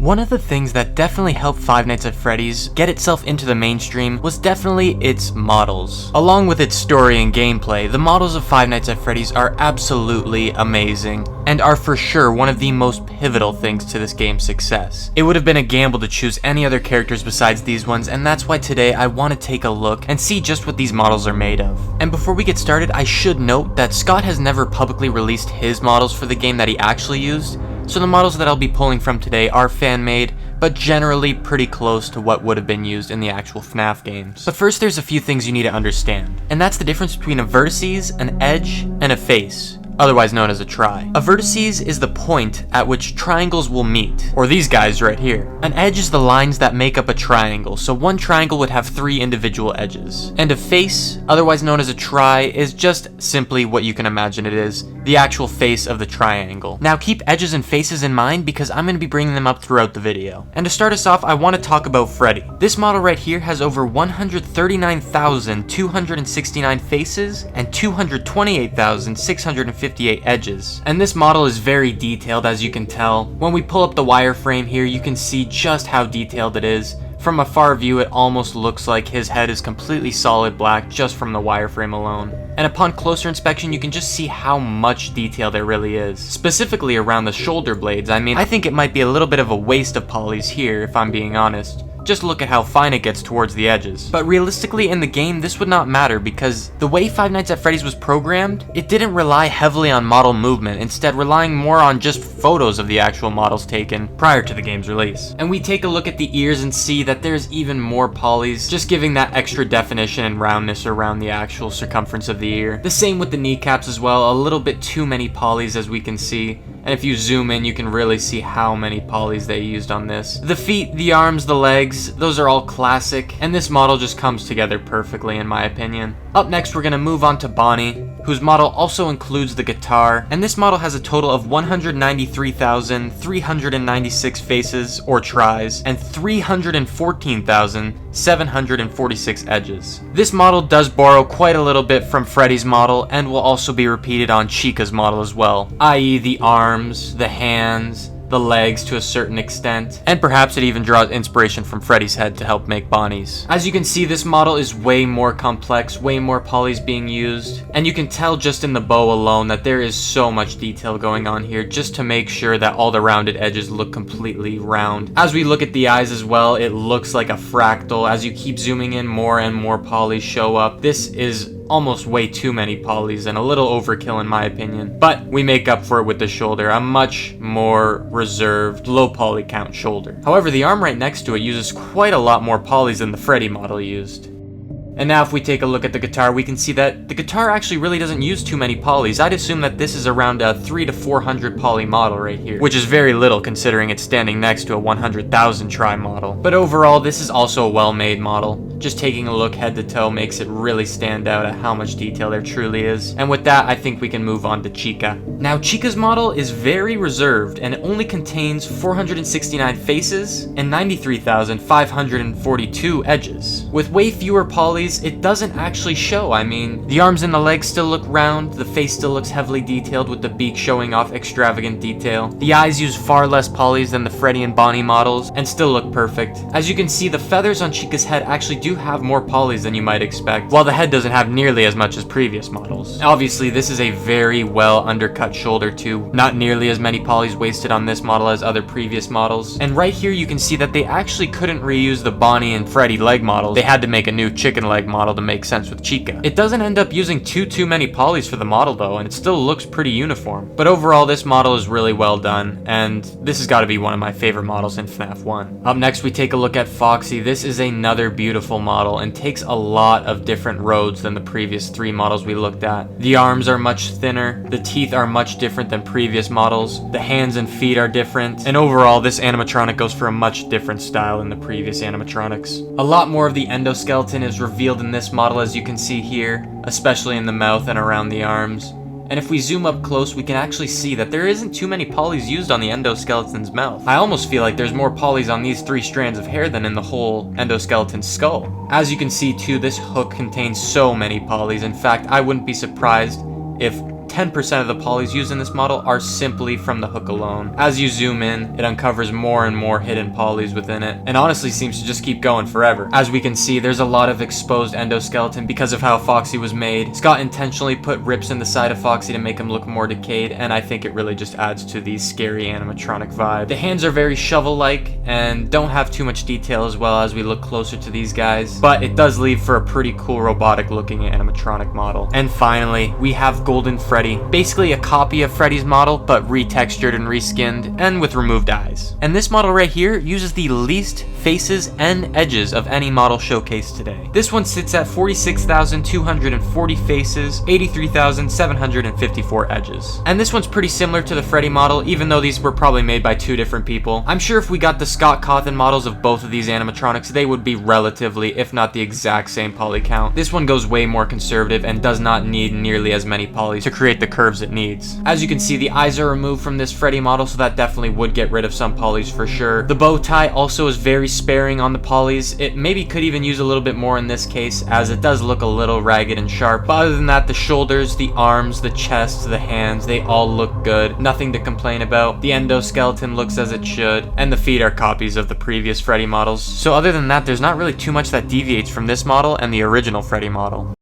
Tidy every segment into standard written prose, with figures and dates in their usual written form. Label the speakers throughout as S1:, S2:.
S1: One of the things that definitely helped Five Nights at Freddy's get itself into the mainstream was definitely its models. Along with its story and gameplay, the models of Five Nights at Freddy's are absolutely amazing, and are for sure one of the most pivotal things to this game's success. It would have been a gamble to choose any other characters besides these ones, and that's why today I want to take a look and see just what these models are made of. And before we get started, I should note that Scott has never publicly released his models for the game that he actually used, so the models that I'll be pulling from today are fan-made, but generally pretty close to what would have been used in the actual FNAF games. But first, there's a few things you need to understand, and that's the difference between a vertices, an edge, and a face, otherwise known as a tri. A vertices is the point at which triangles will meet, or these guys right here. An edge is the lines that make up a triangle, so one triangle would have 3 individual edges. And a face, otherwise known as a tri, is just simply what you can imagine it is, the actual face of the triangle. Now keep edges and faces in mind because I'm going to be bringing them up throughout the video. And to start us off, I want to talk about Freddy. This model right here has over 139,269 faces and 228,658 edges. And this model is very detailed, as you can tell. When we pull up the wireframe here, you can see just how detailed it is. From a far view, it almost looks like his head is completely solid black just from the wireframe alone. And upon closer inspection, you can just see how much detail there really is. Specifically around the shoulder blades, I think it might be a little bit of a waste of polys here, if I'm being honest. Just look at how fine it gets towards the edges. But realistically in the game, this would not matter because the way Five Nights at Freddy's was programmed, it didn't rely heavily on model movement, instead relying more on just photos of the actual models taken prior to the game's release. And we take a look at the ears and see that there's even more polys, just giving that extra definition and roundness around the actual circumference of the ear. The same with the kneecaps as well, a little bit too many polys as we can see. And if you zoom in, you can really see how many polys they used on this. The feet, the arms, the legs, those are all classic, and this model just comes together perfectly in my opinion. Up next, we're gonna move on to Bonnie, whose model also includes the guitar, and this model has a total of 193,396 faces, or tries, and 314,746 edges. This model does borrow quite a little bit from Freddy's model, and will also be repeated on Chica's model as well, i.e. the arms, the hands, the legs to a certain extent, and perhaps it even draws inspiration from Freddy's head to help make Bonnie's. As you can see, this model is way more complex, way more polys being used, and you can tell just in the bow alone that there is so much detail going on here just to make sure that all the rounded edges look completely round. As we look at the eyes as well, it looks like a fractal. As you keep zooming in, more and more polys show up. This is almost way too many polys and a little overkill in my opinion, but we make up for it with the shoulder, a much more reserved, low poly count shoulder. However, the arm right next to it uses quite a lot more polys than the Freddy model used. And now if we take a look at the guitar, we can see that the guitar actually really doesn't use too many polys. I'd assume that this is around a 300 to 400 poly model right here, which is very little considering it's standing next to a 100,000 try model. But overall, this is also a well-made model. Just taking a look head to toe makes it really stand out at how much detail there truly is. And with that, I think we can move on to Chica. Now, Chica's model is very reserved and it only contains 469 faces and 93,542 edges. With way fewer polys, it doesn't actually show. The arms and the legs still look round, the face still looks heavily detailed with the beak showing off extravagant detail. The eyes use far less polys than the Freddy and Bonnie models and still look perfect. As you can see, the feathers on Chica's head actually do have more polys than you might expect, while the head doesn't have nearly as much as previous models. Obviously, this is a very well undercut shoulder too, not nearly as many polys wasted on this model as other previous models. And right here you can see that they actually couldn't reuse the Bonnie and Freddy leg models. They had to make a new chicken leg model to make sense with Chica. It doesn't end up using too many polys for the model though, and it still looks pretty uniform. But overall, this model is really well done, and this has got to be one of my favorite models in FNAF 1. Up next, we take a look at Foxy. This is another beautiful model and takes a lot of different roads than the previous 3 models we looked at. The arms are much thinner, the teeth are much different than previous models, the hands and feet are different, and overall, this animatronic goes for a much different style than the previous animatronics. A lot more of the endoskeleton is revealed in this model, as you can see here, especially in the mouth and around the arms. And if we zoom up close, we can actually see that there isn't too many polys used on the endoskeleton's mouth. I almost feel like there's more polys on these 3 strands of hair than in the whole endoskeleton's skull. As you can see too, this hook contains so many polys. In fact, I wouldn't be surprised if 10% of the polys used in this model are simply from the hook alone. As you zoom in, it uncovers more and more hidden polys within it, and honestly seems to just keep going forever. As we can see, there's a lot of exposed endoskeleton because of how Foxy was made. Scott intentionally put rips in the side of Foxy to make him look more decayed, and I think it really just adds to the scary animatronic vibe. The hands are very shovel-like and don't have too much detail as well as we look closer to these guys, but it does leave for a pretty cool robotic looking animatronic model. And finally, we have Golden Freddy, basically a copy of Freddy's model, but retextured and reskinned, and with removed eyes. And this model right here uses the least faces and edges of any model showcased today. This one sits at 46,240 faces, 83,754 edges. And this one's pretty similar to the Freddy model, even though these were probably made by two different people. I'm sure if we got the Scott Cawthon models of both of these animatronics, they would be relatively, if not the exact same poly count. This one goes way more conservative and does not need nearly as many polys to create the curves it needs. As you can see, the eyes are removed from this Freddy model, so that definitely would get rid of some polys for sure. The bow tie also is very sparing on the polys. It maybe could even use a little bit more in this case, as it does look a little ragged and sharp. But other than that, the shoulders, the arms, the chest, the hands, they all look good. Nothing to complain about. The endoskeleton looks as it should, and the feet are copies of the previous Freddy models. So other than that, there's not really too much that deviates from this model and the original Freddy model.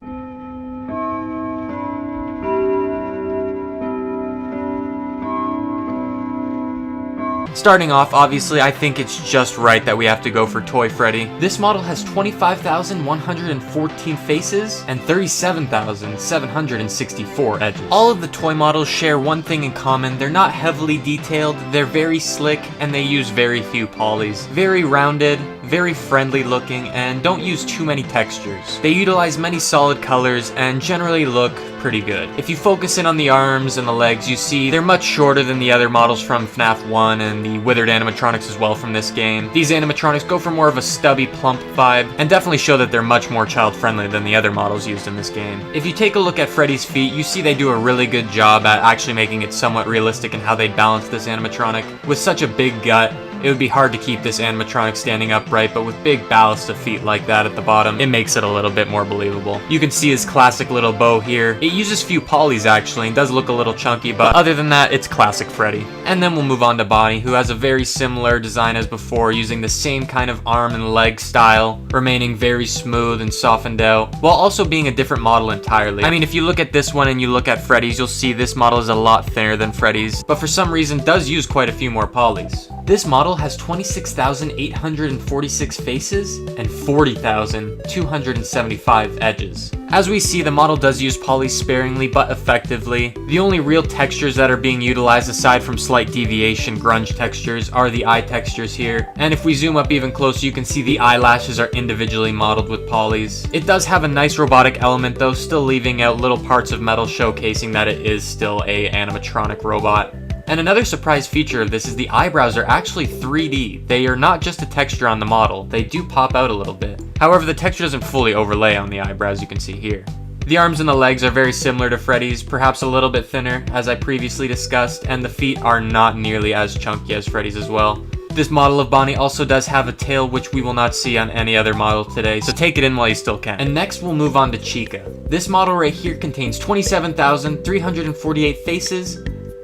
S1: Starting off, obviously, I think it's just right that we have to go for Toy Freddy. This model has 25,114 faces and 37,764 edges. All of the toy models share one thing in common. They're not heavily detailed, they're very slick, and they use very few polys. Very rounded, very friendly looking, and don't use too many textures. They utilize many solid colors and generally look pretty good. If you focus in on the arms and the legs, you see they're much shorter than the other models from FNAF 1 and the Withered animatronics as well from this game. These animatronics go for more of a stubby, plump vibe, and definitely show that they're much more child-friendly than the other models used in this game. If you take a look at Freddy's feet, you see they do a really good job at actually making it somewhat realistic in how they balance this animatronic. With such a big gut, it would be hard to keep this animatronic standing upright, but with big ballast of feet like that at the bottom, it makes it a little bit more believable. You can see his classic little bow here. It uses few polys actually, and does look a little chunky, but other than that, it's classic Freddy. And then we'll move on to Bonnie, who has a very similar design as before, using the same kind of arm and leg style, remaining very smooth and softened out, while also being a different model entirely. I mean, if you look at this one and you look at Freddy's, you'll see this model is a lot thinner than Freddy's, but for some reason does use quite a few more polys. This model has 26,846 faces and 40,275 edges. As we see, the model does use polys sparingly but effectively. The only real textures that are being utilized aside from slight deviation grunge textures are the eye textures here. And if we zoom up even closer, you can see the eyelashes are individually modeled with polys. It does have a nice robotic element though, still leaving out little parts of metal showcasing that it is still a animatronic robot. And another surprise feature of this is the eyebrows are actually 3D. They are not just a texture on the model, they do pop out a little bit. However, the texture doesn't fully overlay on the eyebrows, you can see here. The arms and the legs are very similar to Freddy's, perhaps a little bit thinner, as I previously discussed, and the feet are not nearly as chunky as Freddy's as well. This model of Bonnie also does have a tail, which we will not see on any other model today, so take it in while you still can. And next we'll move on to Chica. This model right here contains 27,348 faces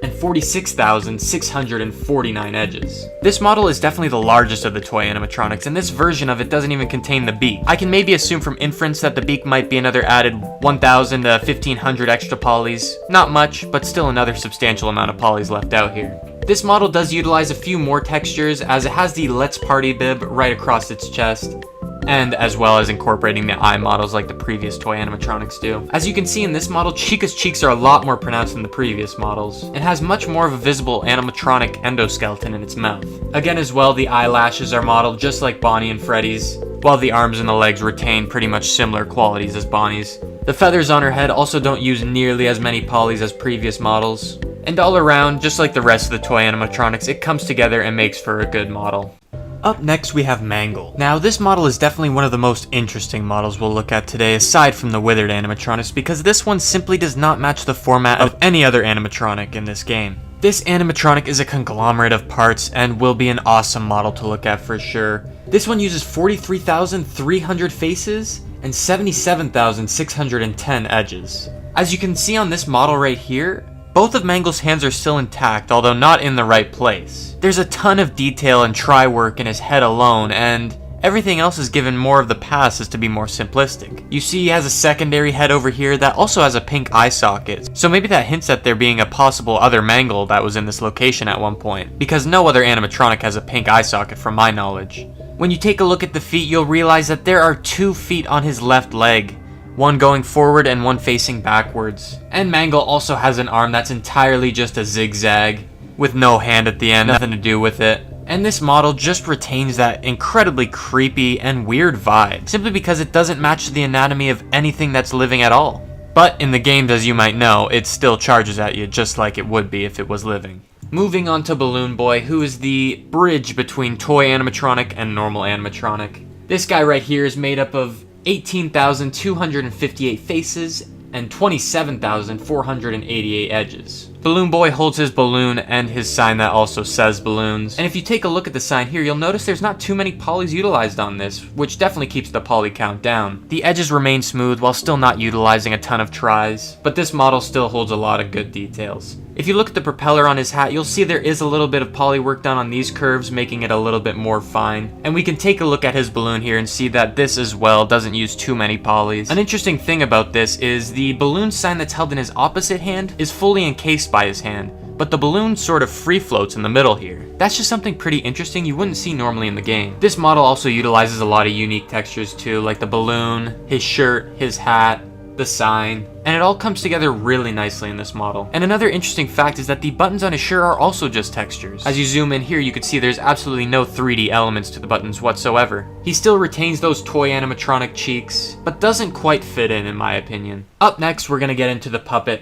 S1: and 46,649 edges. This model is definitely the largest of the toy animatronics, and this version of it doesn't even contain the beak. I can maybe assume from inference that the beak might be another added 1,000 to 1,500 extra polys. Not much, but still another substantial amount of polys left out here. This model does utilize a few more textures, as it has the Let's Party bib right across its chest, and as well as incorporating the eye models like the previous toy animatronics do. As you can see in this model, Chica's cheeks are a lot more pronounced than the previous models. It has much more of a visible animatronic endoskeleton in its mouth. Again as well, the eyelashes are modeled just like Bonnie and Freddy's, while the arms and the legs retain pretty much similar qualities as Bonnie's. The feathers on her head also don't use nearly as many polys as previous models. And all around, just like the rest of the toy animatronics, it comes together and makes for a good model. Up next we have Mangle. Now this model is definitely one of the most interesting models we'll look at today aside from the Withered animatronics, because this one simply does not match the format of any other animatronic in this game. This animatronic is a conglomerate of parts and will be an awesome model to look at for sure. This one uses 43,300 faces and 77,610 edges. As you can see on this model right here, both of Mangle's hands are still intact, although not in the right place. There's a ton of detail and try work in his head alone, and everything else is given more of the pass as to be more simplistic. You see he has a secondary head over here that also has a pink eye socket, so maybe that hints at there being a possible other Mangle that was in this location at one point, because no other animatronic has a pink eye socket from my knowledge. When you take a look at the feet, you'll realize that there are 2 feet on his left leg, one going forward and one facing backwards. And Mangle also has an arm that's entirely just a zigzag, with no hand at the end, nothing to do with it. And this model just retains that incredibly creepy and weird vibe, simply because it doesn't match the anatomy of anything that's living at all. But in the games, as you might know, it still charges at you just like it would be if it was living. Moving on to Balloon Boy, who is the bridge between toy animatronic and normal animatronic. This guy right here is made up of 18,258 faces and 27,488 edges. Balloon Boy holds his balloon and his sign that also says balloons. And if you take a look at the sign here, you'll notice there's not too many polys utilized on this, which definitely keeps the poly count down. The edges remain smooth while still not utilizing a ton of tries, but this model still holds a lot of good details. If you look at the propeller on his hat, you'll see there is a little bit of poly work done on these curves, making it a little bit more fine. And we can take a look at his balloon here and see that this as well doesn't use too many polys. An interesting thing about this is the balloon sign that's held in his opposite hand is fully encased by his hand, but the balloon sort of free floats in the middle here. That's just something pretty interesting you wouldn't see normally in the game. This model also utilizes a lot of unique textures too, like the balloon, his shirt, his hat, the sign, and it all comes together really nicely in this model. And another interesting fact is that the buttons on his shirt are also just textures. As you zoom in here, you can see there's absolutely no 3D elements to the buttons whatsoever. He still retains those toy animatronic cheeks, but doesn't quite fit in my opinion. Up next, we're gonna get into the puppet.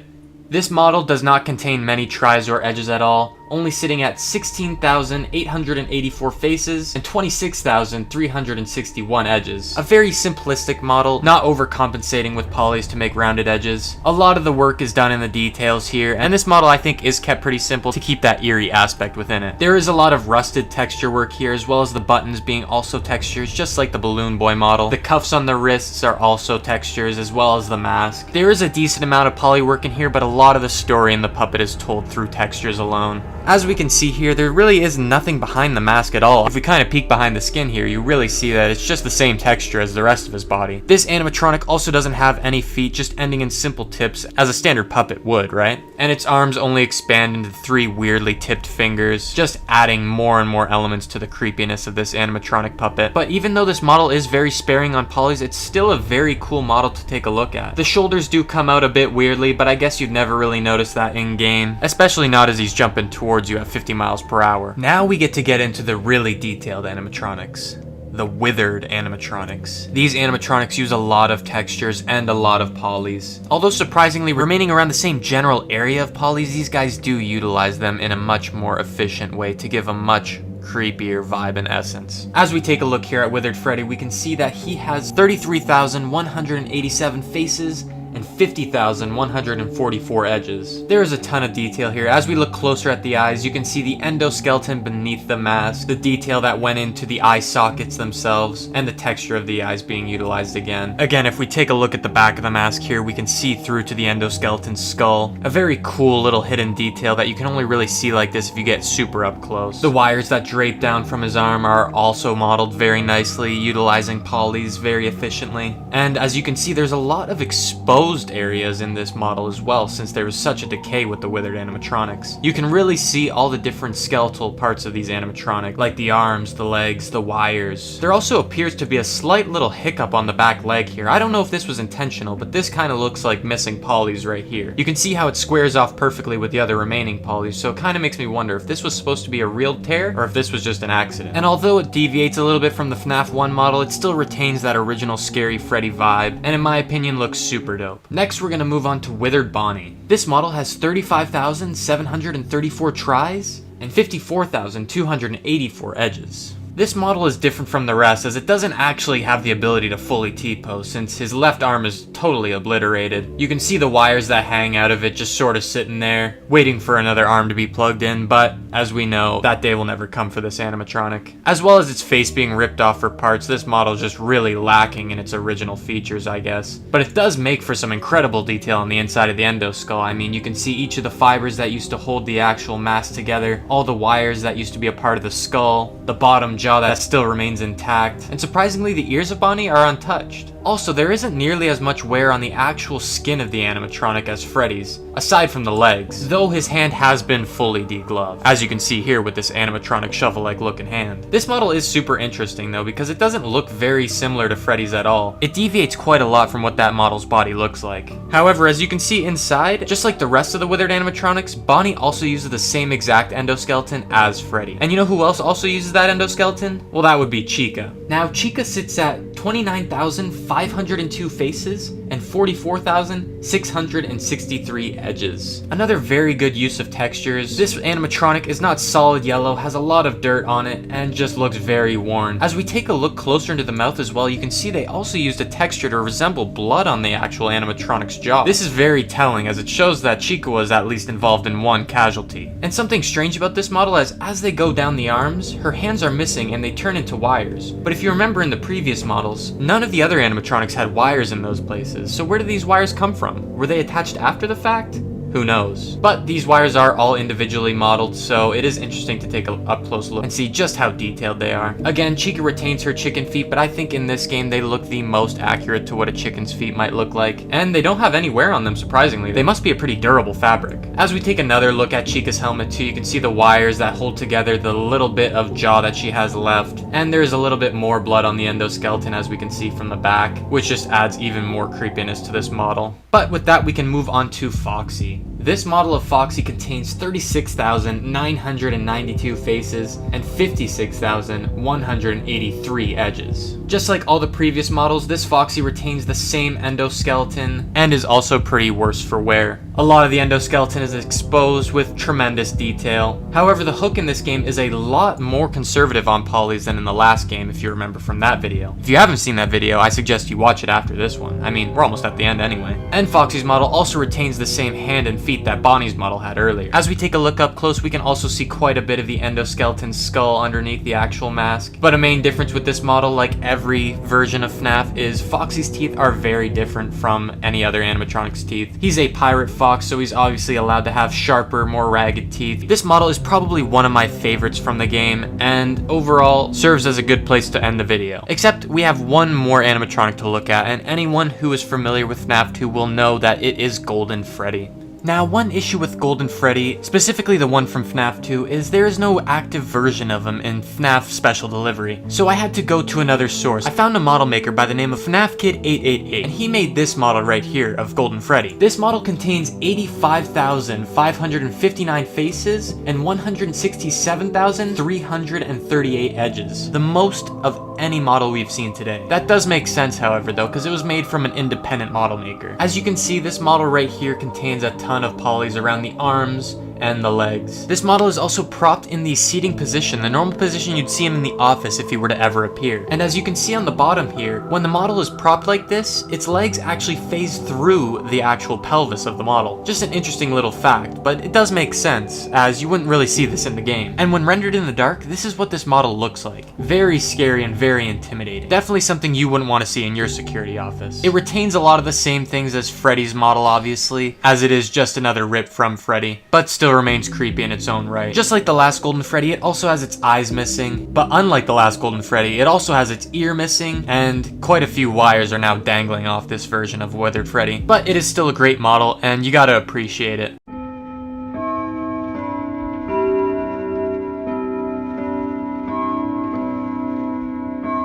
S1: This model does not contain many tries or edges at all, only sitting at 16,884 faces and 26,361 edges. A very simplistic model, not overcompensating with polys to make rounded edges. A lot of the work is done in the details here, and this model I think is kept pretty simple to keep that eerie aspect within it. There is a lot of rusted texture work here, as well as the buttons being also textures, just like the Balloon Boy model. The cuffs on the wrists are also textures, as well as the mask. There is a decent amount of poly work in here, but a lot of the story in the puppet is told through textures alone. As we can see here, there really is nothing behind the mask at all. If we kind of peek behind the skin here, you really see that it's just the same texture as the rest of his body. This animatronic also doesn't have any feet, just ending in simple tips, as a standard puppet would, right? And its arms only expand into 3 weirdly tipped fingers, just adding more and more elements to the creepiness of this animatronic puppet. But even though this model is very sparing on polys, it's still a very cool model to take a look at. The shoulders do come out a bit weirdly, but I guess you'd never really notice that in-game, especially not as he's jumping towards you at 50 miles per hour. Now we get to get into the really detailed animatronics. The withered animatronics. These animatronics use a lot of textures and a lot of polys. Although surprisingly remaining around the same general area of polys, these guys do utilize them in a much more efficient way to give a much creepier vibe and essence. As we take a look here at Withered Freddy, we can see that he has 33,187 faces and 50,144 edges. There is a ton of detail here. As we look closer at the eyes, you can see the endoskeleton beneath the mask, the detail that went into the eye sockets themselves, and the texture of the eyes being utilized again. Again, if we take a look at the back of the mask here, we can see through to the endoskeleton's skull. A very cool little hidden detail that you can only really see like this if you get super up close. The wires that drape down from his arm are also modeled very nicely, utilizing polys very efficiently. And as you can see, there's a lot of exposed areas in this model as well, since there was such a decay with the withered animatronics. You can really see all the different skeletal parts of these animatronic, like the arms, the legs, the wires. There also appears to be a slight little hiccup on the back leg here. I don't know if this was intentional, but this kind of looks like missing polys right here. You can see how it squares off perfectly with the other remaining polys, so it kind of makes me wonder if this was supposed to be a real tear or if this was just an accident. And although it deviates a little bit from the FNAF 1 model, it still retains that original scary Freddy vibe, and in my opinion looks super dope. Next, we're going to move on to Withered Bonnie. This model has 35,734 tries and 54,284 edges. This model is different from the rest as it doesn't actually have the ability to fully T-pose since his left arm is totally obliterated. You can see the wires that hang out of it just sort of sitting there, waiting for another arm to be plugged in, but as we know, that day will never come for this animatronic. As well as its face being ripped off for parts, this model is just really lacking in its original features, I guess. But it does make for some incredible detail on the inside of the endo skull. I mean, you can see each of the fibers that used to hold the actual mask together, all the wires that used to be a part of the skull, the bottom jaw that still remains intact, and surprisingly the ears of Bonnie are untouched. Also, there isn't nearly as much wear on the actual skin of the animatronic as Freddy's, aside from the legs, though his hand has been fully degloved, as you can see here with this animatronic shovel-like looking hand. This model is super interesting though because it doesn't look very similar to Freddy's at all. It deviates quite a lot from what that model's body looks like. However, as you can see inside, just like the rest of the Withered animatronics, Bonnie also uses the same exact endoskeleton as Freddy. And you know who else also uses that endoskeleton? Well, that would be Chica. Now, Chica sits at 29,502 faces and 44,663 edges. Another very good use of textures. This animatronic is not solid yellow, has a lot of dirt on it, and just looks very worn. As we take a look closer into the mouth as well, you can see they also used a texture to resemble blood on the actual animatronic's jaw. This is very telling as it shows that Chica was at least involved in one casualty. And something strange about this model is as they go down the arms, her hands are missing and they turn into wires. But if you remember in the previous models, none of the other animatronics had wires in those places. So where did these wires come from? Were they attached after the fact? Who knows? But these wires are all individually modeled, so it is interesting to take a up close look and see just how detailed they are. Again, Chica retains her chicken feet, but I think in this game they look the most accurate to what a chicken's feet might look like. And they don't have any wear on them, surprisingly. They must be a pretty durable fabric. As we take another look at Chica's helmet too, you can see the wires that hold together the little bit of jaw that she has left. And there's a little bit more blood on the endoskeleton as we can see from the back, which just adds even more creepiness to this model. But with that, we can move on to Foxy. This model of Foxy contains 36,992 faces and 56,183 edges. Just like all the previous models, this Foxy retains the same endoskeleton and is also pretty worse for wear. A lot of the endoskeleton is exposed with tremendous detail. However, the hook in this game is a lot more conservative on polys than in the last game, if you remember from that video. If you haven't seen that video, I suggest you watch it after this one. I mean, we're almost at the end anyway. And Foxy's model also retains the same hand and feet that Bonnie's model had earlier. As we take a look up close, we can also see quite a bit of the endoskeleton skull underneath the actual mask. But a main difference with this model, like every version of FNAF, is Foxy's teeth are very different from any other animatronic's teeth. He's a pirate fox, so he's obviously allowed to have sharper, more ragged teeth. This model is probably one of my favorites from the game, and overall serves as a good place to end the video. Except we have one more animatronic to look at, and anyone who is familiar with FNAF 2 will know that it is Golden Freddy. Now, one issue with Golden Freddy, specifically the one from FNAF 2, is there is no active version of him in FNAF Special Delivery, so I had to go to another source. I found a model maker by the name of FNAF Kid 888, and he made this model right here of Golden Freddy. This model contains 85,559 faces and 167,338 edges, the most of any model we've seen today. That does make sense, however, though, because it was made from an independent model maker. As you can see, this model right here contains a ton of polys around the arms and the legs. This model is also propped in the seating position, the normal position you'd see him in the office if he were to ever appear. And as you can see on the bottom here, when the model is propped like this, its legs actually phase through the actual pelvis of the model. Just an interesting little fact, but it does make sense, as you wouldn't really see this in the game. And when rendered in the dark, this is what this model looks like. Very scary and very intimidating. Definitely something you wouldn't want to see in your security office. It retains a lot of the same things as Freddy's model, obviously, as it is just another rip from Freddy, but still remains creepy in its own right. Just like the last Golden Freddy, it also has its eyes missing, but unlike the last Golden Freddy, it also has its ear missing, and quite a few wires are now dangling off this version of Withered Freddy. But it is still a great model, and you gotta appreciate it.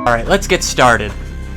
S1: Alright, let's get started.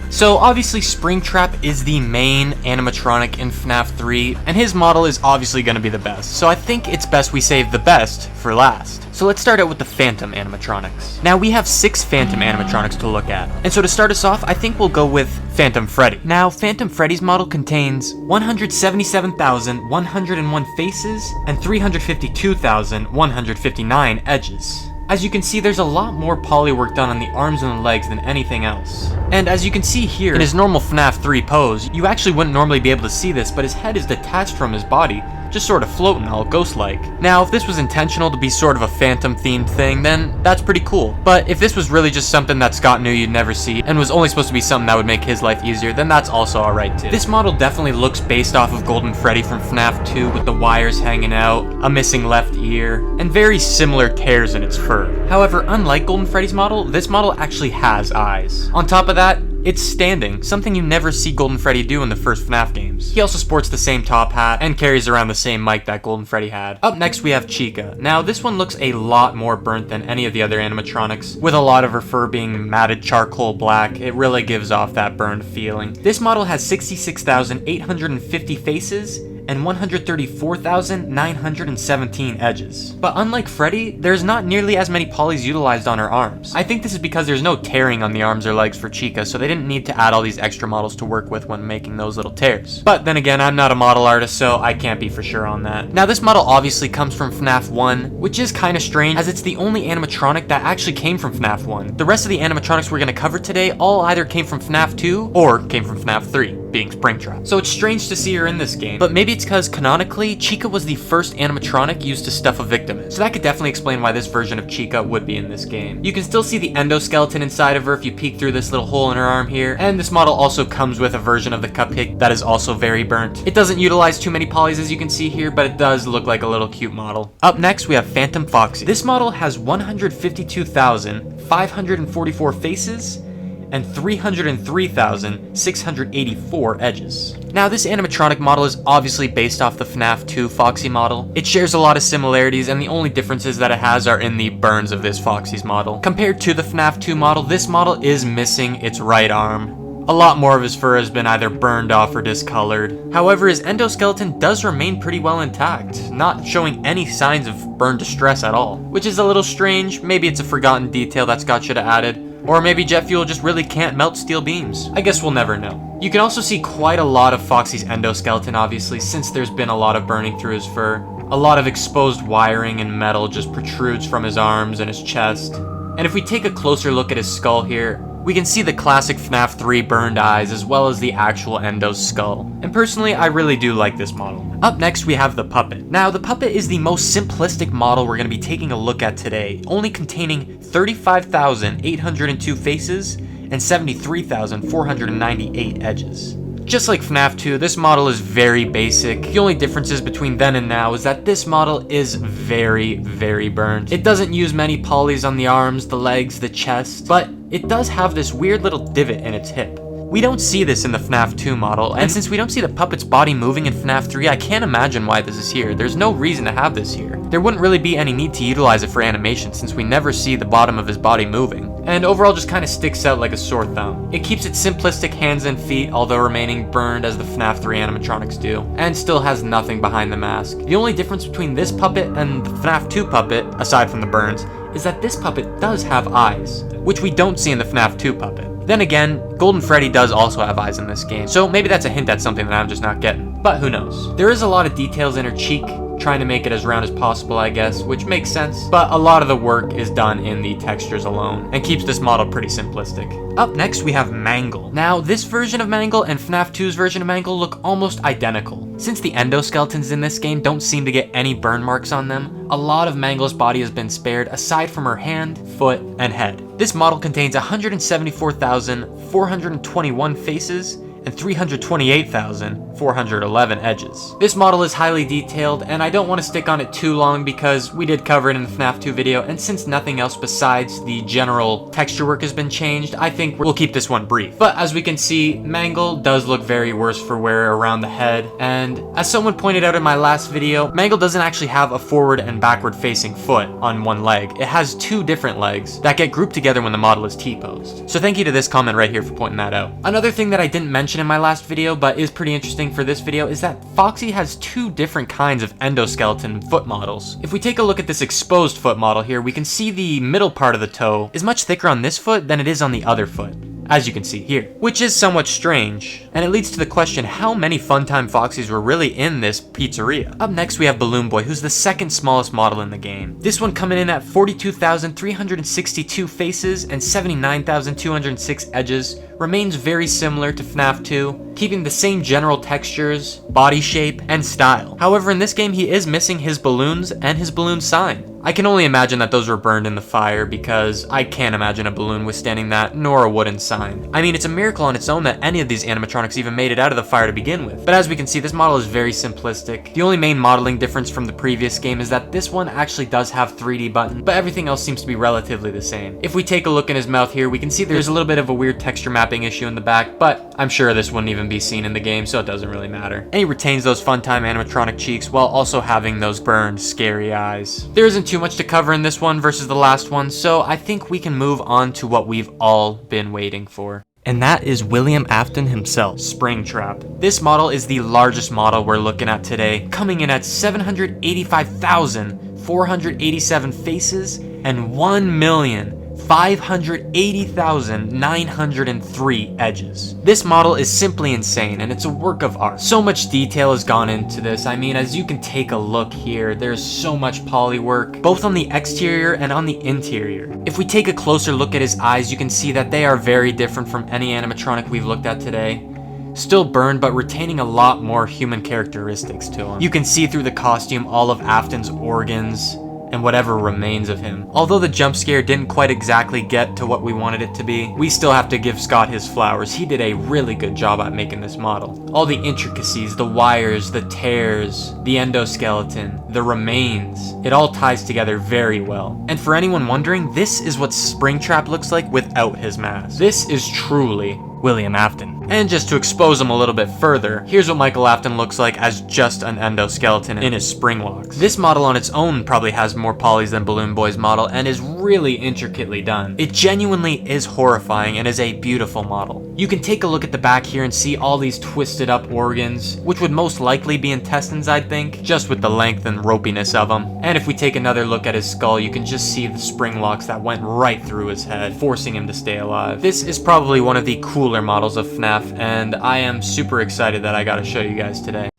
S1: So obviously Springtrap is the main animatronic in FNAF 3, and his model is obviously going to be the best, so I think it's best we save the best for last. So let's start out with the Phantom animatronics. Now we have 6 Phantom animatronics to look at, and so to start us off, I think we'll go with Phantom Freddy. Now Phantom Freddy's model contains 177,101 faces and 352,159 edges. As you can see, there's a lot more poly work done on the arms and the legs than anything else. And as you can see here, in his normal FNAF 3 pose, you actually wouldn't normally be able to see this, but his head is detached from his body, just sort of floating all ghost-like. Now, if this was intentional to be sort of a phantom-themed thing, then that's pretty cool. But if this was really just something that Scott knew you'd never see, and was only supposed to be something that would make his life easier, then that's also alright too. This model definitely looks based off of Golden Freddy from FNAF 2 with the wires hanging out, a missing left ear, and very similar tears in its fur. However, unlike Golden Freddy's model, this model actually has eyes. On top of that, it's standing, something you never see Golden Freddy do in the first FNAF games. He also sports the same top hat and carries around the same mic that Golden Freddy had. Up next we have Chica. Now this one looks a lot more burnt than any of the other animatronics, with a lot of her fur being matted charcoal black. It really gives off that burned feeling. This model has 66,850 faces and 134,917 edges. But unlike Freddy, there's not nearly as many polys utilized on her arms. I think this is because there's no tearing on the arms or legs for Chica, so they didn't need to add all these extra models to work with when making those little tears. But then again, I'm not a model artist, so I can't be for sure on that. Now this model obviously comes from FNAF 1, which is kinda strange as it's the only animatronic that actually came from FNAF 1. The rest of the animatronics we're gonna cover today all either came from FNAF 2 or came from FNAF 3, being Springtrap. So it's strange to see her in this game, but maybe it's because canonically, Chica was the first animatronic used to stuff a victim in. So that could definitely explain why this version of Chica would be in this game. You can still see the endoskeleton inside of her if you peek through this little hole in her arm here, and this model also comes with a version of the cupcake that is also very burnt. It doesn't utilize too many polys as you can see here, but it does look like a little cute model. Up next, we have Funtime Foxy. This model has 152,544 faces and 303,684 edges. Now this animatronic model is obviously based off the FNAF 2 Foxy model. It shares a lot of similarities, and the only differences that it has are in the burns of this Foxy's model. Compared to the FNAF 2 model, this model is missing its right arm. A lot more of his fur has been either burned off or discolored. However, his endoskeleton does remain pretty well intact, not showing any signs of burn distress at all, which is a little strange. Maybe it's a forgotten detail that Scott should have added. Or maybe jet fuel just really can't melt steel beams. I guess we'll never know. You can also see quite a lot of Foxy's endoskeleton, obviously, since there's been a lot of burning through his fur. A lot of exposed wiring and metal just protrudes from his arms and his chest. And if we take a closer look at his skull here, we can see the classic FNAF 3 burned eyes as well as the actual Endo's skull. And personally, I really do like this model. Up next, we have the puppet. Now, the puppet is the most simplistic model we're going to be taking a look at today, only containing 35,802 faces and 73,498 edges. Just like FNAF 2, this model is very basic. The only differences between then and now is that this model is very, very burnt. It doesn't use many polys on the arms, the legs, the chest, but it does have this weird little divot in its hip. We don't see this in the FNAF 2 model, and since we don't see the puppet's body moving in FNAF 3, I can't imagine why this is here. There's no reason to have this here. There wouldn't really be any need to utilize it for animation since we never see the bottom of his body moving, and overall just kind of sticks out like a sore thumb. It keeps its simplistic hands and feet, although remaining burned as the FNAF 3 animatronics do, and still has nothing behind the mask. The only difference between this puppet and the FNAF 2 puppet, aside from the burns, is that this puppet does have eyes, which we don't see in the FNAF 2 puppet. Then again, Golden Freddy does also have eyes in this game, so maybe that's a hint at something that I'm just not getting. But who knows? There is a lot of details in her cheek, trying to make it as round as possible, I guess, which makes sense, but a lot of the work is done in the textures alone, and keeps this model pretty simplistic. Up next, we have Mangle. Now, this version of Mangle and FNAF 2's version of Mangle look almost identical. Since the endoskeletons in this game don't seem to get any burn marks on them, a lot of Mangle's body has been spared aside from her hand, foot, and head. This model contains 174,421 faces and 328,411 edges. This model is highly detailed, and I don't want to stick on it too long because we did cover it in the FNAF 2 video, and since nothing else besides the general texture work has been changed, I think we'll keep this one brief. But as we can see, Mangle does look very worse for wear around the head, and as someone pointed out in my last video, Mangle doesn't actually have a forward and backward facing foot on one leg. It has two different legs that get grouped together when the model is T-posed. So thank you to this comment right here for pointing that out. Another thing that I didn't mention in my last video, but is pretty interesting for this video, is that Foxy has two different kinds of endoskeleton foot models. If we take a look at this exposed foot model here, we can see the middle part of the toe is much thicker on this foot than it is on the other foot. as you can see here, which is somewhat strange. And it leads to the question, how many Funtime Foxys were really in this pizzeria? Up next we have Balloon Boy, who's the second smallest model in the game. This one coming in at 42,362 faces and 79,206 edges, remains very similar to FNAF 2, keeping the same general textures, body shape, and style. However, in this game he is missing his balloons and his balloon sign. I can only imagine that those were burned in the fire, because I can't imagine a balloon withstanding that, nor a wooden sign. I mean, it's a miracle on its own that any of these animatronics even made it out of the fire to begin with. But as we can see, this model is very simplistic. The only main modeling difference from the previous game is that this one actually does have 3D buttons, but everything else seems to be relatively the same. If we take a look in his mouth here, we can see there's a little bit of a weird texture mapping issue in the back, but I'm sure this wouldn't even be seen in the game, so it doesn't really matter. And he retains those Funtime animatronic cheeks while also having those burned, scary eyes. There isn't too much to cover in this one versus the last one, so I think we can move on to what we've all been waiting for. And that is William Afton himself, Springtrap. This model is the largest model we're looking at today, coming in at 785,487 faces and 1,580,903 edges. This model is simply insane, and it's a work of art. So much detail has gone into this. I mean, as you can take a look here, there's so much poly work, both on the exterior and on the interior. If we take a closer look at his eyes, you can see that they are very different from any animatronic we've looked at today. Still burned, but retaining a lot more human characteristics to him. You can see through the costume all of Afton's organs and whatever remains of him. Although the jump scare didn't quite exactly get to what we wanted it to be, we still have to give Scott his flowers. He did a really good job at making this model. All the intricacies, the wires, the tears, the endoskeleton, the remains, it all ties together very well. And for anyone wondering, this is what Springtrap looks like without his mask. This is truly William Afton. And just to expose him a little bit further, here's what Michael Afton looks like as just an endoskeleton in his spring locks. This model on its own probably has more polys than Balloon Boy's model and is really intricately done. It genuinely is horrifying and is a beautiful model. You can take a look at the back here and see all these twisted up organs, which would most likely be intestines, I'd think, just with the length and ropiness of them. And if we take another look at his skull, you can just see the spring locks that went right through his head, forcing him to stay alive. This is probably one of the cooler models of FNAF, and I am super excited that I got to show you guys today.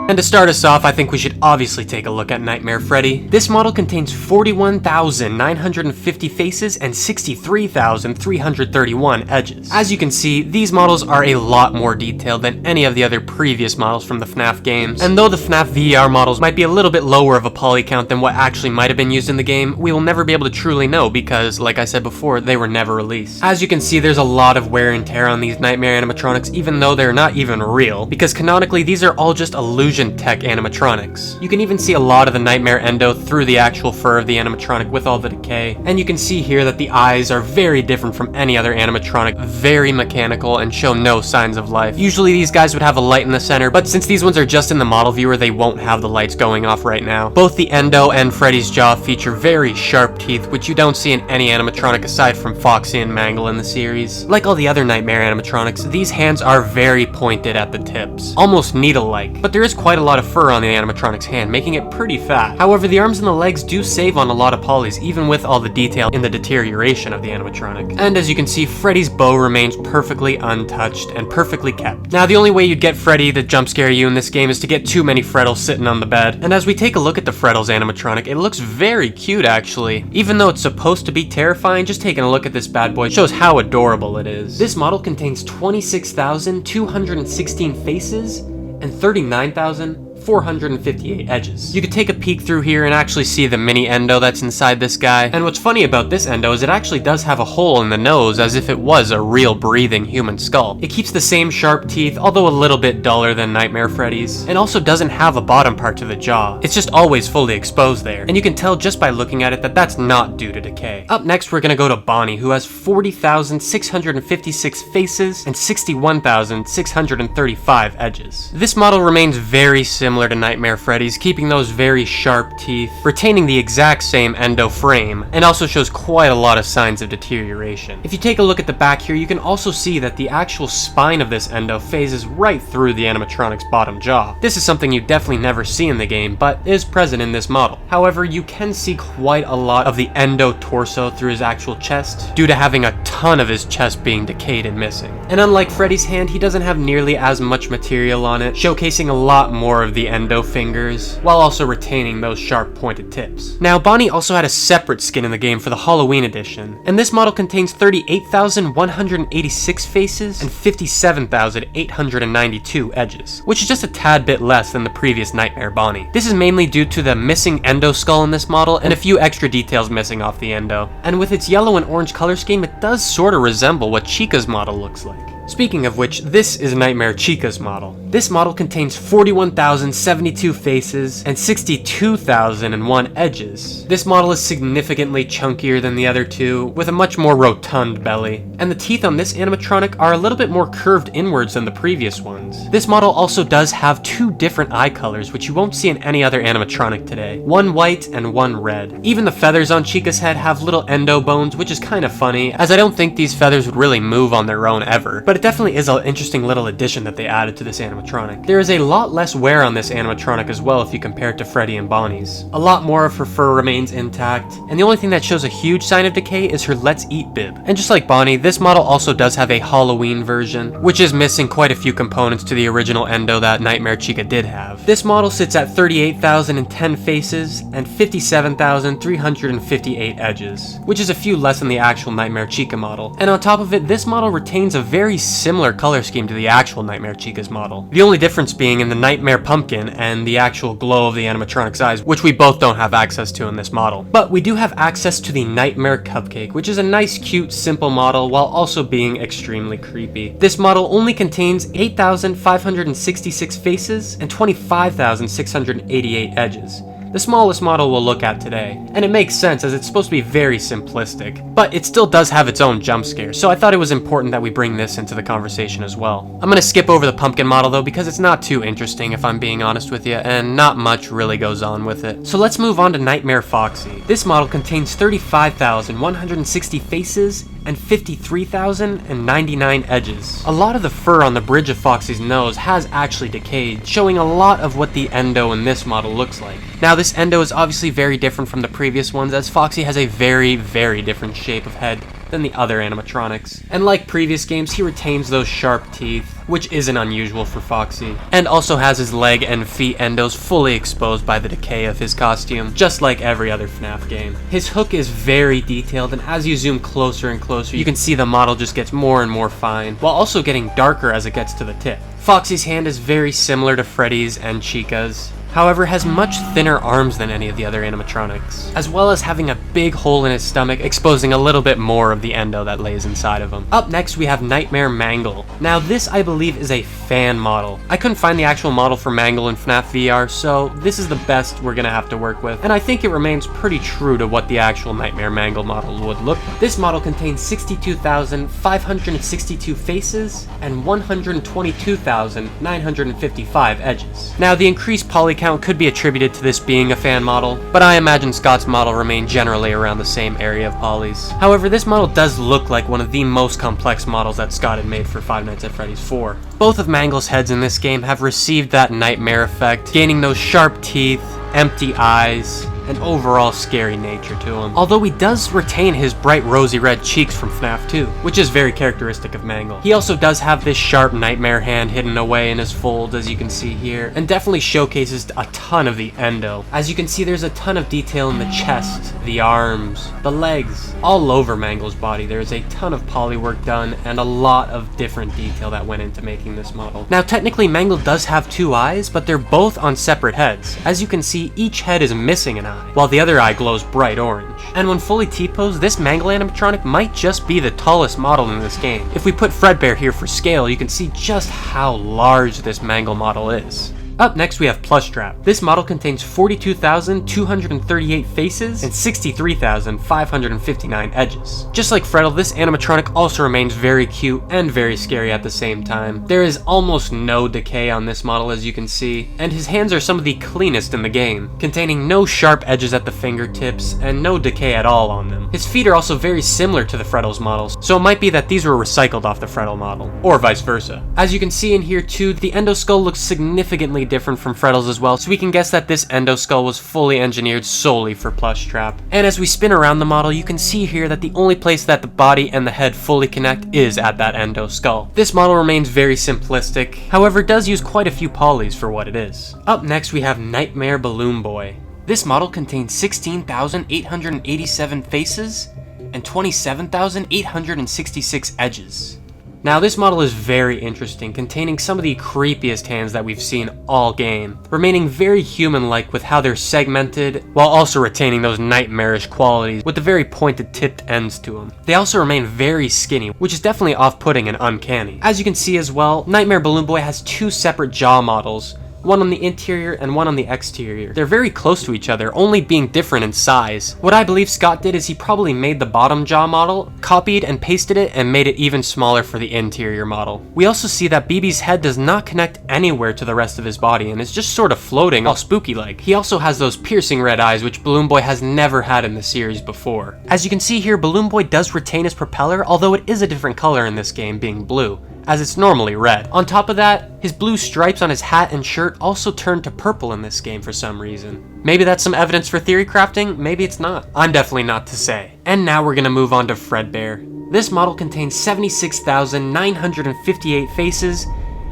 S1: And to start us off, I think we should obviously take a look at Nightmare Freddy. This model contains 41,950 faces and 63,331 edges. As you can see, these models are a lot more detailed than any of the other previous models from the FNAF games. And though the FNAF VR models might be a little bit lower of a poly count than what actually might have been used in the game, we will never be able to truly know because, like I said before, they were never released. As you can see, there's a lot of wear and tear on these Nightmare animatronics, even though they're not even real, because canonically these are all just illusion tech animatronics. You can even see a lot of the Nightmare endo through the actual fur of the animatronic with all the decay. And you can see here that the eyes are very different from any other animatronic, very mechanical and show no signs of life. Usually these guys would have a light in the center, but since these ones are just in the model viewer, they won't have the lights going off right now. Both the endo and Freddy's jaw feature very sharp teeth, which you don't see in any animatronic aside from Foxy and Mangle in the series. Like all the other Nightmare animatronics, these hands are very pointed at the tips, almost needle-like, but there is quite a lot of fur on the animatronic's hand, making it pretty fat. However, the arms and the legs do save on a lot of polys, even with all the detail in the deterioration of the animatronic. And as you can see, Freddy's bow remains perfectly untouched and perfectly kept. Now, the only way you'd get Freddy to jump scare you in this game is to get too many Freddles sitting on the bed. And as we take a look at the Freddles animatronic, it looks very cute actually. Even though it's supposed to be terrifying, just taking a look at this bad boy shows how adorable it is. This model contains 26,216 faces and 39,458 edges. You could take a peek through here and actually see the mini endo that's inside this guy. And what's funny about this endo is it actually does have a hole in the nose as if it was a real breathing human skull. It keeps the same sharp teeth, although a little bit duller than Nightmare Freddy's, and also doesn't have a bottom part to the jaw. It's just always fully exposed there, and you can tell just by looking at it that that's not due to decay. Up next, we're gonna go to Bonnie, who has 40,656 faces and 61,635 edges. This model remains very similar similar to Nightmare Freddy's, keeping those very sharp teeth, retaining the exact same endo frame, and also shows quite a lot of signs of deterioration. If you take a look at the back here, you can also see that the actual spine of this endo phases right through the animatronic's bottom jaw. This is something you definitely never see in the game, but is present in this model. However, you can see quite a lot of the endo torso through his actual chest, due to having a ton of his chest being decayed and missing. And unlike Freddy's hand, he doesn't have nearly as much material on it, showcasing a lot more of the endo fingers, while also retaining those sharp pointed tips. Now, Bonnie also had a separate skin in the game for the Halloween edition, and this model contains 38,186 faces and 57,892 edges, which is just a tad bit less than the previous Nightmare Bonnie. This is mainly due to the missing endo skull in this model and a few extra details missing off the endo. And with its yellow and orange color scheme, it does sort of resemble what Chica's model looks like. Speaking of which, this is Nightmare Chica's model. This model contains 41,072 faces and 62,001 edges. This model is significantly chunkier than the other two, with a much more rotund belly. And the teeth on this animatronic are a little bit more curved inwards than the previous ones. This model also does have two different eye colors, which you won't see in any other animatronic today. One white and one red. Even the feathers on Chica's head have little endo bones, which is kind of funny, as I don't think these feathers would really move on their own ever. But it definitely is an interesting little addition that they added to this animatronic. There is a lot less wear on this animatronic as well if you compare it to Freddy and Bonnie's. A lot more of her fur remains intact, and the only thing that shows a huge sign of decay is her Let's Eat bib. And just like Bonnie, this model also does have a Halloween version, which is missing quite a few components to the original endo that Nightmare Chica did have. This model sits at 38,010 faces and 57,358 edges, which is a few less than the actual Nightmare Chica model. And on top of it, this model retains a very similar color scheme to the actual Nightmare Chica's model. The only difference being in the Nightmare Pumpkin and the actual glow of the animatronic's eyes, which we both don't have access to in this model. But we do have access to the Nightmare Cupcake, which is a nice, cute, simple model while also being extremely creepy. This model only contains 8,566 faces and 25,688 edges. The smallest model we'll look at today. And it makes sense as it's supposed to be very simplistic, but it still does have its own jump scare, so I thought it was important that we bring this into the conversation as well. I'm gonna skip over the pumpkin model though because it's not too interesting if I'm being honest with you, and not much really goes on with it. So let's move on to Nightmare Foxy. This model contains 35,160 faces and 53,099 edges. A lot of the fur on the bridge of Foxy's nose has actually decayed, showing a lot of what the endo in this model looks like. Now this endo is obviously very different from the previous ones, as Foxy has a very, very different shape of head than the other animatronics. And like previous games, he retains those sharp teeth, which isn't unusual for Foxy, and also has his leg and feet endos fully exposed by the decay of his costume, just like every other FNAF game. His hook is very detailed, and as you zoom closer and closer, you can see the model just gets more and more fine, while also getting darker as it gets to the tip. Foxy's hand is very similar to Freddy's and Chica's, however has much thinner arms than any of the other animatronics, as well as having a big hole in his stomach, exposing a little bit more of the endo that lays inside of him. Up next we have Nightmare Mangle. Now this I believe is a fan model. I couldn't find the actual model for Mangle in FNAF VR, so this is the best we're gonna have to work with, and I think it remains pretty true to what the actual Nightmare Mangle model would look like. This model contains 62,562 faces and 122,955 edges. Now the increased poly count could be attributed to this being a fan model, but I imagine Scott's model remained generally around the same area of polys. However, this model does look like one of the most complex models that Scott had made for Five Nights at Freddy's 4. Both of Mangle's heads in this game have received that nightmare effect, gaining those sharp teeth, empty eyes, and overall scary nature to him. Although he does retain his bright rosy red cheeks from FNAF 2, which is very characteristic of Mangle. He also does have this sharp nightmare hand hidden away in his folds, as you can see here, and definitely showcases a ton of the endo. As you can see, there's a ton of detail in the chest, the arms, the legs, all over Mangle's body. There's a ton of poly work done, and a lot of different detail that went into making this model. Now technically Mangle does have two eyes, but they're both on separate heads. As you can see, each head is missing an eye, while the other eye glows bright orange. And when fully T-posed, this Mangle animatronic might just be the tallest model in this game. If we put Fredbear here for scale, you can see just how large this Mangle model is. Up next we have PlushTrap. This model contains 42,238 faces and 63,559 edges. Just like Freddle, this animatronic also remains very cute and very scary at the same time. There is almost no decay on this model, as you can see, and his hands are some of the cleanest in the game, containing no sharp edges at the fingertips and no decay at all on them. His feet are also very similar to the Freddles models, so it might be that these were recycled off the Freddle model, or vice versa. As you can see in here too, the Endo skull looks significantly different from Freddles as well, so we can guess that this Endo skull was fully engineered solely for PlushTrap. And as we spin around the model, you can see here that the only place that the body and the head fully connect is at that Endo skull. This model remains very simplistic, however does use quite a few polys for what it is. Up next we have Nightmare Balloon Boy. This model contains 16,887 faces and 27,866 edges. Now this model is very interesting, containing some of the creepiest hands that we've seen all game, remaining very human-like with how they're segmented, while also retaining those nightmarish qualities with the very pointed tipped ends to them. They also remain very skinny, which is definitely off-putting and uncanny. As you can see as well, Nightmare Balloon Boy has two separate jaw models, one on the interior and one on the exterior. They're very close to each other, only being different in size. What I believe Scott did is he probably made the bottom jaw model, copied and pasted it, and made it even smaller for the interior model. We also see that BB's head does not connect anywhere to the rest of his body and is just sort of floating, all spooky-like. He also has those piercing red eyes, which Balloon Boy has never had in the series before. As you can see here, Balloon Boy does retain his propeller, although it is a different color in this game, being blue, as it's normally red. On top of that, his blue stripes on his hat and shirt also turned to purple in this game for some reason. Maybe that's some evidence for theory crafting, maybe it's not. I'm definitely not to say. And now we're gonna move on to Fredbear. This model contains 76,958 faces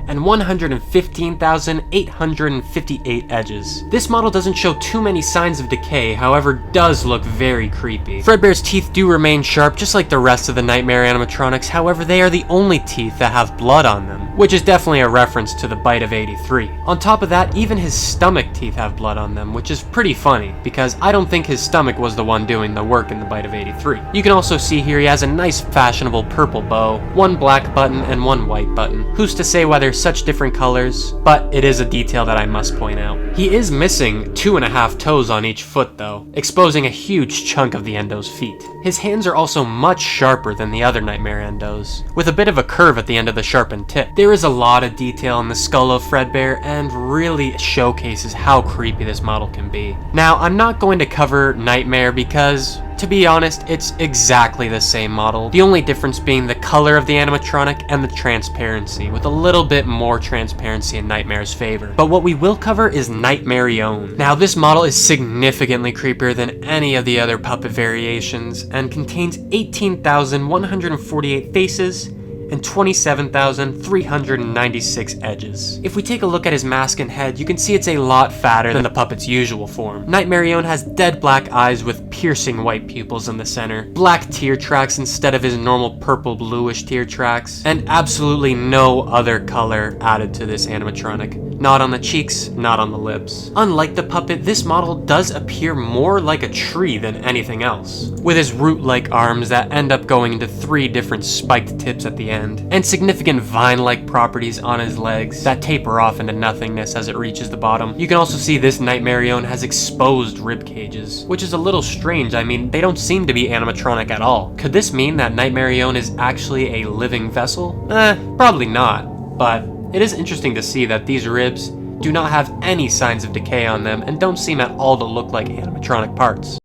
S1: and 115,858 edges. This model doesn't show too many signs of decay, however does look very creepy. Fredbear's teeth do remain sharp just like the rest of the Nightmare animatronics, however they are the only teeth that have blood on them, which is definitely a reference to the bite of '83. On top of that, even his stomach teeth have blood on them, which is pretty funny, because I don't think his stomach was the one doing the work in the bite of '83. You can also see here he has a nice fashionable purple bow, one black button and one white button. Who's to say why they're such different colors, but it is a detail that I must point out. He is missing 2.5 toes on each foot though, exposing a huge chunk of the Endo's feet. His hands are also much sharper than the other Nightmare Endos, with a bit of a curve at the end of the sharpened tip. There is a lot of detail in the skull of Fredbear and really showcases how creepy this model can be. Now, I'm not going to cover Nightmare because, to be honest, it's exactly the same model, the only difference being the color of the animatronic and the transparency, with a little bit more transparency in Nightmare's favor. But what we will cover is Nightmarione. Now this model is significantly creepier than any of the other puppet variations, and contains 18,148 faces and 27,396 edges. If we take a look at his mask and head, you can see it's a lot fatter than the puppet's usual form. Nightmarione has dead black eyes with piercing white pupils in the center, black tear tracks instead of his normal purple bluish tear tracks, and absolutely no other color added to this animatronic. Not on the cheeks, not on the lips. Unlike the puppet, this model does appear more like a tree than anything else, with his root-like arms that end up going into 3 different spiked tips at the end, and significant vine-like properties on his legs that taper off into nothingness as it reaches the bottom. You can also see this Nightmarione has exposed rib cages, which is a little strange. I mean, they don't seem to be animatronic at all. Could this mean that Nightmarione is actually a living vessel? Probably not, but it is interesting to see that these ribs do not have any signs of decay on them and don't seem at all to look like animatronic parts.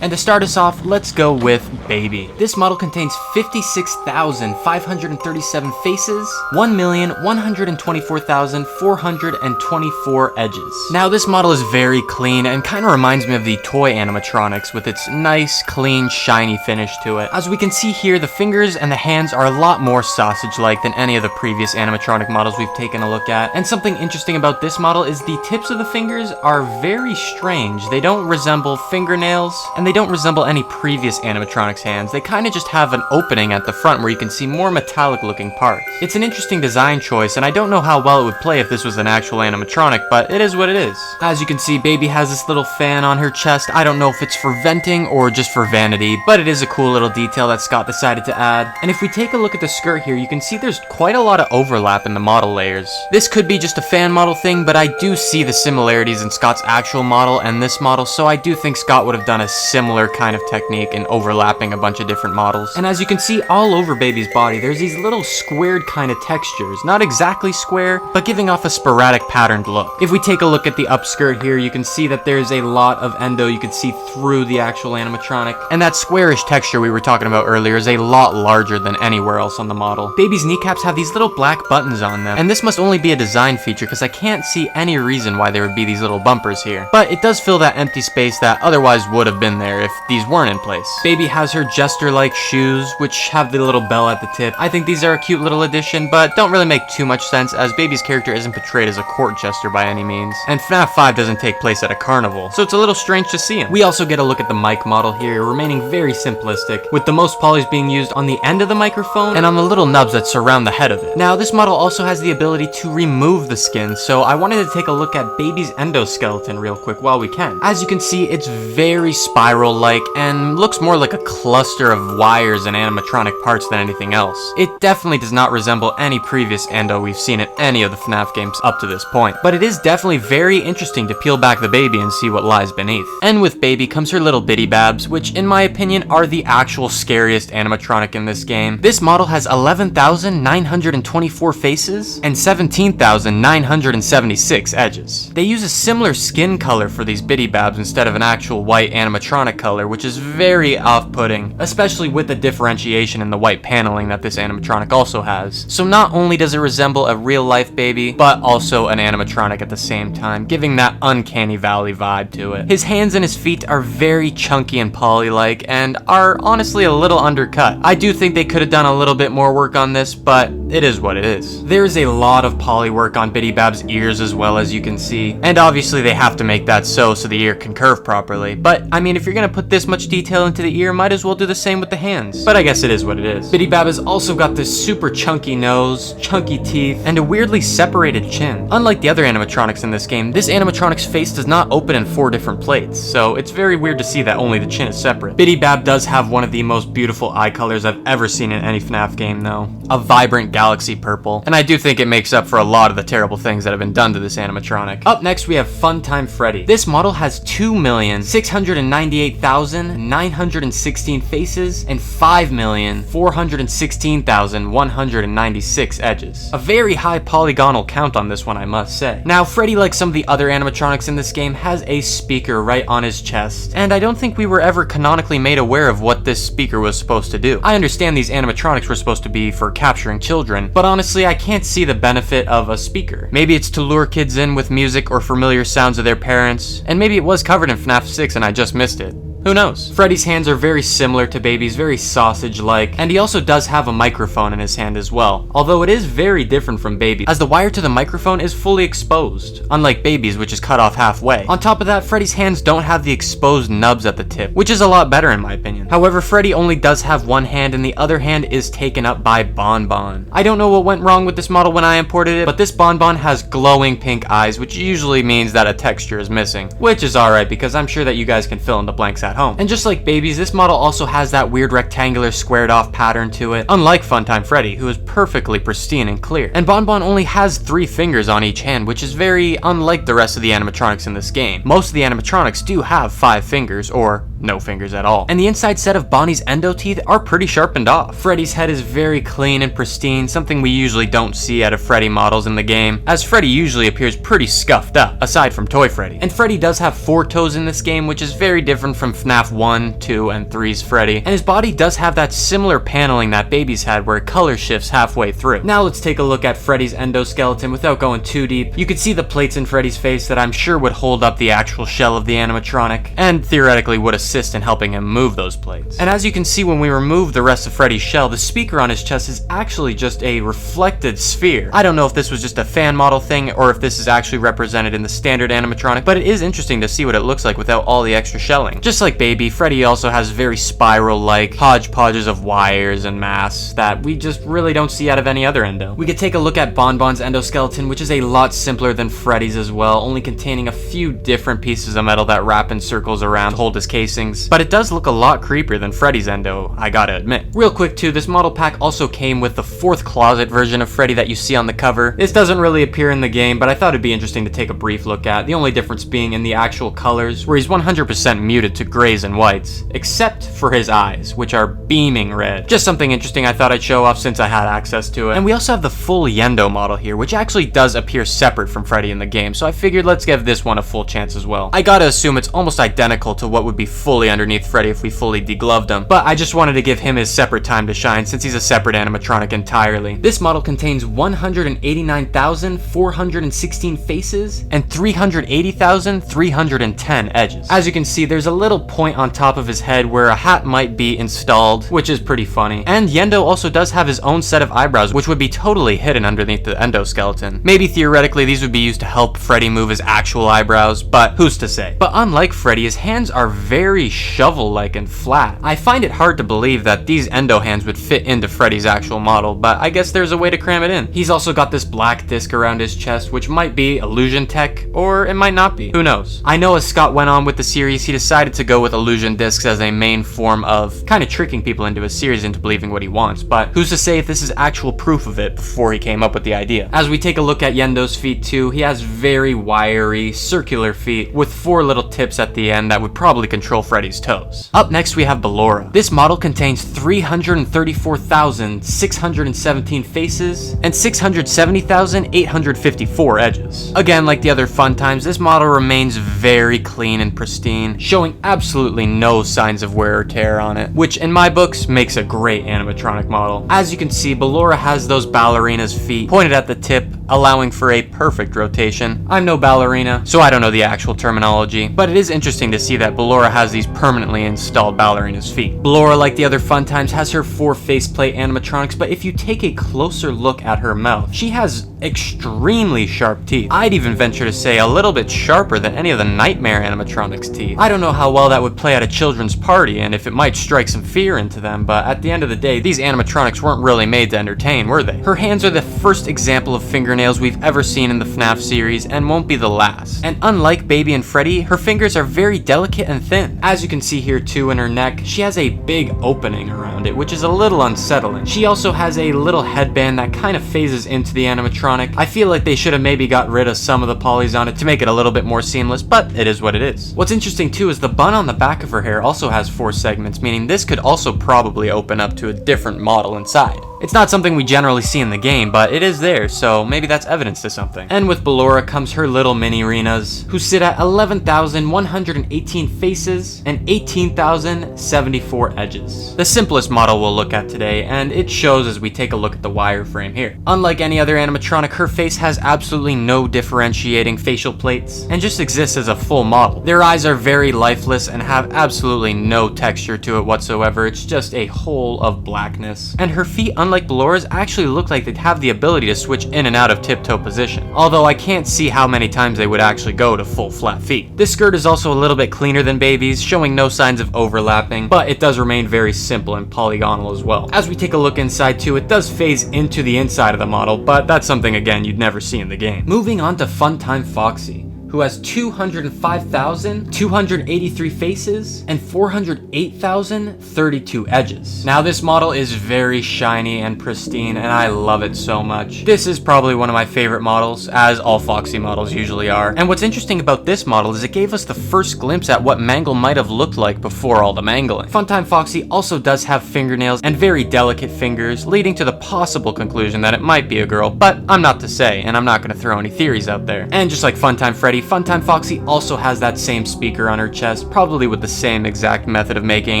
S1: And to start us off, let's go with Baby. This model contains 56,537 faces, 1,124,424 edges. Now this model is very clean and kind of reminds me of the toy animatronics with its nice, clean, shiny finish to it. As we can see here, the fingers and the hands are a lot more sausage-like than any of the previous animatronic models we've taken a look at. And something interesting about this model is the tips of the fingers are very strange. They don't resemble fingernails, and they don't resemble any previous animatronics hands. They kind of just have an opening at the front where you can see more metallic looking parts. It's an interesting design choice, and I don't know how well it would play if this was an actual animatronic, but it is what it is. As you can see, Baby has this little fan on her chest. I don't know if it's for venting or just for vanity, but it is a cool little detail that Scott decided to add. And if we take a look at the skirt here, you can see there's quite a lot of overlap in the model layers. This could be just a fan model thing, but I do see the similarities in Scott's actual model and this model, so I do think Scott would have done a similar kind of technique in overlapping a bunch of different models. And as you can see all over Baby's body, there's these little squared kind of textures. Not exactly square, but giving off a sporadic patterned look. If we take a look at the upskirt here, you can see that there's a lot of endo. You can see through the actual animatronic. And that squarish texture we were talking about earlier is a lot larger than anywhere else on the model. Baby's kneecaps have these little black buttons on them, and this must only be a design feature because I can't see any reason why there would be these little bumpers here. But it does fill that empty space that otherwise would have been there if these weren't in place. Baby has her jester-like shoes, which have the little bell at the tip. I think these are a cute little addition, but don't really make too much sense as Baby's character isn't portrayed as a court jester by any means. And FNAF 5 doesn't take place at a carnival, so it's a little strange to see him. We also get a look at the mic model here, remaining very simplistic, with the most polys being used on the end of the microphone and on the little nubs that surround the head of it. Now, this model also has the ability to remove the skin, so I wanted to take a look at Baby's endoskeleton real quick while we can. As you can see, it's very spiral-like and looks more like a cluster of wires and animatronic parts than anything else. It definitely does not resemble any previous endo we've seen in any of the FNAF games up to this point, but it is definitely very interesting to peel back the Baby and see what lies beneath. And with Baby comes her little Bidybabs, which in my opinion are the actual scariest animatronic in this game. This model has 11,924 faces and 17,976 edges. They use a similar skin color for these Bidybabs instead of an actual white animatronic color, which is very off-putting, especially with the differentiation in the white paneling that this animatronic also has. So not only does it resemble a real-life Baby, but also an animatronic at the same time, giving that uncanny valley vibe to it. His hands and his feet are very chunky and poly-like, and are honestly a little undercut. I do think they could have done a little bit more work on this, but it is what it is. There's a lot of poly work on Bidybab's ears as well, as you can see, and obviously they have to make that so the ear can curve properly. But I mean, if you're gonna put this much detail into the ear, might as well do the same with the hands. But I guess it is what it is. Bidybab has also got this super chunky nose, chunky teeth, and a weirdly separated chin. Unlike the other animatronics in this game, this animatronic's face does not open in 4 different plates, so it's very weird to see that only the chin is separate. Bidybab does have one of the most beautiful eye colors I've ever seen in any FNAF game though. A vibrant galaxy purple, and I do think it makes up for a lot of the terrible things that have been done to this animatronic. Up next we have Funtime Freddy. This model has 2,698,916 faces and 5,416,196 edges. A very high polygonal count on this one, I must say. Now, Freddy, like some of the other animatronics in this game, has a speaker right on his chest, and I don't think we were ever canonically made aware of what this speaker was supposed to do. I understand these animatronics were supposed to be for capturing children, but honestly, I can't see the benefit of a speaker. Maybe it's to lure kids in with music or familiar sounds of their parents, and maybe it was covered in FNAF 6 and I just missed it. Who knows? Freddy's hands are very similar to Baby's, very sausage-like, and he also does have a microphone in his hand as well, although it is very different from Baby, as the wire to the microphone is fully exposed, unlike Baby's, which is cut off halfway. On top of that, Freddy's hands don't have the exposed nubs at the tip, which is a lot better in my opinion. However, Freddy only does have one hand, and the other hand is taken up by Bonbon. I don't know what went wrong with this model when I imported it, but this Bonbon has glowing pink eyes, which usually means that a texture is missing, which is alright because I'm sure that you guys can fill in the blanks at home. And just like Baby's, this model also has that weird rectangular squared off pattern to it, unlike Funtime Freddy, who is perfectly pristine and clear. And Bonbon only has 3 fingers on each hand, which is very unlike the rest of the animatronics in this game. Most of the animatronics do have 5 fingers, or no fingers at all. And the inside set of Bonnie's endo teeth are pretty sharpened off. Freddy's head is very clean and pristine, something we usually don't see out of Freddy models in the game, as Freddy usually appears pretty scuffed up, aside from Toy Freddy. And Freddy does have 4 toes in this game, which is very different from FNAF 1, 2, and 3's Freddy, and his body does have that similar paneling that Baby's had where it color shifts halfway through. Now let's take a look at Freddy's endoskeleton without going too deep. You can see the plates in Freddy's face that I'm sure would hold up the actual shell of the animatronic, and theoretically would assist in helping him move those faceplates. And as you can see when we remove the rest of Freddy's shell, the speaker on his chest is actually just a reflected sphere. I don't know if this was just a fan model thing or if this is actually represented in the standard animatronic, but it is interesting to see what it looks like without all the extra shelling. Just like Baby, Freddy also has very spiral-like hodgepodges of wires and masks that we just really don't see out of any other endo. We could take a look at Bonbon's endoskeleton, which is a lot simpler than Freddy's as well, only containing a few different pieces of metal that wrap in circles around to hold his casings, but it does look a lot creepier than Freddy's endo, I gotta admit. Real quick too, this model pack also came with the 4th closet version of Freddy that you see on the cover. This doesn't really appear in the game, but I thought it'd be interesting to take a brief look at, the only difference being in the actual colors, where he's 100% muted to grays and whites, except for his eyes, which are beaming red. Just something interesting I thought I'd show off since I had access to it. And we also have the full Yendo model here, which actually does appear separate from Freddy in the game, so I figured let's give this one a full chance as well. I gotta assume it's almost identical to what would be fully underneath Freddy if we fully degloved him, but I just wanted to give him his separate time to shine since he's a separate animatronic entirely. This model contains 189,416 faces and 380,310 edges. As you can see, there's a little point on top of his head where a hat might be installed, which is pretty funny. And Yendo also does have his own set of eyebrows, which would be totally hidden underneath the endoskeleton. Maybe theoretically these would be used to help Freddy move his actual eyebrows, but who's to say? But unlike Freddy, his hands are very shovel-like and flat. I find it hard to believe that these endo hands would fit into Freddy's actual model, but I guess there's a way to cram it in. He's also got this black disc around his chest, which might be illusion tech, or it might not be. Who knows? I know as Scott went on with the series, he decided to go with illusion discs as a main form of kind of tricking people into his series into believing what he wants, but who's to say if this is actual proof of it before he came up with the idea? As we take a look at Yendo's feet too, he has very wiry, circular feet with 4 little tips at the end that would probably control Freddy's toes. Up next we have Ballora. This model contains 334,617 faces and 670,854 edges. Again, like the other Funtimes, this model remains very clean and pristine, showing absolutely no signs of wear or tear on it, which in my books makes a great animatronic model. As you can see, Ballora has those ballerina's feet pointed at the tip, allowing for a perfect rotation. I'm no ballerina, so I don't know the actual terminology, but it is interesting to see that Ballora has these permanently installed ballerina's feet. Ballora, like the other Funtimes, has her 4 faceplate animatronics, but if you take a closer look at her mouth, she has extremely sharp teeth. I'd even venture to say a little bit sharper than any of the Nightmare animatronics' teeth. I don't know how well that would play at a children's party, and if it might strike some fear into them, but at the end of the day, these animatronics weren't really made to entertain, were they? Her hands are the first example of fingernails we've ever seen in the FNAF series, and won't be the last. And unlike Baby and Freddy, her fingers are very delicate and thin. As you can see here too in her neck, she has a big opening around it, which is a little unsettling. She also has a little headband that kind of phases into the animatronic. I feel like they should have maybe got rid of some of the polys on it to make it a little bit more seamless, but it is what it is. What's interesting too is the bun on the back of her hair also has 4 segments, meaning this could also probably open up to a different model inside. It's not something we generally see in the game, but it is there, so maybe that's evidence to something. And with Ballora comes her little Minireenas, who sit at 11,118 faces and 18,074 edges. The simplest model we'll look at today, and it shows as we take a look at the wireframe here. Unlike any other animatronic, her face has absolutely no differentiating facial plates, and just exists as a full model. Their eyes are very lifeless and have absolutely no texture to it whatsoever, it's just a hole of blackness. And her feet, unlike Ballora's, actually look like they'd have the ability to switch in and out of tiptoe position, although I can't see how many times they would actually go to full flat feet. This skirt is also a little bit cleaner than Baby's, showing no signs of overlapping, but it does remain very simple and polygonal as well. As we take a look inside too, it does phase into the inside of the model, but that's something again you'd never see in the game. Moving on to Funtime Foxy, who has 205,283 faces and 408,032 edges. Now this model is very shiny and pristine, and I love it so much. This is probably one of my favorite models, as all Foxy models usually are. And what's interesting about this model is it gave us the first glimpse at what Mangle might have looked like before all the mangling. Funtime Foxy also does have fingernails and very delicate fingers, leading to the possible conclusion that it might be a girl, but I'm not to say, and I'm not going to throw any theories out there. And just like Funtime Freddy, Funtime Foxy also has that same speaker on her chest, probably with the same exact method of making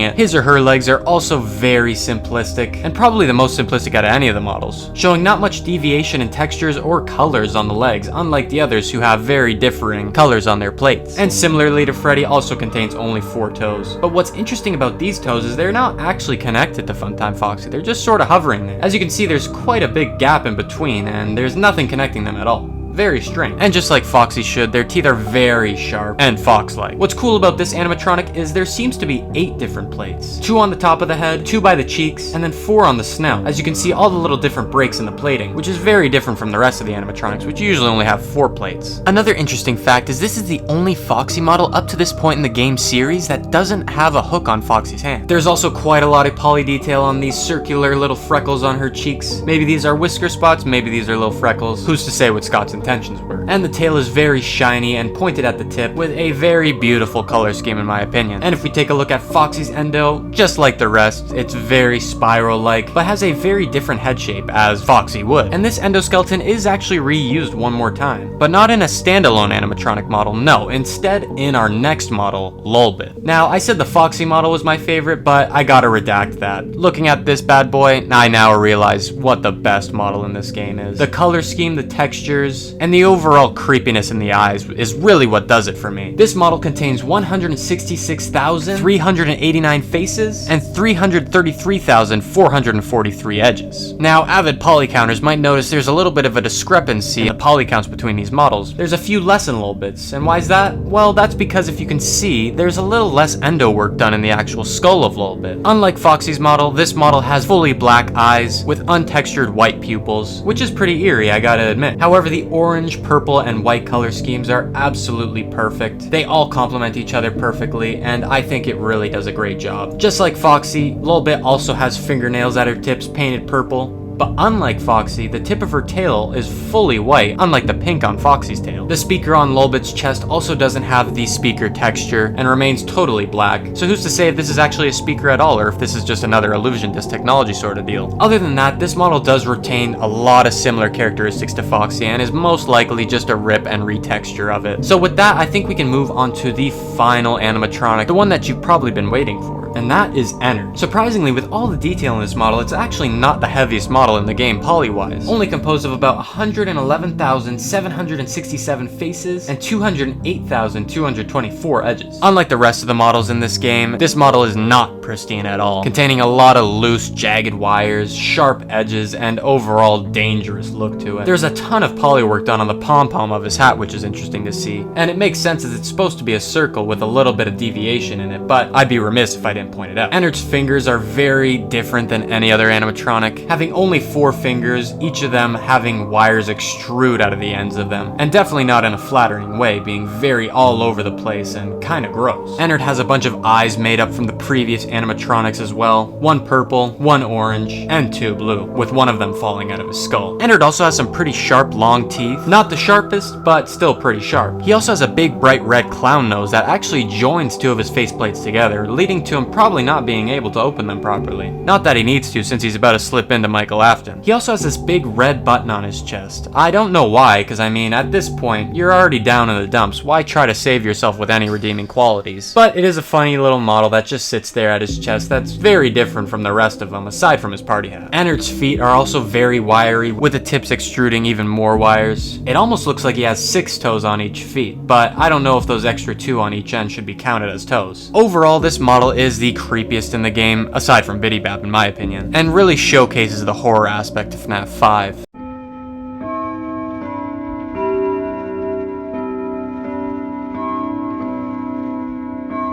S1: it. His or her legs are also very simplistic, and probably the most simplistic out of any of the models, showing not much deviation in textures or colors on the legs, unlike the others who have very differing colors on their plates. And similarly to Freddy, also contains only 4 toes. But what's interesting about these toes is they're not actually connected to Funtime Foxy, they're just sort of hovering there. As you can see, there's quite a big gap in between, and there's nothing connecting them at all. Very strange. And just like Foxy should, their teeth are very sharp and fox-like. What's cool about this animatronic is there seems to be 8 different plates. 2 on the top of the head, 2 by the cheeks, and then 4 on the snout. As you can see, all the little different breaks in the plating, which is very different from the rest of the animatronics, which usually only have 4 plates. Another interesting fact is this is the only Foxy model up to this point in the game series that doesn't have a hook on Foxy's hand. There's also quite a lot of poly detail on these circular little freckles on her cheeks. Maybe these are whisker spots, maybe these are little freckles. Who's to say what Scott's intentions were? And the tail is very shiny and pointed at the tip with a very beautiful color scheme in my opinion. And if we take a look at Foxy's endo, just like the rest, it's very spiral-like, but has a very different head shape as Foxy would. And this endoskeleton is actually reused one more time, but not in a standalone animatronic model, no, instead in our next model, Lolbit. Now, I said the Foxy model was my favorite, but I gotta redact that. Looking at this bad boy, I now realize what the best model in this game is. The color scheme, the textures, and the overall creepiness in the eyes is really what does it for me. This model contains 166,389 faces and 333,443 edges. Now, avid poly counters might notice there's a little bit of a discrepancy in the poly counts between these models. There's a few less in Lolbits, and why is that? Well, that's because if you can see, there's a little less endo work done in the actual skull of Lolbit. Unlike Foxy's model, this model has fully black eyes with untextured white pupils, which is pretty eerie, I gotta admit. However, the orange, purple, and white color schemes are absolutely perfect. They all complement each other perfectly, and I think it really does a great job. Just like Foxy, Lolbit also has fingernails at her tips painted purple. But unlike Foxy, the tip of her tail is fully white, unlike the pink on Foxy's tail. The speaker on Lolbit's chest also doesn't have the speaker texture and remains totally black. So who's to say if this is actually a speaker at all, or if this is just another illusion disc technology sort of deal. Other than that, this model does retain a lot of similar characteristics to Foxy and is most likely just a rip and retexture of it. So with that, I think we can move on to the final animatronic, the one that you've probably been waiting for. And that is Ennard. Surprisingly, with all the detail in this model, it's actually not the heaviest model in the game poly-wise. Only composed of about 111,767 faces and 208,224 edges. Unlike the rest of the models in this game, this model is not pristine at all, containing a lot of loose, jagged wires, sharp edges, and overall dangerous look to it. There's a ton of poly work done on the pom-pom of his hat, which is interesting to see. And it makes sense as it's supposed to be a circle with a little bit of deviation in it, but I'd be remiss if I didn't point it out. Ennard's fingers are very different than any other animatronic, having only 4 fingers, each of them having wires extrude out of the ends of them, and definitely not in a flattering way, being very all over the place and kinda gross. Ennard has a bunch of eyes made up from the previous animatronics as well, 1 purple, 1 orange, and 2 blue, with one of them falling out of his skull. Ennard also has some pretty sharp long teeth, not the sharpest, but still pretty sharp. He also has a big bright red clown nose that actually joins 2 of his faceplates together, leading to him probably not being able to open them properly. Not that he needs to, since he's about to slip into Michael Afton. He also has this big red button on his chest. I don't know why, because I mean, at this point, you're already down in the dumps. Why try to save yourself with any redeeming qualities? But it is a funny little model that just sits there at his chest that's very different from the rest of them, aside from his party hat. Ennard's feet are also very wiry, with the tips extruding even more wires. It almost looks like he has 6 toes on each feet, but I don't know if those extra 2 on each end should be counted as toes. Overall, this model is the creepiest in the game, aside from Bidybab in my opinion, and really showcases the horror aspect of FNAF 5.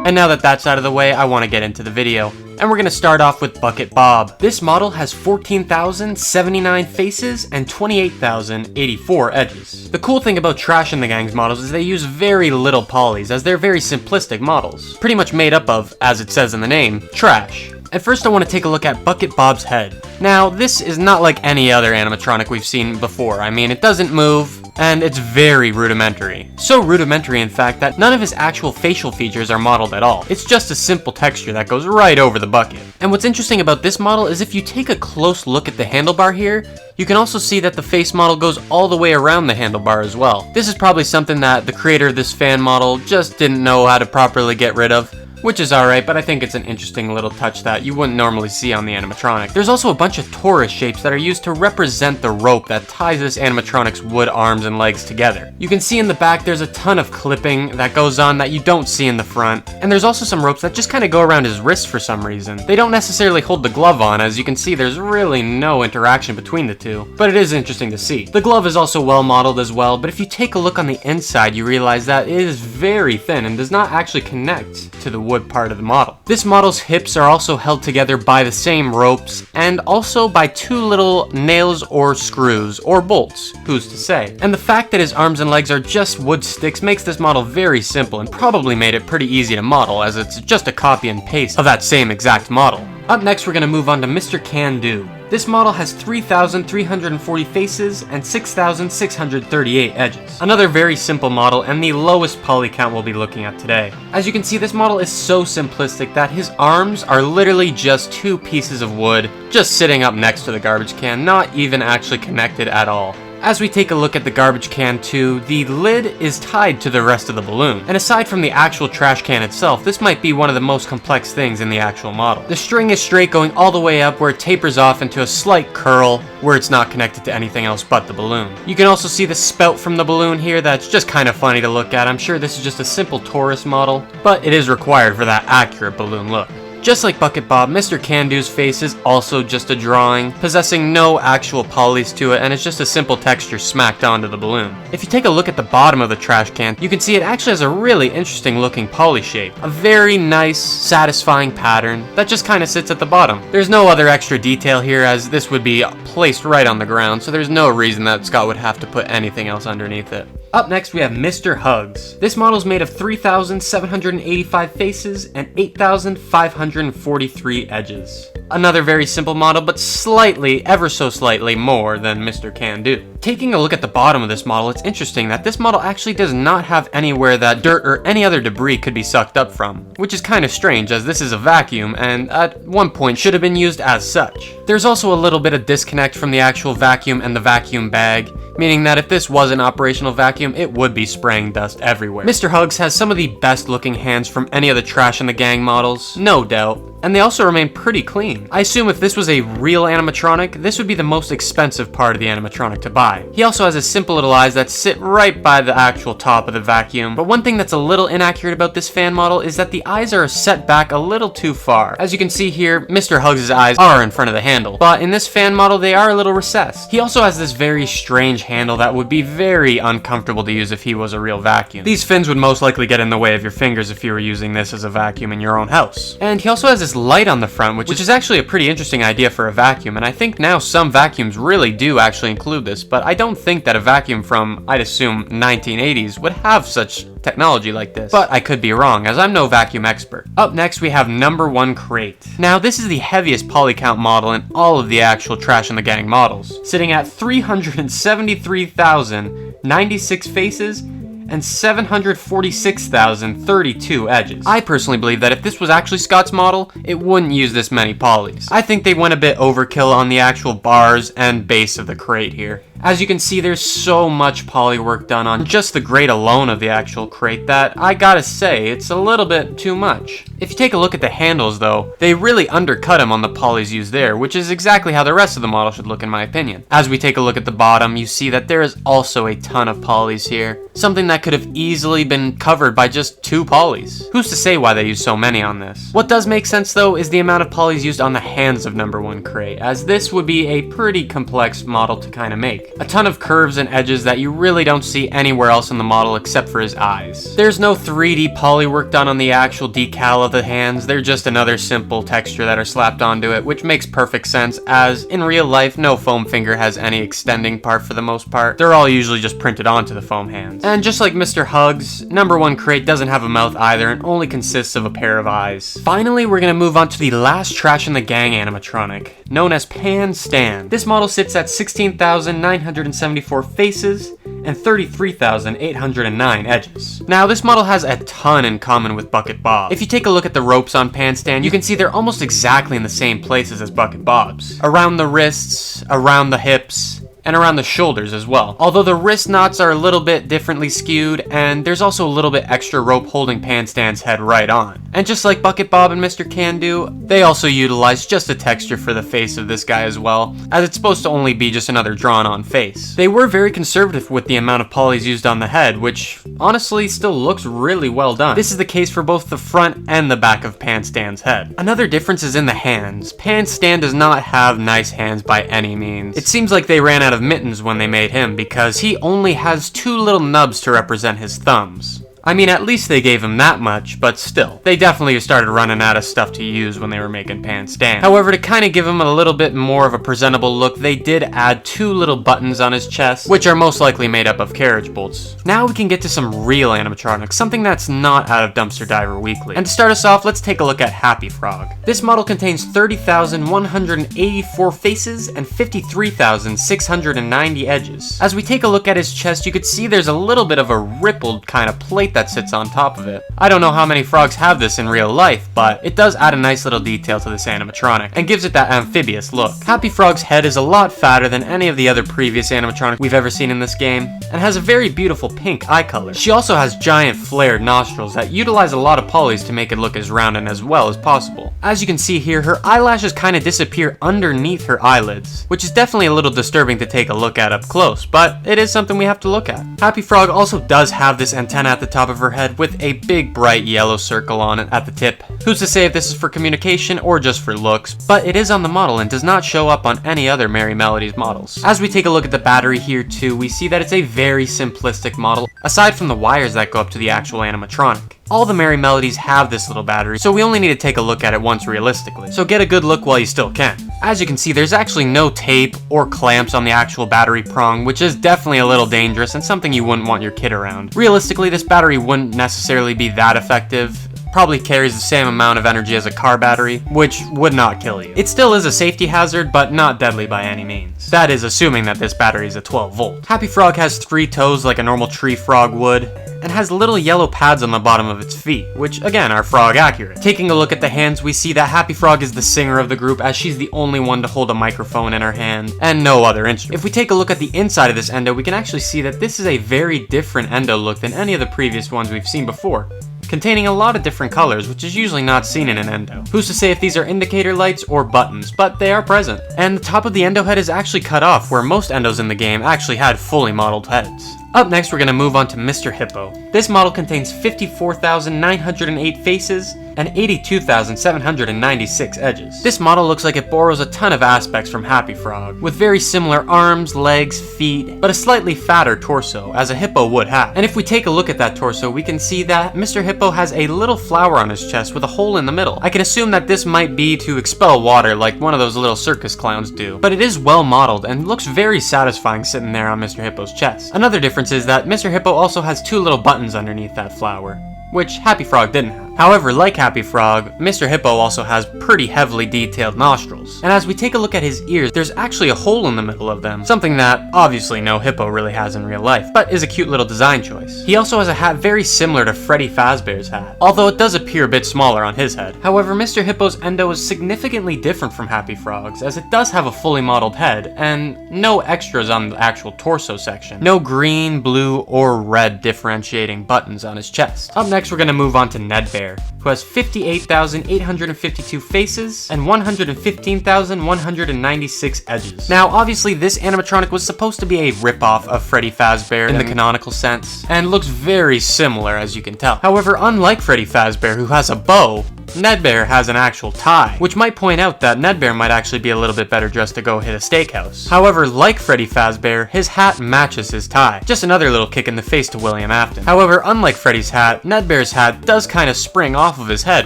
S1: And now that that's out of the way, I want to get into the video. And we're going to start off with Bucket Bob. This model has 14,079 faces and 28,084 edges. The cool thing about Trash and the Gang's models is they use very little polys, as they're very simplistic models. Pretty much made up of, as it says in the name, trash. And first I want to take a look at Bucket Bob's head. Now, this is not like any other animatronic we've seen before. I mean, it doesn't move, and it's very rudimentary. So rudimentary, in fact, that none of his actual facial features are modeled at all. It's just a simple texture that goes right over the bucket. And what's interesting about this model is if you take a close look at the handlebar here, you can also see that the face model goes all the way around the handlebar as well. This is probably something that the creator of this fan model just didn't know how to properly get rid of, which is alright, but I think it's an interesting little touch that you wouldn't normally see on the animatronic. There's also a bunch of torus shapes that are used to represent the rope that ties this animatronic's wood arms and legs together. You can see in the back there's a ton of clipping that goes on that you don't see in the front, and there's also some ropes that just kind of go around his wrists for some reason. They don't necessarily hold the glove on, as you can see there's really no interaction between the two, but it is interesting to see. The glove is also well modeled as well, but if you take a look on the inside you realize that it is very thin and does not actually connect to the wood part of the model. This model's hips are also held together by the same ropes and also by two little nails or screws or bolts, who's to say. And the fact that his arms and legs are just wood sticks makes this model very simple and probably made it pretty easy to model, as it's just a copy and paste of that same exact model. Up next we're going to move on to Mr. Can-Do. This model has 3,340 faces and 6,638 edges. Another very simple model and the lowest poly count we'll be looking at today. As you can see, this model is so simplistic that his arms are literally just two pieces of wood just sitting up next to the garbage can, not even actually connected at all. As we take a look at the garbage can too, the lid is tied to the rest of the balloon. And aside from the actual trash can itself, this might be one of the most complex things in the actual model. The string is straight going all the way up where it tapers off into a slight curl where it's not connected to anything else but the balloon. You can also see the spout from the balloon here that's just kind of funny to look at. I'm sure this is just a simple torus model, but it is required for that accurate balloon look. Just like Bucket Bob, Mr. Can-Do's face is also just a drawing, possessing no actual polys to it, and it's just a simple texture smacked onto the balloon. If you take a look at the bottom of the trash can, you can see it actually has a really interesting looking poly shape. A very nice, satisfying pattern that just kind of sits at the bottom. There's no other extra detail here, as this would be placed right on the ground, so there's no reason that Scott would have to put anything else underneath it. Up next we have Mr. Hugs. This model is made of 3,785 faces and 8,543 edges. Another very simple model, but slightly, ever so slightly, more than Mr. Can-Do. Taking a look at the bottom of this model, it's interesting that this model actually does not have anywhere that dirt or any other debris could be sucked up from, which is kind of strange as this is a vacuum and at one point should have been used as such. There's also a little bit of disconnect from the actual vacuum and the vacuum bag, meaning that if this was an operational vacuum, it would be spraying dust everywhere. Mr. Hugs has some of the best looking hands from any of the Trash in the Gang models, no doubt, and they also remain pretty clean. I assume if this was a real animatronic, this would be the most expensive part of the animatronic to buy. He also has his simple little eyes that sit right by the actual top of the vacuum, but one thing that's a little inaccurate about this fan model is that the eyes are set back a little too far. As you can see here, Mr. Hugs' eyes are in front of the handle, but in this fan model they are a little recessed. He also has this very strange handle that would be very uncomfortable to use if he was a real vacuum. These fins would most likely get in the way of your fingers if you were using this as a vacuum in your own house. And he also has this light on the front, which is actually a pretty interesting idea for a vacuum, and I think now some vacuums really do actually include this, but I don't think that a vacuum from, I'd assume, 1980s would have such technology like this. But I could be wrong, as I'm no vacuum expert. Up next we have number 1 crate. Now this is the heaviest poly count model in all of the actual Trash in the Gang models, sitting at 373,096 faces and 746,032 edges. I personally believe that if this was actually Scott's model, it wouldn't use this many polys. I think they went a bit overkill on the actual bars and base of the crate here. As you can see, there's so much poly work done on just the grate alone of the actual crate that I gotta say, it's a little bit too much. If you take a look at the handles though, they really undercut them on the polys used there, which is exactly how the rest of the model should look in my opinion. As we take a look at the bottom, you see that there is also a ton of polys here. Something that could have easily been covered by just 2 polys. Who's to say why they use so many on this? What does make sense though is the amount of polys used on the hands of number 1 crate, as this would be a pretty complex model to kind of make. A ton of curves and edges that you really don't see anywhere else in the model except for his eyes. There's no 3D poly work done on the actual decal of the hands, they're just another simple texture that are slapped onto it, which makes perfect sense as, in real life, no foam finger has any extending part for the most part. They're all usually just printed onto the foam hands. And just like Mr. Hugs, number 1 crate doesn't have a mouth either and only consists of a pair of eyes. Finally, we're gonna move on to the last trash in the gang animatronic, known as Pan Stan. This model sits at 16,974 faces and 33,809 edges. Now, this model has a ton in common with Bucket Bob. If you take a look at the ropes on Pan Stan, you can see they're almost exactly in the same places as Bucket Bob's. Around the wrists, around the hips, and around the shoulders as well. Although the wrist knots are a little bit differently skewed, and there's also a little bit extra rope holding Pan Stan's head right on. And just like Bucket Bob and Mr. Can-Do, they also utilize just a texture for the face of this guy as well, as it's supposed to only be just another drawn-on face. They were very conservative with the amount of polys used on the head, which honestly still looks really well done. This is the case for both the front and the back of Pan Stan's head. Another difference is in the hands. Pan Stan does not have nice hands by any means. It seems like they ran out of mittens when they made him because he only has 2 little nubs to represent his thumbs. I mean, at least they gave him that much, but still, they definitely started running out of stuff to use when they were making Pan Stan. However, to kind of give him a little bit more of a presentable look, they did add 2 little buttons on his chest, which are most likely made up of carriage bolts. Now we can get to some real animatronics, something that's not out of Dumpster Diver Weekly. And to start us off, let's take a look at Happy Frog. This model contains 30,184 faces and 53,690 edges. As we take a look at his chest, you could see there's a little bit of a rippled kind of plate that sits on top of it. I don't know how many frogs have this in real life, but it does add a nice little detail to this animatronic and gives it that amphibious look. Happy Frog's head is a lot fatter than any of the other previous animatronics we've ever seen in this game and has a very beautiful pink eye color. She also has giant flared nostrils that utilize a lot of polys to make it look as round and as well as possible. As you can see here, her eyelashes kind of disappear underneath her eyelids, which is definitely a little disturbing to take a look at up close, but it is something we have to look at. Happy Frog also does have this antenna at the top of her head with a big bright yellow circle on it at the tip. Who's to say if this is for communication or just for looks, but it is on the model and does not show up on any other Merry Melodies models. As we take a look at the battery here too, we see that it's a very simplistic model, aside from the wires that go up to the actual animatronic. All the Merry Melodies have this little battery, so we only need to take a look at it once realistically, so get a good look while you still can. As you can see, there's actually no tape or clamps on the actual battery prong, which is definitely a little dangerous and something you wouldn't want your kid around. Realistically, this battery wouldn't necessarily be that effective. Probably carries the same amount of energy as a car battery, which would not kill you. It still is a safety hazard, but not deadly by any means. That is assuming that this battery is a 12 volt. Happy Frog has 3 toes like a normal tree frog would, and has little yellow pads on the bottom of its feet, which again are frog accurate. Taking a look at the hands, we see that Happy Frog is the singer of the group as she's the only one to hold a microphone in her hand, and no other instrument. If we take a look at the inside of this endo, we can actually see that this is a very different endo look than any of the previous ones we've seen before, containing a lot of different colors, which is usually not seen in an endo. Who's to say if these are indicator lights or buttons, but they are present. And the top of the endo head is actually cut off, where most endos in the game actually had fully modeled heads. Up next, we're going to move on to Mr. Hippo. This model contains 54,908 faces and 82,796 edges. This model looks like it borrows a ton of aspects from Happy Frog, with very similar arms, legs, feet, but a slightly fatter torso, as a hippo would have. And if we take a look at that torso, we can see that Mr. Hippo has a little flower on his chest with a hole in the middle. I can assume that this might be to expel water like one of those little circus clowns do, but it is well modeled and looks very satisfying sitting there on Mr. Hippo's chest. Another difference is that Mr. Hippo also has 2 little buttons underneath that flower, which Happy Frog didn't have. However, like Happy Frog, Mr. Hippo also has pretty heavily detailed nostrils. And as we take a look at his ears, there's actually a hole in the middle of them, something that obviously no hippo really has in real life, but is a cute little design choice. He also has a hat very similar to Freddy Fazbear's hat, although it does appear a bit smaller on his head. However, Mr. Hippo's endo is significantly different from Happy Frog's, as it does have a fully modeled head, and no extras on the actual torso section. No green, blue, or red differentiating buttons on his chest. Up next, we're going to move on to Nedbear, who has 58,852 faces and 115,196 edges. Now, obviously, this animatronic was supposed to be a ripoff of Freddy Fazbear in the canonical sense, and looks very similar, as you can tell. However, unlike Freddy Fazbear, who has a bow, Nedbear has an actual tie, which might point out that Nedbear might actually be a little bit better dressed to go hit a steakhouse. However, like Freddy Fazbear, his hat matches his tie. Just another little kick in the face to William Afton. However, unlike Freddy's hat, Nedbear's hat does kind of spring off of his head,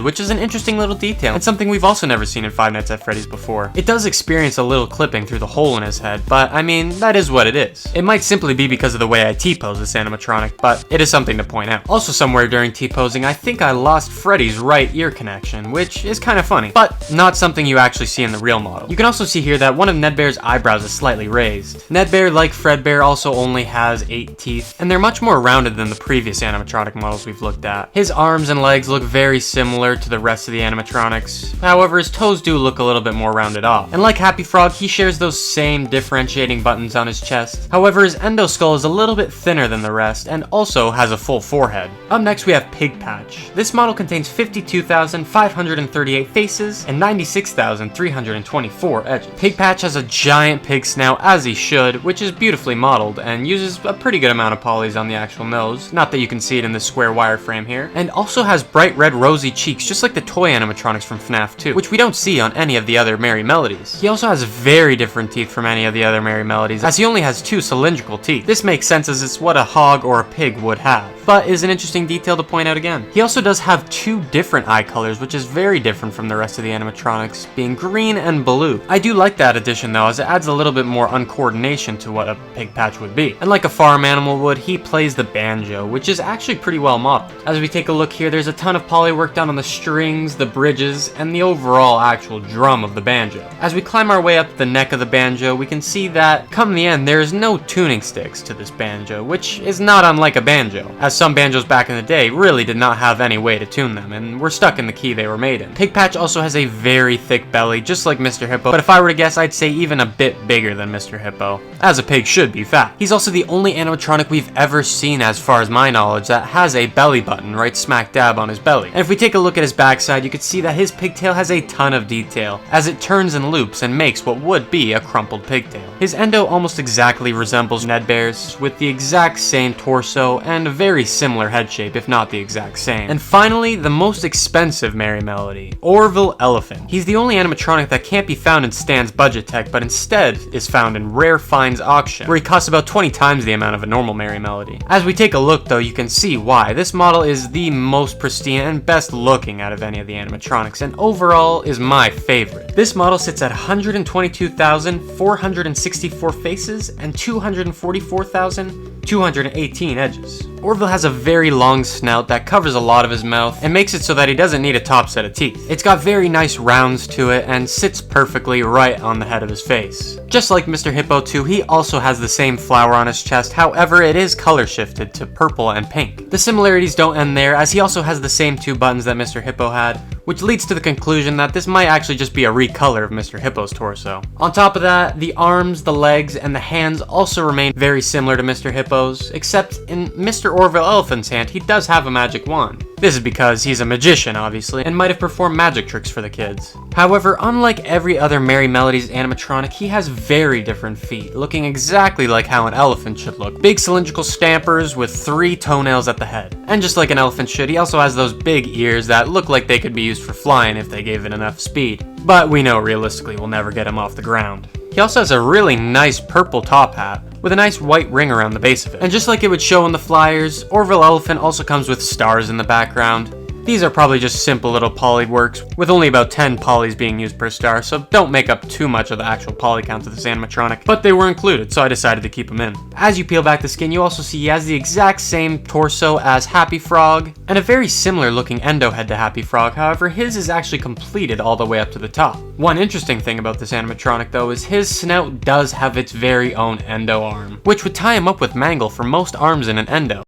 S1: which is an interesting little detail, and something we've also never seen in Five Nights at Freddy's before. It does experience a little clipping through the hole in his head, but I mean, that is what it is. It might simply be because of the way I T-pose this animatronic, but it is something to point out. Also, somewhere during T-posing, I think I lost Freddy's right ear connection, which is kind of funny, but not something you actually see in the real model. You can also see here that one of Nedbear's eyebrows is slightly raised. Nedbear, like Fredbear, also only has 8 teeth, and they're much more rounded than the previous animatronic models we've looked at. His arms and legs look very similar to the rest of the animatronics, however his toes do look a little bit more rounded off. And like Happy Frog, he shares those same differentiating buttons on his chest. However, his endo skull is a little bit thinner than the rest, and also has a full forehead. Up next we have Pig Patch. This model contains 52,538 faces and 96,324 edges. Pig Patch has a giant pig snout, as he should, which is beautifully modeled, and uses a pretty good amount of polys on the actual nose, not that you can see it in this square wireframe here, and also has bright red rosy cheeks, just like the toy animatronics from FNAF 2, which we don't see on any of the other Merry Melodies. He also has very different teeth from any of the other Merry Melodies, as he only has 2 cylindrical teeth. This makes sense as it's what a hog or a pig would have, but is an interesting detail to point out again. He also does have 2 different eye colors, which is very different from the rest of the animatronics, being green and blue. I do like that addition though, as it adds a little bit more uncoordination to what a Pig Patch would be. And like a farm animal would, he plays the banjo, which is actually pretty well modeled. As we take a look here, there's a ton of poly work done on the strings, the bridges, and the overall actual drum of the banjo. As we climb our way up the neck of the banjo, we can see that, come the end, there is no tuning sticks to this banjo, which is not unlike a banjo, as some banjos back in the day really did not have any way to tune them, and were stuck in the key they were made in. Pig Patch also has a very thick belly, just like Mr. Hippo, but if I were to guess, I'd say even a bit bigger than Mr. Hippo, as a pig should be fat. He's also the only animatronic we've ever seen, as far as my knowledge, that has a belly button right smack dab on his belly. And if we take a look at his backside, you can see that his pigtail has a ton of detail, as it turns and loops and makes what would be a crumpled pigtail. His endo almost exactly resembles Nedbear's, with the exact same torso and a very similar head shape, if not the exact same. And finally, the most expensive Merry Melody, Orville Elephant. He's the only animatronic that can't be found in Stan's budget tech, but instead is found in Rare Finds Auction, where he costs about 20 times the amount of a normal Merry Melody. As we take a look though, you can see why. This model is the most pristine and best looking out of any of the animatronics, and overall is my favorite. This model sits at 122,464 faces and 244,218 edges. Orville has a very long snout that covers a lot of his mouth and makes it so that he doesn't need a top set of teeth. It's got very nice rounds to it and sits perfectly right on the head of his face. Just like Mr. Hippo 2, he also has the same flower on his chest, however it is color shifted to purple and pink. The similarities don't end there, as he also has the same 2 buttons that Mr. Hippo had, which leads to the conclusion that this might actually just be a recolor of Mr. Hippo's torso. On top of that, the arms, the legs, and the hands also remain very similar to Mr. Hippo's, except in Mr. Orville Elephant's hand, he does have a magic wand. This is because he's a magician, obviously, and might have performed magic tricks for the kids. However, unlike every other Merry Melodies animatronic, he has very different feet, looking exactly like how an elephant should look. Big cylindrical stampers with 3 toenails at the head. And just like an elephant should, he also has those big ears that look like they could be used for flying if they gave it enough speed. But we know realistically we'll never get him off the ground. He also has a really nice purple top hat, with a nice white ring around the base of it. And just like it would show in the flyers, Orville Elephant also comes with stars in the background. These are probably just simple little poly works, with only about 10 polys being used per star, so don't make up too much of the actual poly count of this animatronic, but they were included, so I decided to keep them in. As you peel back the skin, you also see he has the exact same torso as Happy Frog, and a very similar looking endo head to Happy Frog, however his is actually completed all the way up to the top. One interesting thing about this animatronic though is his snout does have its very own endo arm, which would tie him up with Mangle for most arms in an endo.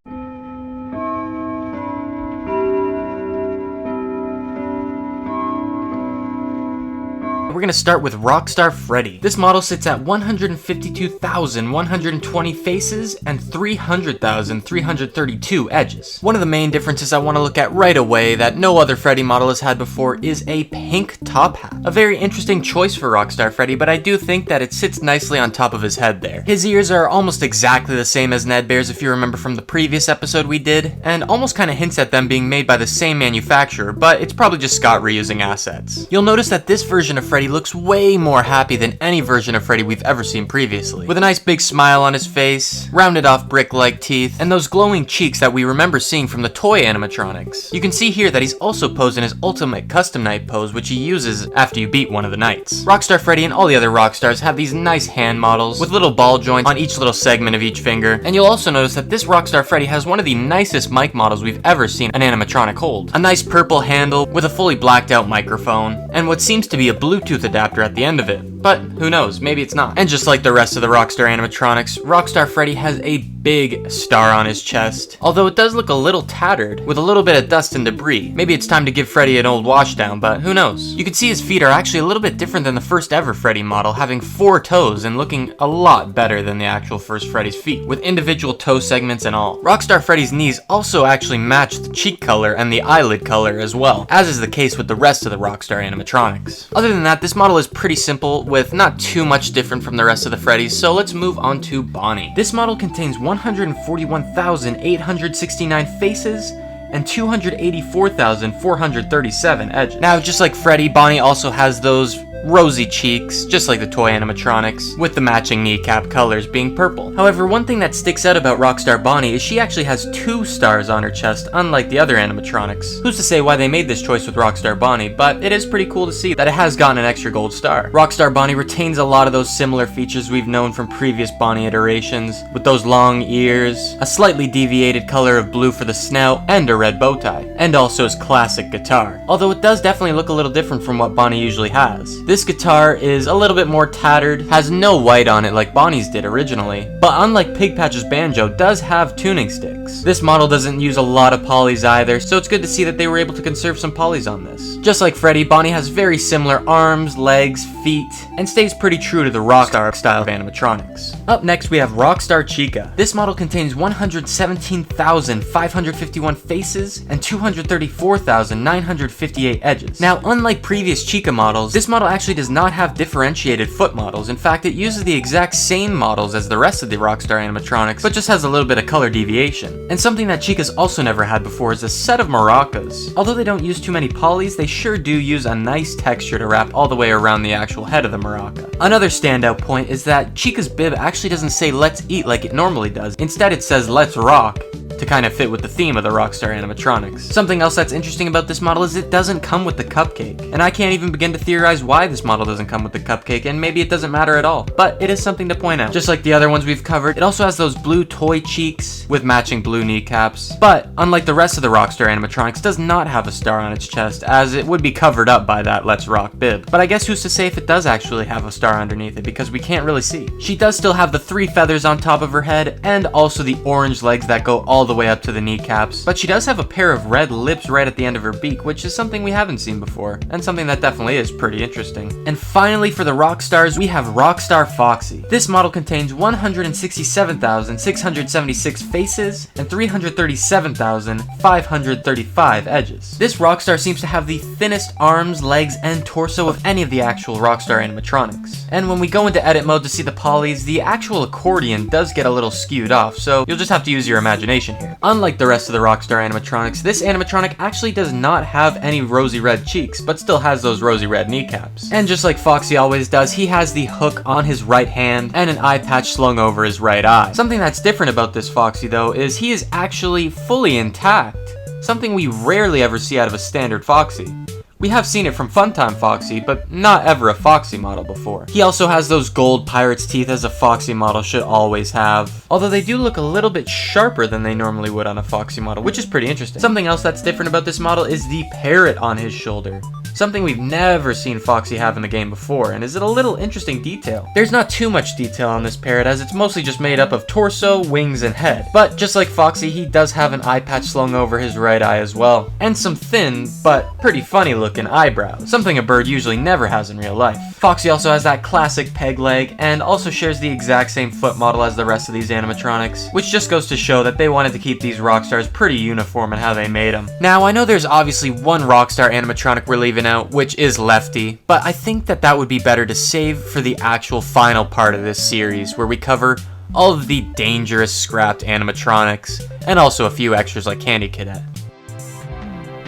S1: we're gonna start with Rockstar Freddy. This model sits at 152,120 faces and 300,332 edges. One of the main differences I want to look at right away that no other Freddy model has had before is a pink top hat. A very interesting choice for Rockstar Freddy, but I do think that it sits nicely on top of his head there. His ears are almost exactly the same as Ned Bear's if you remember from the previous episode we did, and almost kind of hints at them being made by the same manufacturer, but it's probably just Scott reusing assets. You'll notice that this version of Freddy looks way more happy than any version of Freddy we've ever seen previously, with a nice big smile on his face, rounded off brick-like teeth, and those glowing cheeks that we remember seeing from the toy animatronics. You can see here that he's also posing his ultimate custom night pose, which he uses after you beat one of the knights. Rockstar Freddy and all the other Rockstars have these nice hand models with little ball joints on each little segment of each finger, and you'll also notice that this Rockstar Freddy has one of the nicest mic models we've ever seen an animatronic hold. A nice purple handle with a fully blacked out microphone, and what seems to be a Bluetooth adapter at the end of it. But who knows, maybe it's not. And just like the rest of the Rockstar animatronics, Rockstar Freddy has a big star on his chest, although it does look a little tattered with a little bit of dust and debris. Maybe it's time to give Freddy an old wash down, but who knows. You can see his feet are actually a little bit different than the first ever Freddy model, having 4 toes and looking a lot better than the actual first Freddy's feet, with individual toe segments and all. Rockstar Freddy's knees also actually match the cheek color and the eyelid color as well, as is the case with the rest of the Rockstar animatronics. Other than that, this model is pretty simple, with not too much different from the rest of the Freddys, so let's move on to Bonnie. This model contains 141,869 faces and 284,437 edges. Now, just like Freddy, Bonnie also has those rosy cheeks, just like the toy animatronics, with the matching kneecap colors being purple. However, one thing that sticks out about Rockstar Bonnie is she actually has 2 stars on her chest, unlike the other animatronics. Who's to say why they made this choice with Rockstar Bonnie, but it is pretty cool to see that it has gotten an extra gold star. Rockstar Bonnie retains a lot of those similar features we've known from previous Bonnie iterations, with those long ears, a slightly deviated color of blue for the snout, and a red bow tie, and also his classic guitar. Although it does definitely look a little different from what Bonnie usually has. This guitar is a little bit more tattered, has no white on it like Bonnie's did originally, but unlike Pigpatch's banjo, does have tuning sticks. This model doesn't use a lot of polys either, so it's good to see that they were able to conserve some polys on this. Just like Freddy, Bonnie has very similar arms, legs, feet, and stays pretty true to the Rockstar style of animatronics. Up next, we have Rockstar Chica. This model contains 117,551 faces and 234,958 edges. Now, unlike previous Chica models, this model actually does not have differentiated foot models. In fact, it uses the exact same models as the rest of the Rockstar animatronics, but just has a little bit of color deviation. And something that Chica's also never had before is a set of maracas. Although they don't use too many polys, they sure do use a nice texture to wrap all the way around the actual head of the maraca. Another standout point is that Chica's bib actually doesn't say "let's eat" like it normally does. Instead, it says "let's rock," to kind of fit with the theme of the Rockstar animatronics. Something else that's interesting about this model is it doesn't come with the cupcake, and I can't even begin to theorize why this model doesn't come with the cupcake, and maybe it doesn't matter at all, but it is something to point out. Just like the other ones we've covered, it also has those blue toy cheeks with matching blue kneecaps, but unlike the rest of the Rockstar animatronics, does not have a star on its chest, as it would be covered up by that "let's rock" bib. But I guess who's to say if it does actually have a star underneath it, because we can't really see. She does still have the 3 feathers on top of her head, and also the orange legs that go all the way up to the kneecaps, but she does have a pair of red lips right at the end of her beak, which is something we haven't seen before, and something that definitely is pretty interesting. And finally, for the Rockstars, we have Rockstar Foxy. This model contains 167,676 faces and 337,535 edges. This Rockstar seems to have the thinnest arms, legs, and torso of any of the actual Rockstar animatronics. And when we go into edit mode to see the polys, the actual accordion does get a little skewed off, so you'll just have to use your imagination here. Unlike the rest of the Rockstar animatronics, this animatronic actually does not have any rosy red cheeks, but still has those rosy red kneecaps. And just like Foxy always does, he has the hook on his right hand and an eye patch slung over his right eye. Something that's different about this Foxy though is he is actually fully intact, something we rarely ever see out of a standard Foxy. We have seen it from Funtime Foxy, but not ever a Foxy model before. He also has those gold pirate's teeth as a Foxy model should always have, although they do look a little bit sharper than they normally would on a Foxy model, which is pretty interesting. Something else that's different about this model is the parrot on his shoulder. Something we've never seen Foxy have in the game before, and is it a little interesting detail. There's not too much detail on this parrot, as it's mostly just made up of torso, wings, and head. But just like Foxy, he does have an eye patch slung over his right eye as well, and some thin, but pretty funny looking looking eyebrows, something a bird usually never has in real life. Foxy also has that classic peg leg, and also shares the exact same foot model as the rest of these animatronics, which just goes to show that they wanted to keep these Rockstars pretty uniform in how they made them. Now, I know there's obviously one Rockstar animatronic we're leaving out, which is Lefty, but I think that would be better to save for the actual final part of this series, where we cover all of the dangerous scrapped animatronics, and also a few extras like Candy Cadet.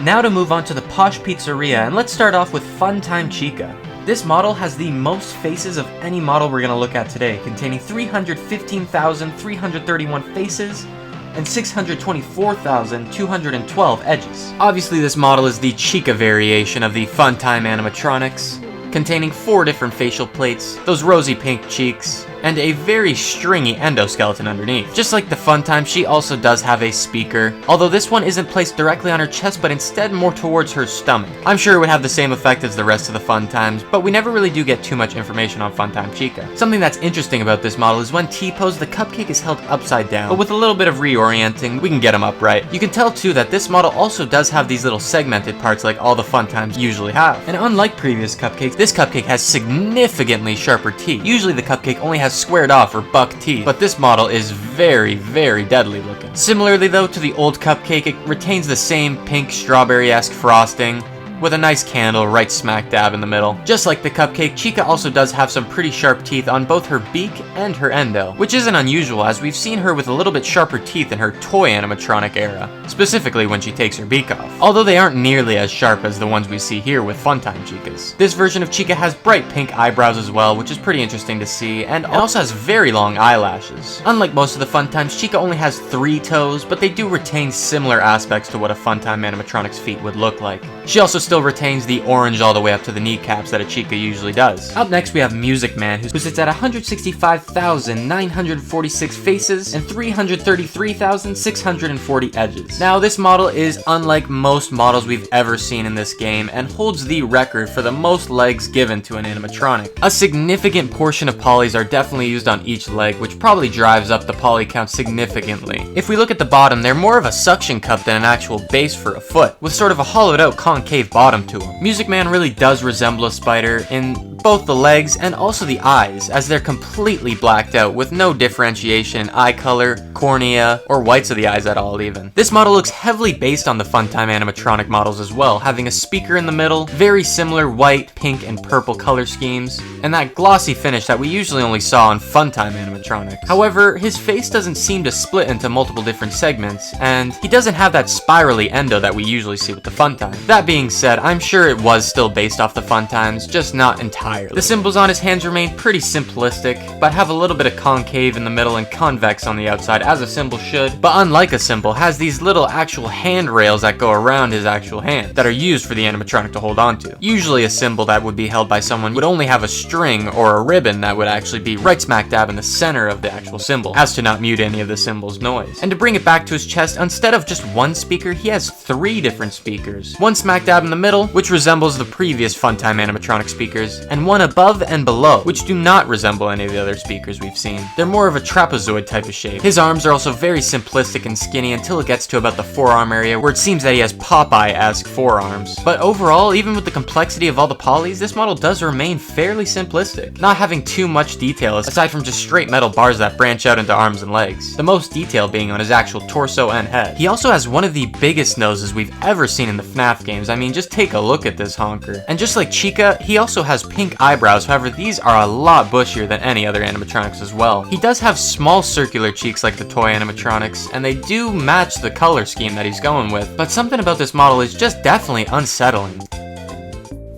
S1: Now to move on to the Posh Pizzeria, and let's start off with Funtime Chica. This model has the most faces of any model we're going to look at today, containing 315,331 faces and 624,212 edges. Obviously, this model is the Chica variation of the Funtime animatronics, containing 4 different facial plates, those rosy pink cheeks, and a very stringy endoskeleton underneath. Just like the Funtime, she also does have a speaker, although this one isn't placed directly on her chest, but instead more towards her stomach. I'm sure it would have the same effect as the rest of the Funtimes, but we never really do get too much information on Funtime Chica. Something that's interesting about this model is when T-posed, the cupcake is held upside down, but with a little bit of reorienting, we can get him upright. You can tell too that this model also does have these little segmented parts like all the Funtimes usually have. And unlike previous cupcakes, this cupcake has significantly sharper teeth. Usually the cupcake only has squared off or buck teeth, but this model is very, very deadly looking. Similarly though to the old cupcake, it retains the same pink strawberry-esque frosting, with a nice candle right smack dab in the middle. Just like the cupcake, Chica also does have some pretty sharp teeth on both her beak and her endo, which isn't unusual as we've seen her with a little bit sharper teeth in her toy animatronic era, specifically when she takes her beak off, although they aren't nearly as sharp as the ones we see here with Funtime Chicas. This version of Chica has bright pink eyebrows as well, which is pretty interesting to see, and also has very long eyelashes. Unlike most of the Funtimes, Chica only has 3 toes, but they do retain similar aspects to what a Funtime animatronic's feet would look like. She also still retains the orange all the way up to the kneecaps that a Chica usually does. Up next we have Music Man, who sits at 165,946 faces and 333,640 edges. Now this model is unlike most models we've ever seen in this game and holds the record for the most legs given to an animatronic. A significant portion of polys are definitely used on each leg, which probably drives up the poly count significantly. If we look at the bottom, they're more of a suction cup than an actual base for a foot, with sort of a hollowed out concave bottom to him. Music Man really does resemble a spider in both the legs and also the eyes, as they're completely blacked out with no differentiation in eye color, cornea, or whites of the eyes at all even. This model looks heavily based on the Funtime animatronic models as well, having a speaker in the middle, very similar white, pink, and purple color schemes, and that glossy finish that we usually only saw on Funtime animatronics. However, his face doesn't seem to split into multiple different segments, and he doesn't have that spirally endo that we usually see with the Funtime. That being said, I'm sure it was still based off the Funtimes, just not entirely. The symbols on his hands remain pretty simplistic, but have a little bit of concave in the middle and convex on the outside, as a symbol should, but unlike a symbol, has these little actual handrails that go around his actual hand, that are used for the animatronic to hold on to. Usually a symbol that would be held by someone would only have a string or a ribbon that would actually be right smack dab in the center of the actual symbol, as to not mute any of the symbol's noise. And to bring it back to his chest, instead of just one speaker, he has 3 different speakers. One smack dab in the middle, which resembles the previous Funtime animatronic speakers, and one above and below, which do not resemble any of the other speakers we've seen. They're more of a trapezoid type of shape. His arms are also very simplistic and skinny until it gets to about the forearm area, where it seems that he has Popeye-esque forearms. But overall, even with the complexity of all the polys, this model does remain fairly simplistic, not having too much detail aside from just straight metal bars that branch out into arms and legs, the most detail being on his actual torso and head. He also has one of the biggest noses we've ever seen in the FNAF games. I mean, just take a look at this honker. And just like Chica, he also has pink eyebrows, however these are a lot bushier than any other animatronics as well. He does have small circular cheeks like the toy animatronics, and they do match the color scheme that he's going with, but something about this model is just definitely unsettling.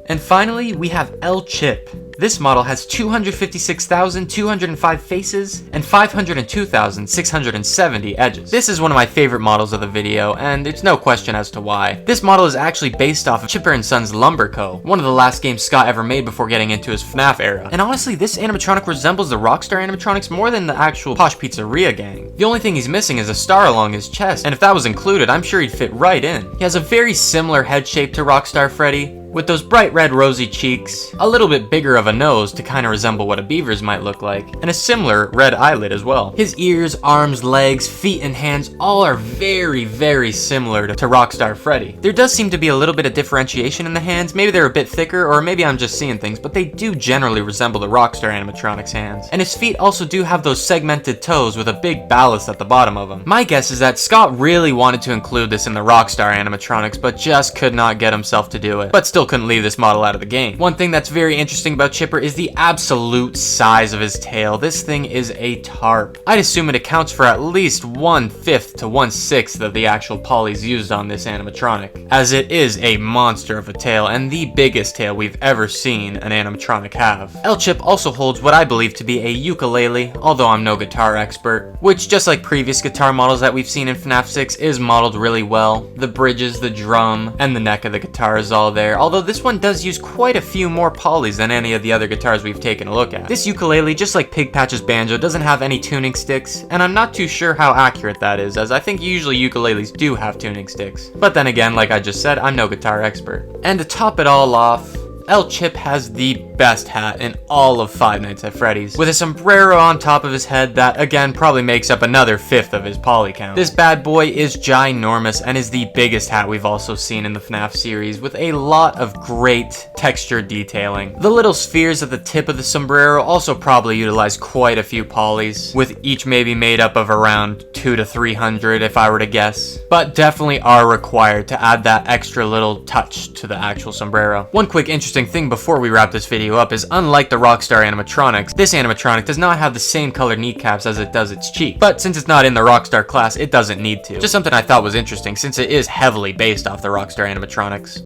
S1: And finally, we have El Chip. This model has 256,205 faces and 502,670 edges. This is one of my favorite models of the video, and it's no question as to why. This model is actually based off of Chipper & Sons Lumber Co., one of the last games Scott ever made before getting into his FNAF era. And honestly, this animatronic resembles the Rockstar animatronics more than the actual Posh Pizzeria gang. The only thing he's missing is a star along his chest, and if that was included, I'm sure he'd fit right in. He has a very similar head shape to Rockstar Freddy, with those bright red rosy cheeks, a little bit bigger of a nose to kind of resemble what a beaver's might look like, and a similar red eyelid as well. His ears, arms, legs, feet, and hands all are very, very similar to Rockstar Freddy. There does seem to be a little bit of differentiation in the hands. Maybe they're a bit thicker, or maybe I'm just seeing things, but they do generally resemble the Rockstar animatronics hands. And his feet also do have those segmented toes with a big ballast at the bottom of them. My guess is that Scott really wanted to include this in the Rockstar animatronics, but just could not get himself to do it, but still couldn't leave this model out of the game. One thing that's very interesting about Chipper is the absolute size of his tail. This thing is a tarp. I'd assume it accounts for at least 1/5 to 1/6 of the actual polys used on this animatronic, as it is a monster of a tail and the biggest tail we've ever seen an animatronic have. L-Chip also holds what I believe to be a ukulele, although I'm no guitar expert, which just like previous guitar models that we've seen in FNAF 6 is modeled really well. The bridges, the drum, and the neck of the guitar is all there, although this one does use quite a few more polys than any of the other guitars we've taken a look at. This ukulele, just like Pig Patch's banjo, doesn't have any tuning sticks, and I'm not too sure how accurate that is, as I think usually ukuleles do have tuning sticks. But then again, like I just said, I'm no guitar expert. And to top it all off, L-Chip has the best hat in all of Five Nights at Freddy's, with a sombrero on top of his head that again probably makes up another 1/5 of his poly count. This bad boy is ginormous and is the biggest hat we've also seen in the FNAF series, with a lot of great texture detailing. The little spheres at the tip of the sombrero also probably utilize quite a few polys, with each maybe made up of around 200 to 300 if I were to guess, but definitely are required to add that extra little touch to the actual sombrero. One quick interesting thing before we wrap this video up is, unlike the Rockstar animatronics, this animatronic does not have the same colored kneecaps as it does its cheek, but since it's not in the Rockstar class, it doesn't need to. Just something I thought was interesting since it is heavily based off the Rockstar animatronics.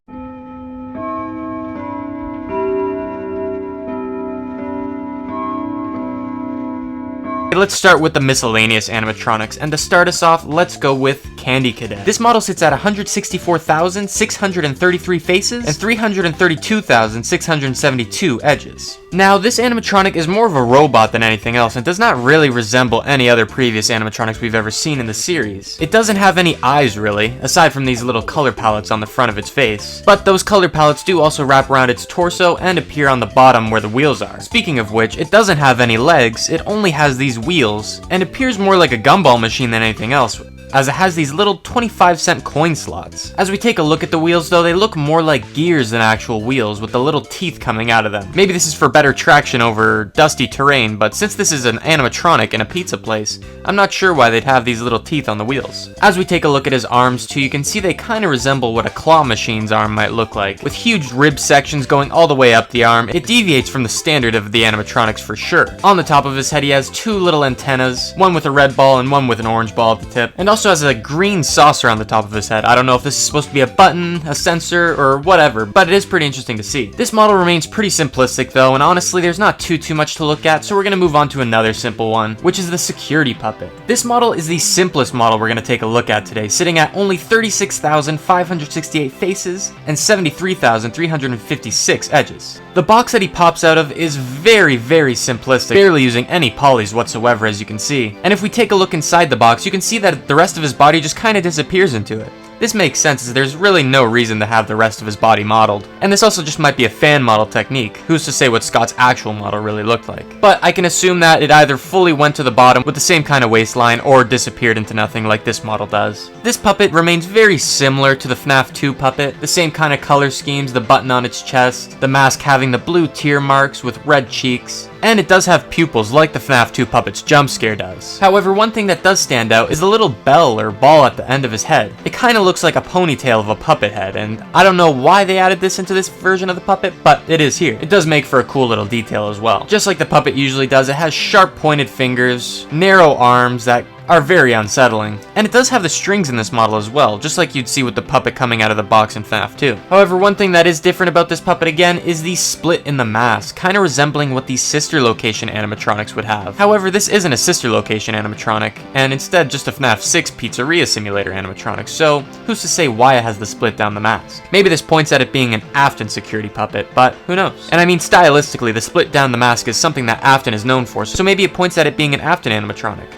S1: Let's start with the miscellaneous animatronics, and to start us off, let's go with Candy Cadet. This model sits at 164,633 faces and 332,672 edges. Now, this animatronic is more of a robot than anything else and does not really resemble any other previous animatronics we've ever seen in the series. It doesn't have any eyes really, aside from these little color palettes on the front of its face, but those color palettes do also wrap around its torso and appear on the bottom where the wheels are. Speaking of which, it doesn't have any legs, it only has these wheels, and appears more like a gumball machine than anything else, as it has these little 25-cent coin slots. As we take a look at the wheels though, they look more like gears than actual wheels, with the little teeth coming out of them. Maybe this is for better traction over dusty terrain, but since this is an animatronic in a pizza place, I'm not sure why they'd have these little teeth on the wheels. As we take a look at his arms too, you can see they kind of resemble what a claw machine's arm might look like, with huge rib sections going all the way up the arm. It deviates from the standard of the animatronics for sure. On the top of his head he has two little antennas, one with a red ball and one with an orange ball at the tip, and also has a green saucer on the top of his head. I don't know if this is supposed to be a button, a sensor, or whatever, but it is pretty interesting to see. This model remains pretty simplistic though, and honestly there's not too much to look at, so we're gonna move on to another simple one, which is the security puppet. This model is the simplest model we're gonna take a look at today, sitting at only 36,568 faces and 73,356 edges. The box that he pops out of is very simplistic, barely using any polys whatsoever, as you can see. And if we take a look inside the box, you can see that the rest of his body just kind of disappears into it. This makes sense as there's really no reason to have the rest of his body modeled. And this also just might be a fan model technique. Who's to say what Scott's actual model really looked like? But I can assume that it either fully went to the bottom with the same kind of waistline or disappeared into nothing like this model does. This puppet remains very similar to the FNAF 2 puppet. The same kind of color schemes, the button on its chest, the mask having the blue tear marks with red cheeks, and it does have pupils like the FNAF 2 puppet's jump scare does. However, one thing that does stand out is the little bell or ball at the end of his head. It kind of looks like a ponytail of a puppet head, and I don't know why they added this into this version of the puppet, but it is here. It does make for a cool little detail as well. Just like the puppet usually does, it has sharp pointed fingers, narrow arms that are very unsettling. And it does have the strings in this model as well, just like you'd see with the puppet coming out of the box in FNAF 2. However, one thing that is different about this puppet again is the split in the mask, kind of resembling what the sister location animatronics would have. However, this isn't a sister location animatronic, and instead just a FNAF 6 pizzeria simulator animatronic, so who's to say why it has the split down the mask? Maybe this points at it being an Afton security puppet, but who knows? And I mean, stylistically, the split down the mask is something that Afton is known for, so maybe it points at it being an Afton animatronic.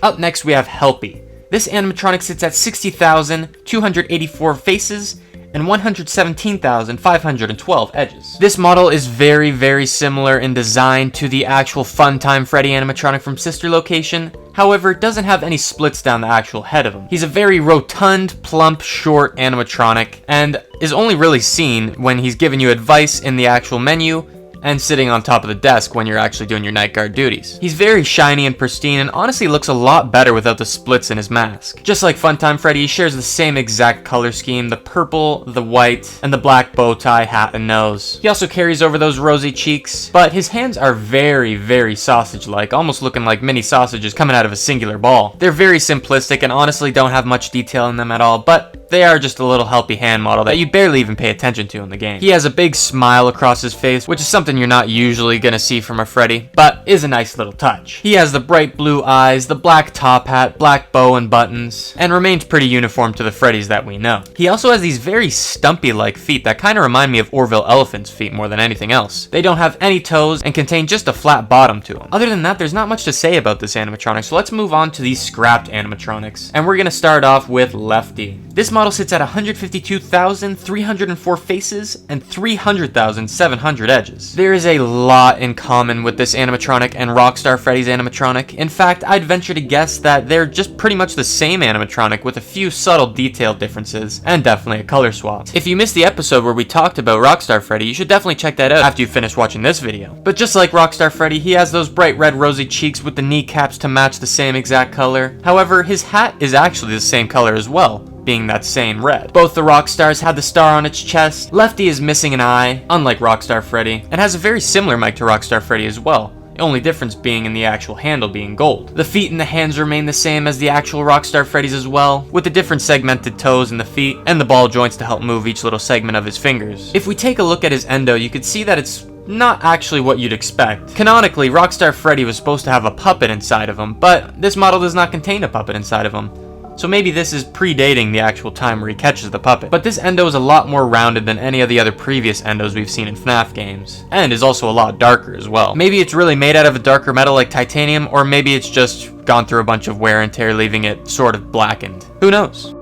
S1: Up next we have Helpy. This animatronic sits at 60,284 faces and 117,512 edges. This model is very, very similar in design to the actual Funtime Freddy animatronic from Sister Location. However, it doesn't have any splits down the actual head of him. He's a very rotund, plump, short animatronic, and is only really seen when he's giving you advice in the actual menu and sitting on top of the desk when you're actually doing your night guard duties. He's very shiny and pristine and honestly looks a lot better without the splits in his mask. Just like Funtime Freddy, he shares the same exact color scheme, the purple, the white, and the black bow tie, hat, and nose. He also carries over those rosy cheeks, but his hands are very, very sausage-like, almost looking like mini sausages coming out of a singular ball. They're very simplistic and honestly don't have much detail in them at all, but they are just a little helpy hand model that you barely even pay attention to in the game. He has a big smile across his face, which is something you're not usually gonna see from a Freddy, but is a nice little touch. He has the bright blue eyes, the black top hat, black bow and buttons, and remains pretty uniform to the Freddys that we know. He also has these very stumpy-like feet that kind of remind me of Orville Elephant's feet more than anything else. They don't have any toes and contain just a flat bottom to them. Other than that, there's not much to say about this animatronic, so let's move on to these scrapped animatronics. And we're gonna start off with Lefty. This model sits at 152,304 faces and 300,700 edges. There is a lot in common with this animatronic and Rockstar Freddy's animatronic. In fact, I'd venture to guess that they're just pretty much the same animatronic with a few subtle detail differences and definitely a color swap. If you missed the episode where we talked about Rockstar Freddy, you should definitely check that out after you finish watching this video. But just like Rockstar Freddy, he has those bright red rosy cheeks with the kneecaps to match the same exact color. However, his hat is actually the same color as well, being that same red. Both the Rockstars had the star on its chest. Lefty is missing an eye, unlike Rockstar Freddy, and has a very similar mic to Rockstar Freddy as well. The only difference being in the actual handle being gold. The feet and the hands remain the same as the actual Rockstar Freddy's as well, with the different segmented toes in the feet and the ball joints to help move each little segment of his fingers. If we take a look at his endo, you could see that it's not actually what you'd expect. Canonically, Rockstar Freddy was supposed to have a puppet inside of him, but this model does not contain a puppet inside of him. So maybe this is predating the actual time where he catches the puppet. But this endo is a lot more rounded than any of the other previous endos we've seen in FNAF games, and is also a lot darker as well. Maybe it's really made out of a darker metal like titanium, or maybe it's just gone through a bunch of wear and tear, leaving it sort of blackened. Who knows?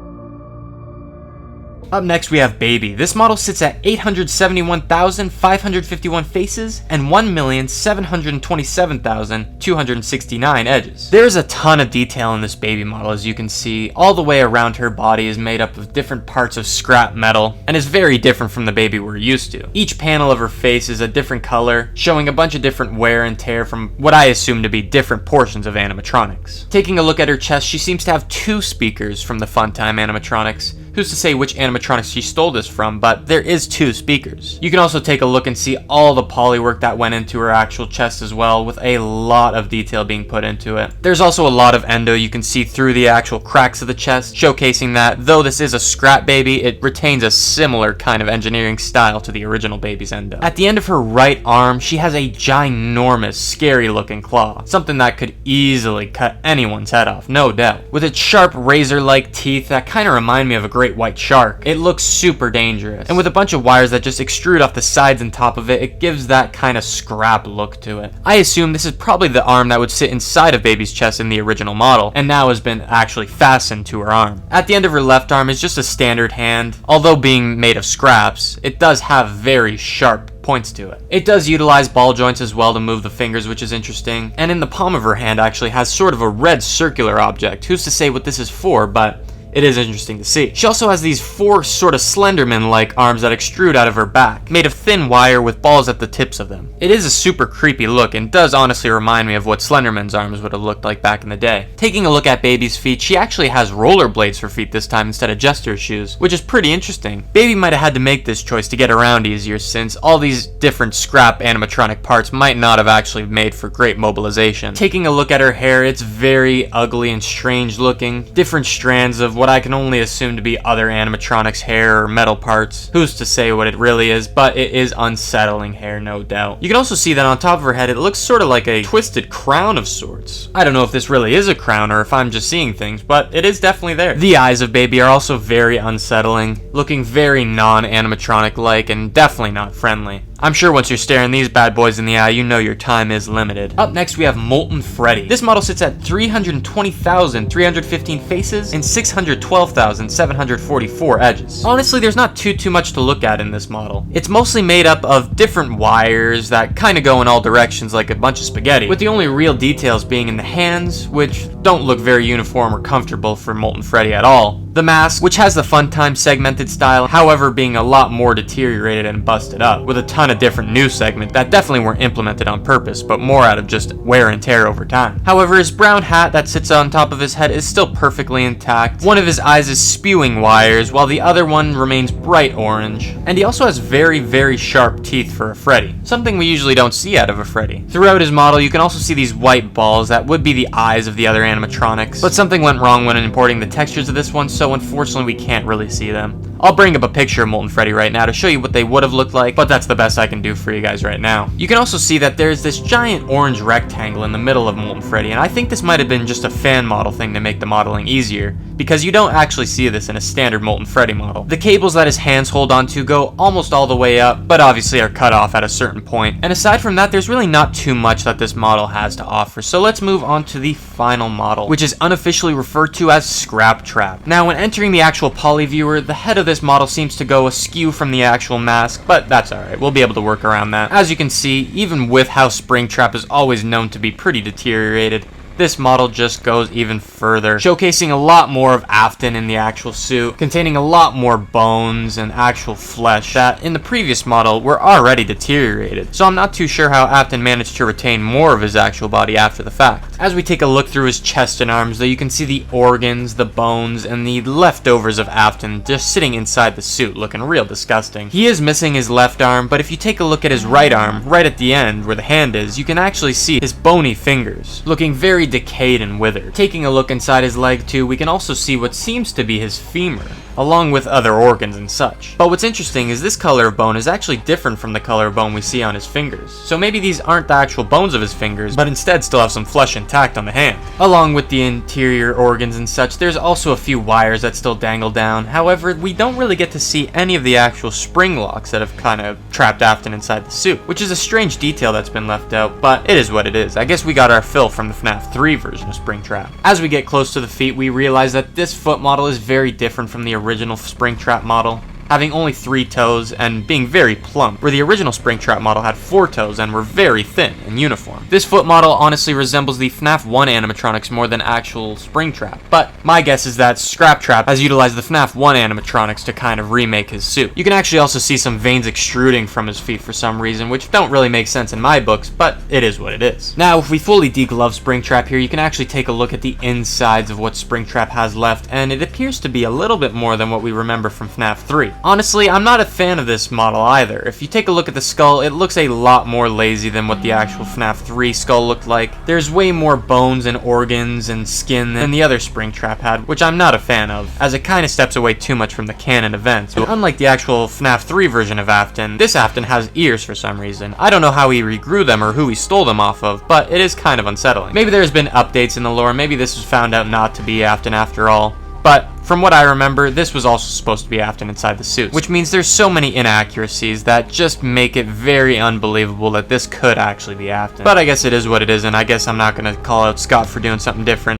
S1: Up next we have Baby. This model sits at 871,551 faces and 1,727,269 edges. There's a ton of detail in this Baby model, as you can see. All the way around her body is made up of different parts of scrap metal and is very different from the Baby we're used to. Each panel of her face is a different color, showing a bunch of different wear and tear from what I assume to be different portions of animatronics. Taking a look at her chest, she seems to have two speakers from the Funtime animatronics. Who's to say which animatronics she stole this from, but there is two speakers. You can also take a look and see all the poly work that went into her actual chest as well, with a lot of detail being put into it. There's also a lot of endo you can see through the actual cracks of the chest, showcasing that though this is a scrap Baby, it retains a similar kind of engineering style to the original Baby's endo. At the end of her right arm, she has a ginormous, scary looking claw, something that could easily cut anyone's head off, no doubt. With its sharp razor-like teeth that kind of remind me of a great white shark, it looks super dangerous, and with a bunch of wires that just extrude off the sides and top of it, it gives that kind of scrap look to it. I assume this is probably the arm that would sit inside of Baby's chest in the original model, and now has been actually fastened to her arm. At the end of her left arm is just a standard hand. Although being made of scraps, it does have very sharp points to it. It does utilize ball joints as well to move the fingers, which is interesting, and in the palm of her hand actually has sort of a red circular object. Who's to say what this is for, but it is interesting to see. She also has these four sort of Slenderman-like arms that extrude out of her back, made of thin wire with balls at the tips of them. It is a super creepy look and does honestly remind me of what Slenderman's arms would have looked like back in the day. Taking a look at Baby's feet, she actually has rollerblades for feet this time instead of just her shoes, which is pretty interesting. Baby might have had to make this choice to get around easier, since all these different scrap animatronic parts might not have actually made for great mobilization. Taking a look at her hair, it's very ugly and strange looking. Different strands of what I can only assume to be other animatronics' hair or metal parts. Who's to say what it really is, but it is unsettling hair, no doubt. You can also see that on top of her head, it looks sort of like a twisted crown of sorts. I don't know if this really is a crown or if I'm just seeing things, but it is definitely there. The eyes of Baby are also very unsettling, looking very non-animatronic-like and definitely not friendly. I'm sure once you're staring these bad boys in the eye, you know your time is limited. Up next, we have Molten Freddy. This model sits at 320,315 faces and 612,744 edges. Honestly, there's not too much to look at in this model. It's mostly made up of different wires that kind of go in all directions like a bunch of spaghetti, with the only real details being in the hands, which don't look very uniform or comfortable for Molten Freddy at all. The mask, which has the Funtime segmented style, however being a lot more deteriorated and busted up, with a ton of different new segments that definitely weren't implemented on purpose, but more out of just wear and tear over time. However, his brown hat that sits on top of his head is still perfectly intact. One of his eyes is spewing wires, while the other one remains bright orange. And he also has very sharp teeth for a Freddy, something we usually don't see out of a Freddy. Throughout his model, you can also see these white balls that would be the eyes of the other animatronics, but something went wrong when importing the textures of this one, so unfortunately we can't really see them. I'll bring up a picture of Molten Freddy right now to show you what they would have looked like, but that's the best I can do for you guys right now. You can also see that there's this giant orange rectangle in the middle of Molten Freddy, and I think this might have been just a fan model thing to make the modeling easier, because you don't actually see this in a standard Molten Freddy model. The cables that his hands hold onto go almost all the way up, but obviously are cut off at a certain point. And aside from that, there's really not too much that this model has to offer, so let's move on to the final model, which is unofficially referred to as Springtrap. Now, when entering the actual poly viewer, the head of this model seems to go askew from the actual mask, but that's alright, we'll be able to work around that. As you can see, even with how Springtrap is always known to be pretty deteriorated, this model just goes even further, showcasing a lot more of Afton in the actual suit, containing a lot more bones and actual flesh that in the previous model were already deteriorated. So I'm not too sure how Afton managed to retain more of his actual body after the fact. As we take a look through his chest and arms, though, you can see the organs, the bones, and the leftovers of Afton just sitting inside the suit, looking real disgusting. He is missing his left arm, but if you take a look at his right arm, right at the end where the hand is, you can actually see his bony fingers, looking very decayed and withered. Taking a look inside his leg too, we can also see what seems to be his femur, along with other organs and such. But what's interesting is this color of bone is actually different from the color of bone we see on his fingers. So maybe these aren't the actual bones of his fingers, but instead still have some flesh intact on the hand. Along with the interior organs and such, there's also a few wires that still dangle down. However, we don't really get to see any of the actual spring locks that have kind of trapped Afton inside the suit, which is a strange detail that's been left out, but it is what it is. I guess we got our fill from the FNAF 3 version of Springtrap. As we get close to the feet, we realize that this foot model is very different from the original Springtrap model, having only 3 toes and being very plump, where the original Springtrap model had 4 toes and were very thin and uniform. This foot model honestly resembles the FNAF 1 animatronics more than actual Springtrap, but my guess is that Springtrap has utilized the FNAF 1 animatronics to kind of remake his suit. You can actually also see some veins extruding from his feet for some reason, which don't really make sense in my books, but it is what it is. Now, if we fully deglove Springtrap here, you can actually take a look at the insides of what Springtrap has left, and it appears to be a little bit more than what we remember from FNAF 3. Honestly, I'm not a fan of this model either. If you take a look at the skull, it looks a lot more lazy than what the actual FNAF 3 skull looked like. There's way more bones and organs and skin than the other Springtrap had, which I'm not a fan of, as it kind of steps away too much from the canon events. But unlike the actual FNAF 3 version of Afton, this Afton has ears for some reason. I don't know how he regrew them or who he stole them off of, but it is kind of unsettling. Maybe there's been updates in the lore, maybe this was found out not to be Afton after all. But from what I remember, this was also supposed to be Afton inside the suit, which means there's so many inaccuracies that just make it very unbelievable that this could actually be Afton. But I guess it is what it is, and I guess I'm not going to call out Scott for doing something different.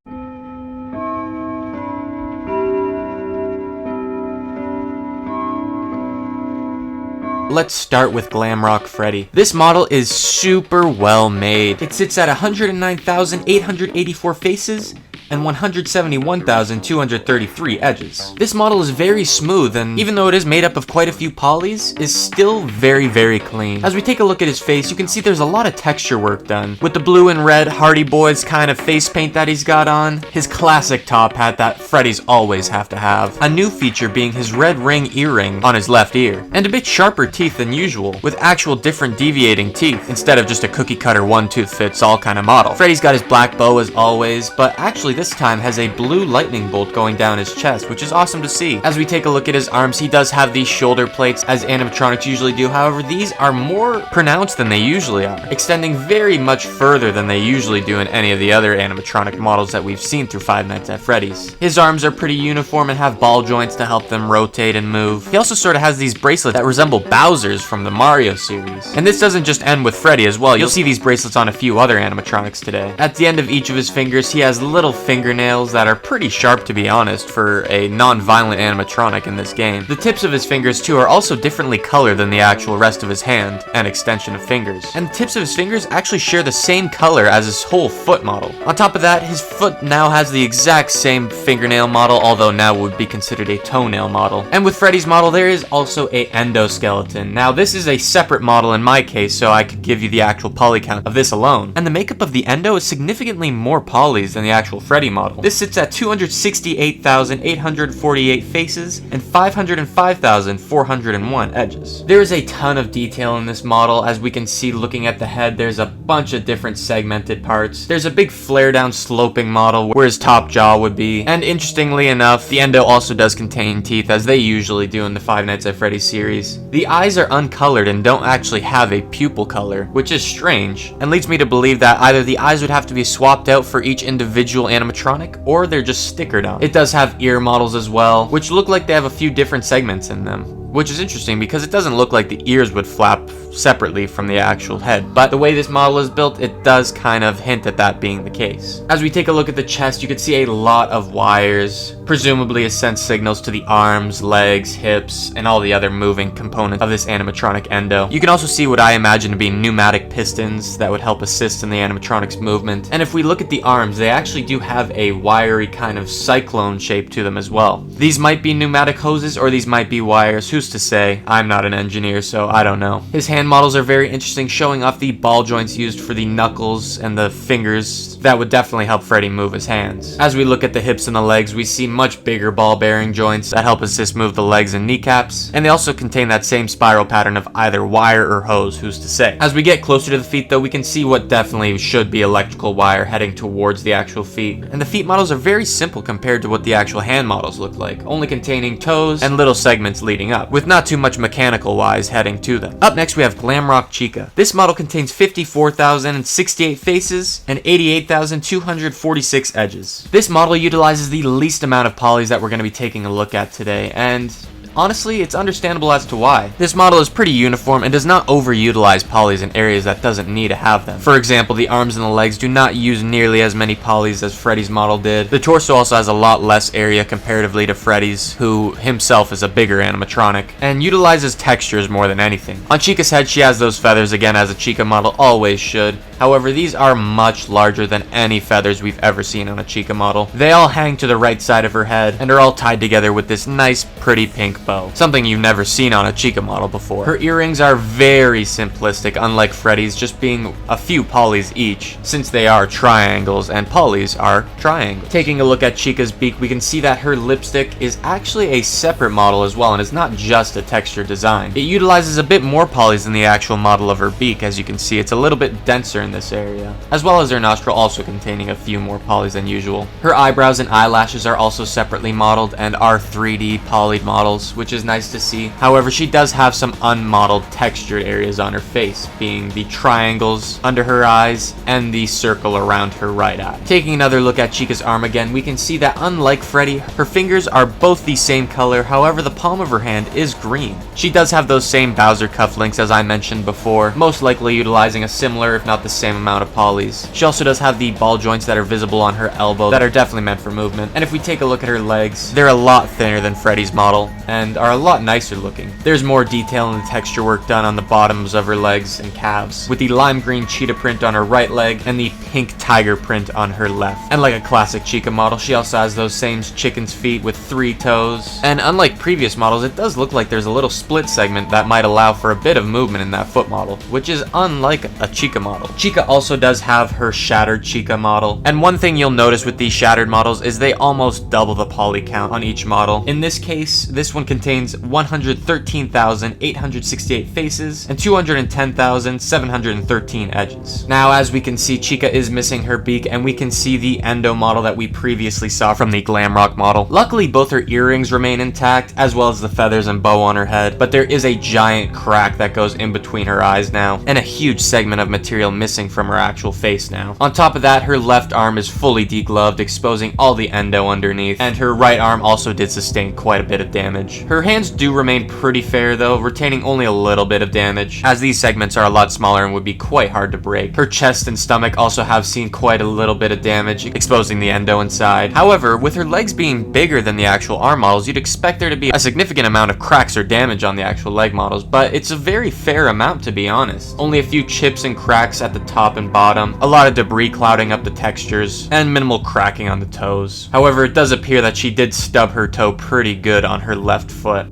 S1: Let's start with Glamrock Freddy. This model is super well made. It sits at 109,884 faces and 171,233 edges. This model is very smooth, and even though it is made up of quite a few polys, is still very clean. As we take a look at his face, you can see there's a lot of texture work done, with the blue and red Hardy Boys kind of face paint that he's got on, his classic top hat that Freddy's always have to have, a new feature being his red ring earring on his left ear, and a bit sharper teeth than usual, with actual different deviating teeth, instead of just a cookie cutter one tooth fits all kind of model. Freddy's got his black bow as always, but actually this time has a blue lightning bolt going down his chest, which is awesome to see. As we take a look at his arms, he does have these shoulder plates as animatronics usually do. However, these are more pronounced than they usually are, extending very much further than they usually do in any of the other animatronic models that we've seen through Five Nights at Freddy's. His arms are pretty uniform and have ball joints to help them rotate and move. He also sort of has these bracelets that resemble Bowser's from the Mario series. And this doesn't just end with Freddy as well. You'll see these bracelets on a few other animatronics today. At the end of each of his fingers, he has little fingernails that are pretty sharp, to be honest, for a non-violent animatronic in this game. The tips of his fingers too are also differently colored than the actual rest of his hand and extension of fingers. And the tips of his fingers actually share the same color as his whole foot model. On top of that, his foot now has the exact same fingernail model, although now would be considered a toenail model. And with Freddy's model, there is also a endoskeleton. Now, this is a separate model in my case, so I could give you the actual poly count of this alone. And the makeup of the endo is significantly more polys than the actual Freddy model. This sits at 268,848 faces and 505,401 edges. There is a ton of detail in this model. As we can see looking at the head, there's a bunch of different segmented parts. There's a big flare down sloping model where his top jaw would be. And interestingly enough, the endo also does contain teeth, as they usually do in the Five Nights at Freddy's series. The eyes are uncolored and don't actually have a pupil color, which is strange, and leads me to believe that either the eyes would have to be swapped out for each individual animatronic, or they're just stickered on. It does have ear models as well, which look like they have a few different segments in them, which is interesting because it doesn't look like the ears would flap separately from the actual head, but the way this model is built, it does kind of hint at that being the case. As we take a look at the chest, you can see a lot of wires, presumably to send signals to the arms, legs, hips, and all the other moving components of this animatronic endo. You can also see what I imagine to be pneumatic pistons that would help assist in the animatronic's movement. And if we look at the arms, they actually do have a wiry kind of cyclone shape to them as well. These might be pneumatic hoses or these might be wires, who's to say? I'm not an engineer, so I don't know. His hand models are very interesting, showing off the ball joints used for the knuckles and the fingers that would definitely help Freddy move his hands. As we look at the hips and the legs, we see much bigger ball bearing joints that help assist move the legs and kneecaps, and they also contain that same spiral pattern of either wire or hose, who's to say. As we get closer to the feet though, we can see what definitely should be electrical wire heading towards the actual feet, and the feet models are very simple compared to what the actual hand models look like, only containing toes and little segments leading up, with not too much mechanical wise heading to them. Up next we have Glamrock Chica. This model contains 54,068 faces and 88,246 edges. This model utilizes the least amount of polys that we're going to be taking a look at today, and honestly, it's understandable as to why. This model is pretty uniform and does not overutilize polys in areas that doesn't need to have them. For example, the arms and the legs do not use nearly as many polys as Freddy's model did. The torso also has a lot less area comparatively to Freddy's, who himself is a bigger animatronic, and utilizes textures more than anything. On Chica's head, she has those feathers again, as a Chica model always should. However, these are much larger than any feathers we've ever seen on a Chica model. They all hang to the right side of her head and are all tied together with this nice, pretty pink bow, something you've never seen on a Chica model before. Her earrings are very simplistic, unlike Freddy's, just being a few polys each, since they are triangles and polys are triangles. Taking a look at Chica's beak, we can see that her lipstick is actually a separate model as well, and it's not just a texture design. It utilizes a bit more polys than the actual model of her beak. As you can see, it's a little bit denser in this area, as well as her nostril also containing a few more polys than usual. Her eyebrows and eyelashes are also separately modeled and are 3D polyed models, which is nice to see. However, she does have some unmodeled textured areas on her face, being the triangles under her eyes and the circle around her right eye. Taking another look at Chica's arm again, we can see that unlike Freddy, her fingers are both the same color. However, the palm of her hand is green. She does have those same Bowser cufflinks as I mentioned before, most likely utilizing a similar, if not the same amount of polys. She also does have the ball joints that are visible on her elbow that are definitely meant for movement. And if we take a look at her legs, they're a lot thinner than Freddy's model and are a lot nicer looking. There's more detail in the texture work done on the bottoms of her legs and calves, with the lime green cheetah print on her right leg and the pink tiger print on her left. And like a classic Chica model, she also has those same chicken's feet with 3 toes. And unlike previous models, it does look like there's a little split segment that might allow for a bit of movement in that foot model, which is unlike a Chica model. Chica also does have her shattered Chica model, and one thing you'll notice with these shattered models is they almost double the poly count on each model. In this case, this one contains 113,868 faces and 210,713 edges. Now, as we can see, Chica is missing her beak, and we can see the Yendo model that we previously saw from the Glamrock model. Luckily, both her earrings remain intact, as well as the feathers and bow on her head, but there is a giant crack that goes in between her eyes now, and a huge segment of material missing from her actual face now. On top of that, her left arm is fully degloved, exposing all the endo underneath, and her right arm also did sustain quite a bit of damage. Her hands do remain pretty fair though, retaining only a little bit of damage, as these segments are a lot smaller and would be quite hard to break. Her chest and stomach also have seen quite a little bit of damage, exposing the endo inside. However, with her legs being bigger than the actual arm models, you'd expect there to be a significant amount of cracks or damage on the actual leg models, but it's a very fair amount, to be honest. Only a few chips and cracks at the top and bottom, a lot of debris clouding up the textures, and minimal cracking on the toes. However, it does appear that she did stub her toe pretty good on her left foot.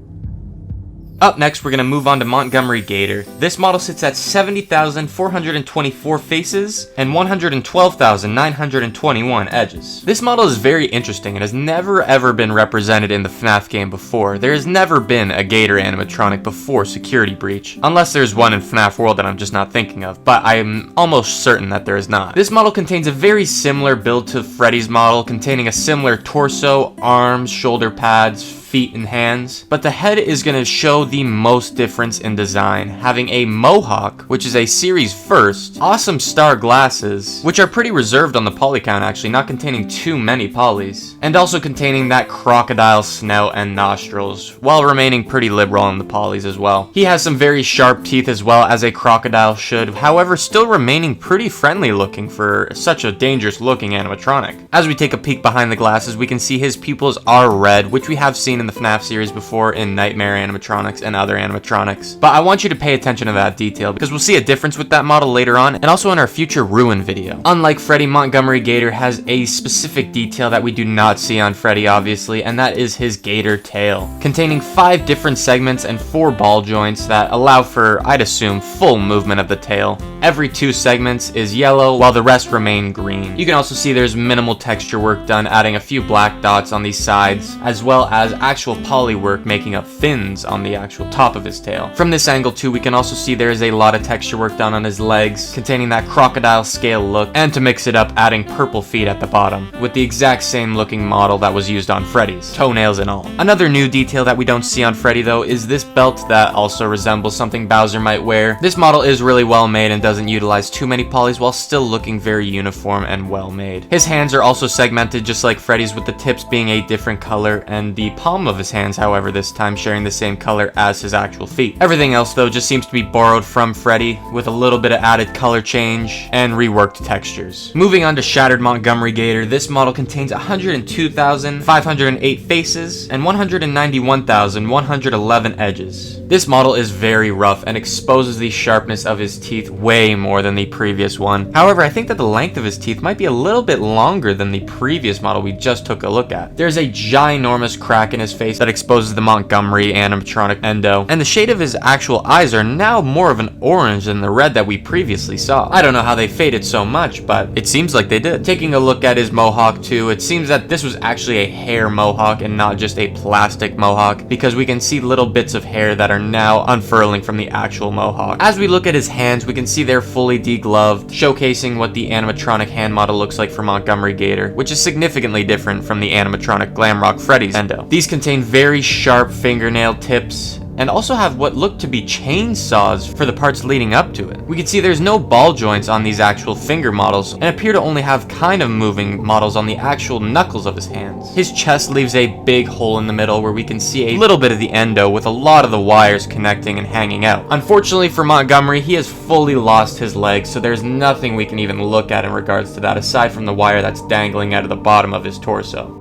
S1: Up next, we're going to move on to Montgomery Gator. This model sits at 70,424 faces and 112,921 edges. This model is very interesting and has never ever been represented in the FNAF game before. There has never been a Gator animatronic before Security Breach, unless there's one in FNAF World that I'm just not thinking of, but I am almost certain that there is not. This model contains a very similar build to Freddy's model, containing a similar torso, arms, shoulder pads, feet and hands, but the head is going to show the most difference in design, having a mohawk, which is a series first, awesome star glasses, which are pretty reserved on the poly count actually, not containing too many polys, and also containing that crocodile snout and nostrils, while remaining pretty liberal on the polys as well. He has some very sharp teeth as well, as a crocodile should, however still remaining pretty friendly looking for such a dangerous looking animatronic. As we take a peek behind the glasses, we can see his pupils are red, which we have seen in the FNAF series before in Nightmare animatronics and other animatronics, but I want you to pay attention to that detail because we'll see a difference with that model later on and also in our future Ruin video. Unlike Freddy, Montgomery Gator has a specific detail that we do not see on Freddy obviously, and that is his gator tail, containing 5 different segments and 4 ball joints that allow for, I'd assume, full movement of the tail. Every 2 segments is yellow while the rest remain green. You can also see there's minimal texture work done, adding a few black dots on these sides, as well as actual poly work making up fins on the actual top of his tail. From this angle too, we can also see there is a lot of texture work done on his legs, containing that crocodile scale look, and to mix it up, adding purple feet at the bottom, with the exact same looking model that was used on Freddy's, toenails and all. Another new detail that we don't see on Freddy though is this belt that also resembles something Bowser might wear. This model is really well made and doesn't utilize too many polys while still looking very uniform and well made. His hands are also segmented just like Freddy's, with the tips being a different color and the palm of his hands, however, this time sharing the same color as his actual feet. Everything else though just seems to be borrowed from Freddy, with a little bit of added color change and reworked textures. Moving on to Shattered Montgomery Gator, this model contains 102,508 faces and 191,111 edges. This model is very rough and exposes the sharpness of his teeth way more than the previous one. However, I think that the length of his teeth might be a little bit longer than the previous model we just took a look at. There's a ginormous crack in his face that exposes the Montgomery animatronic endo, and the shade of his actual eyes are now more of an orange than the red that we previously saw. I don't know how they faded so much, but it seems like they did. Taking a look at his mohawk too, it seems that this was actually a hair mohawk and not just a plastic mohawk, because we can see little bits of hair that are now unfurling from the actual mohawk. As we look at his hands, we can see they're fully degloved, showcasing what the animatronic hand model looks like for Montgomery Gator, which is significantly different from the animatronic Glamrock Freddy's endo. These contain very sharp fingernail tips and also have what look to be chainsaws for the parts leading up to it. We can see there's no ball joints on these actual finger models and appear to only have kind of moving models on the actual knuckles of his hands. His chest leaves a big hole in the middle where we can see a little bit of the endo with a lot of the wires connecting and hanging out. Unfortunately for Montgomery, he has fully lost his legs, so there's nothing we can even look at in regards to that aside from the wire that's dangling out of the bottom of his torso.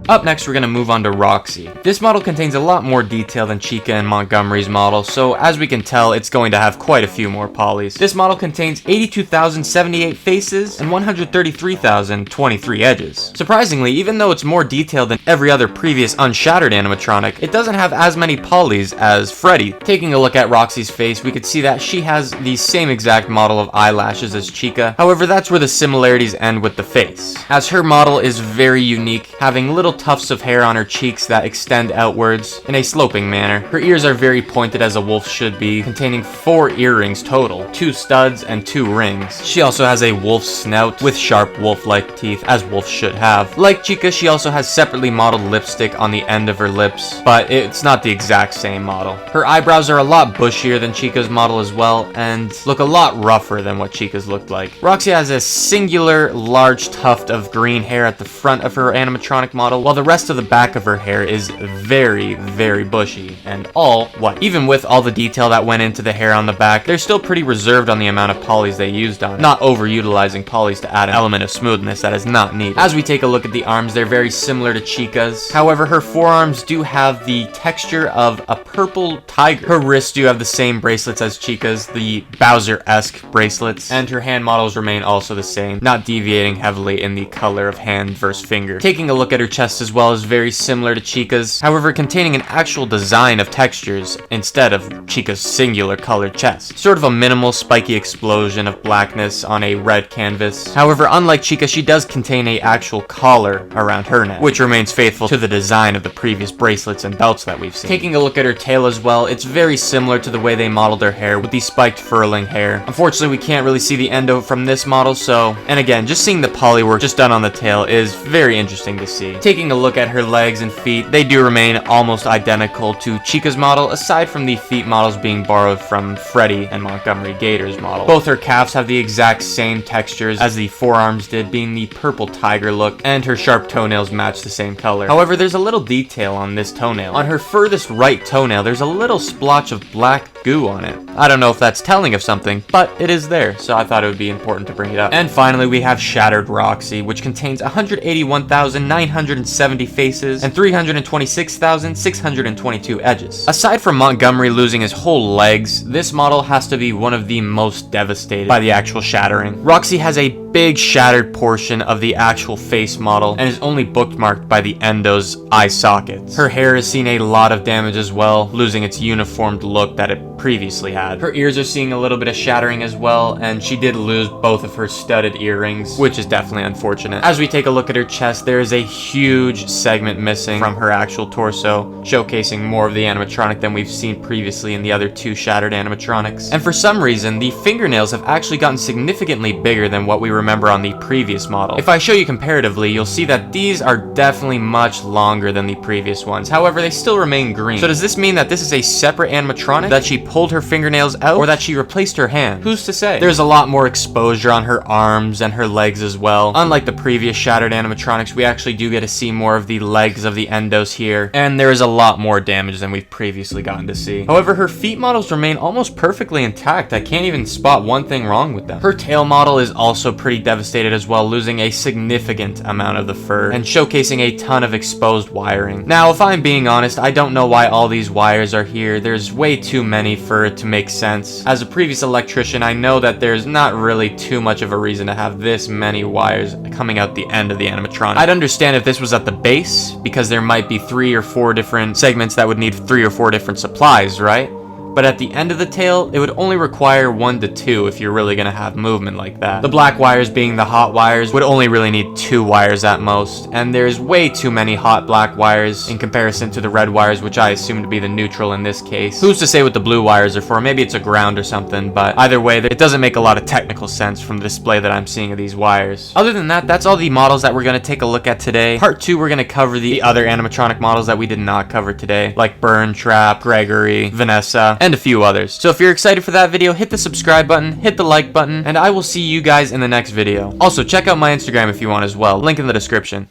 S1: Up next, we're going to move on to Roxy. This model contains a lot more detail than Chica and Montgomery's model, so as we can tell, it's going to have quite a few more polys. This model contains 82,078 faces and 133,023 edges. Surprisingly, even though it's more detailed than every other previous unshattered animatronic, it doesn't have as many polys as Freddy. Taking a look at Roxy's face, we could see that she has the same exact model of eyelashes as Chica. However, that's where the similarities end with the face, as her model is very unique, having little little tufts of hair on her cheeks that extend outwards in a sloping manner. Her ears are very pointed as a wolf should be, containing 4 earrings total, 2 studs and 2 rings. She also has a wolf snout with sharp wolf-like teeth, as wolves should have. Like Chica, she also has separately modeled lipstick on the end of her lips, but it's not the exact same model. Her eyebrows are a lot bushier than Chica's model as well, and look a lot rougher than what Chica's looked like. Roxy has a singular large tuft of green hair at the front of her animatronic model, while the rest of the back of her hair is very, very bushy, and all white. Even with all the detail that went into the hair on the back, they're still pretty reserved on the amount of polys they used on it, not overutilizing polys to add an element of smoothness that is not needed. As we take a look at the arms, they're very similar to Chica's. However, her forearms do have the texture of a purple tiger. Her wrists do have the same bracelets as Chica's, the Bowser-esque bracelets, and her hand models remain also the same, not deviating heavily in the color of hand versus finger. Taking a look at her chest as well is very similar to Chica's, however containing an actual design of textures instead of Chica's singular colored chest. Sort of a minimal spiky explosion of blackness on a red canvas. However, unlike Chica, she does contain a actual collar around her neck, which remains faithful to the design of the previous bracelets and belts that we've seen. Taking a look at her tail as well, it's very similar to the way they modeled her hair with the spiked furling hair. Unfortunately, we can't really see the endo from this model, so, and again, just seeing the poly work just done on the tail is very interesting to see. Taking a look at her legs and feet, they do remain almost identical to Chica's model, aside from the feet models being borrowed from Freddy and Montgomery Gator's model. Both her calves have the exact same textures as the forearms did, being the purple tiger look, and her sharp toenails match the same color. However, there's a little detail on this toenail. On her furthest right toenail, there's a little splotch of black goo on it. I don't know if that's telling of something, but it is there, so I thought it would be important to bring it up. And finally, we have Shattered Roxy, which contains 181,970 faces and 326,622 edges. Aside from Montgomery losing his whole legs, this model has to be one of the most devastated by the actual shattering. Roxy has a big shattered portion of the actual face model and is only bookmarked by the endo's eye sockets. Her hair has seen a lot of damage as well, losing its uniformed look that it previously had. Her ears are seeing a little bit of shattering as well, and she did lose both of her studded earrings, which is definitely unfortunate. As we take a look at her chest, there is a huge segment missing from her actual torso, showcasing more of the animatronic than we've seen previously in the other 2 shattered animatronics. And for some reason, the fingernails have actually gotten significantly bigger than what we remember on the previous model. If I show you comparatively, you'll see that these are definitely much longer than the previous ones. However, they still remain green. So does this mean that this is a separate animatronic, that she pulled her fingernails out, or that she replaced her hand? Who's to say? There's a lot more exposure on her arms and her legs as well. Unlike the previous shattered animatronics, we actually do get to see more of the legs of the endos here, and there is a lot more damage than we've previously gotten to see. However, her feet models remain almost perfectly intact. I can't even spot one thing wrong with them. Her tail model is also pretty devastated as well, losing a significant amount of the fur and showcasing a ton of exposed wiring. Now, if I'm being honest, I don't know why all these wires are here. There's way too many for it to make sense. As a previous electrician, I know that there's not really too much of a reason to have this many wires coming out the end of the animatronic. I'd understand if this was at the base, because there might be 3 or 4 different segments that would need 3 or 4 different supplies, right? But at the end of the tail, it would only require 1 to 2 if you're really going to have movement like that. The black wires, being the hot wires, would only really need 2 wires at most, and there's way too many hot black wires in comparison to the red wires, which I assume to be the neutral in this case. Who's to say what the blue wires are for? Maybe it's a ground or something, but either way, it doesn't make a lot of technical sense from the display that I'm seeing of these wires. Other than that, that's all the models that we're going to take a look at today. Part 2, we're going to cover the other animatronic models that we did not cover today, like Burntrap, Gregory, Vanessa, and a few others. So if you're excited for that video, hit the subscribe button, hit the like button, and I will see you guys in the next video. Also, check out my Instagram if you want as well. Link in the description.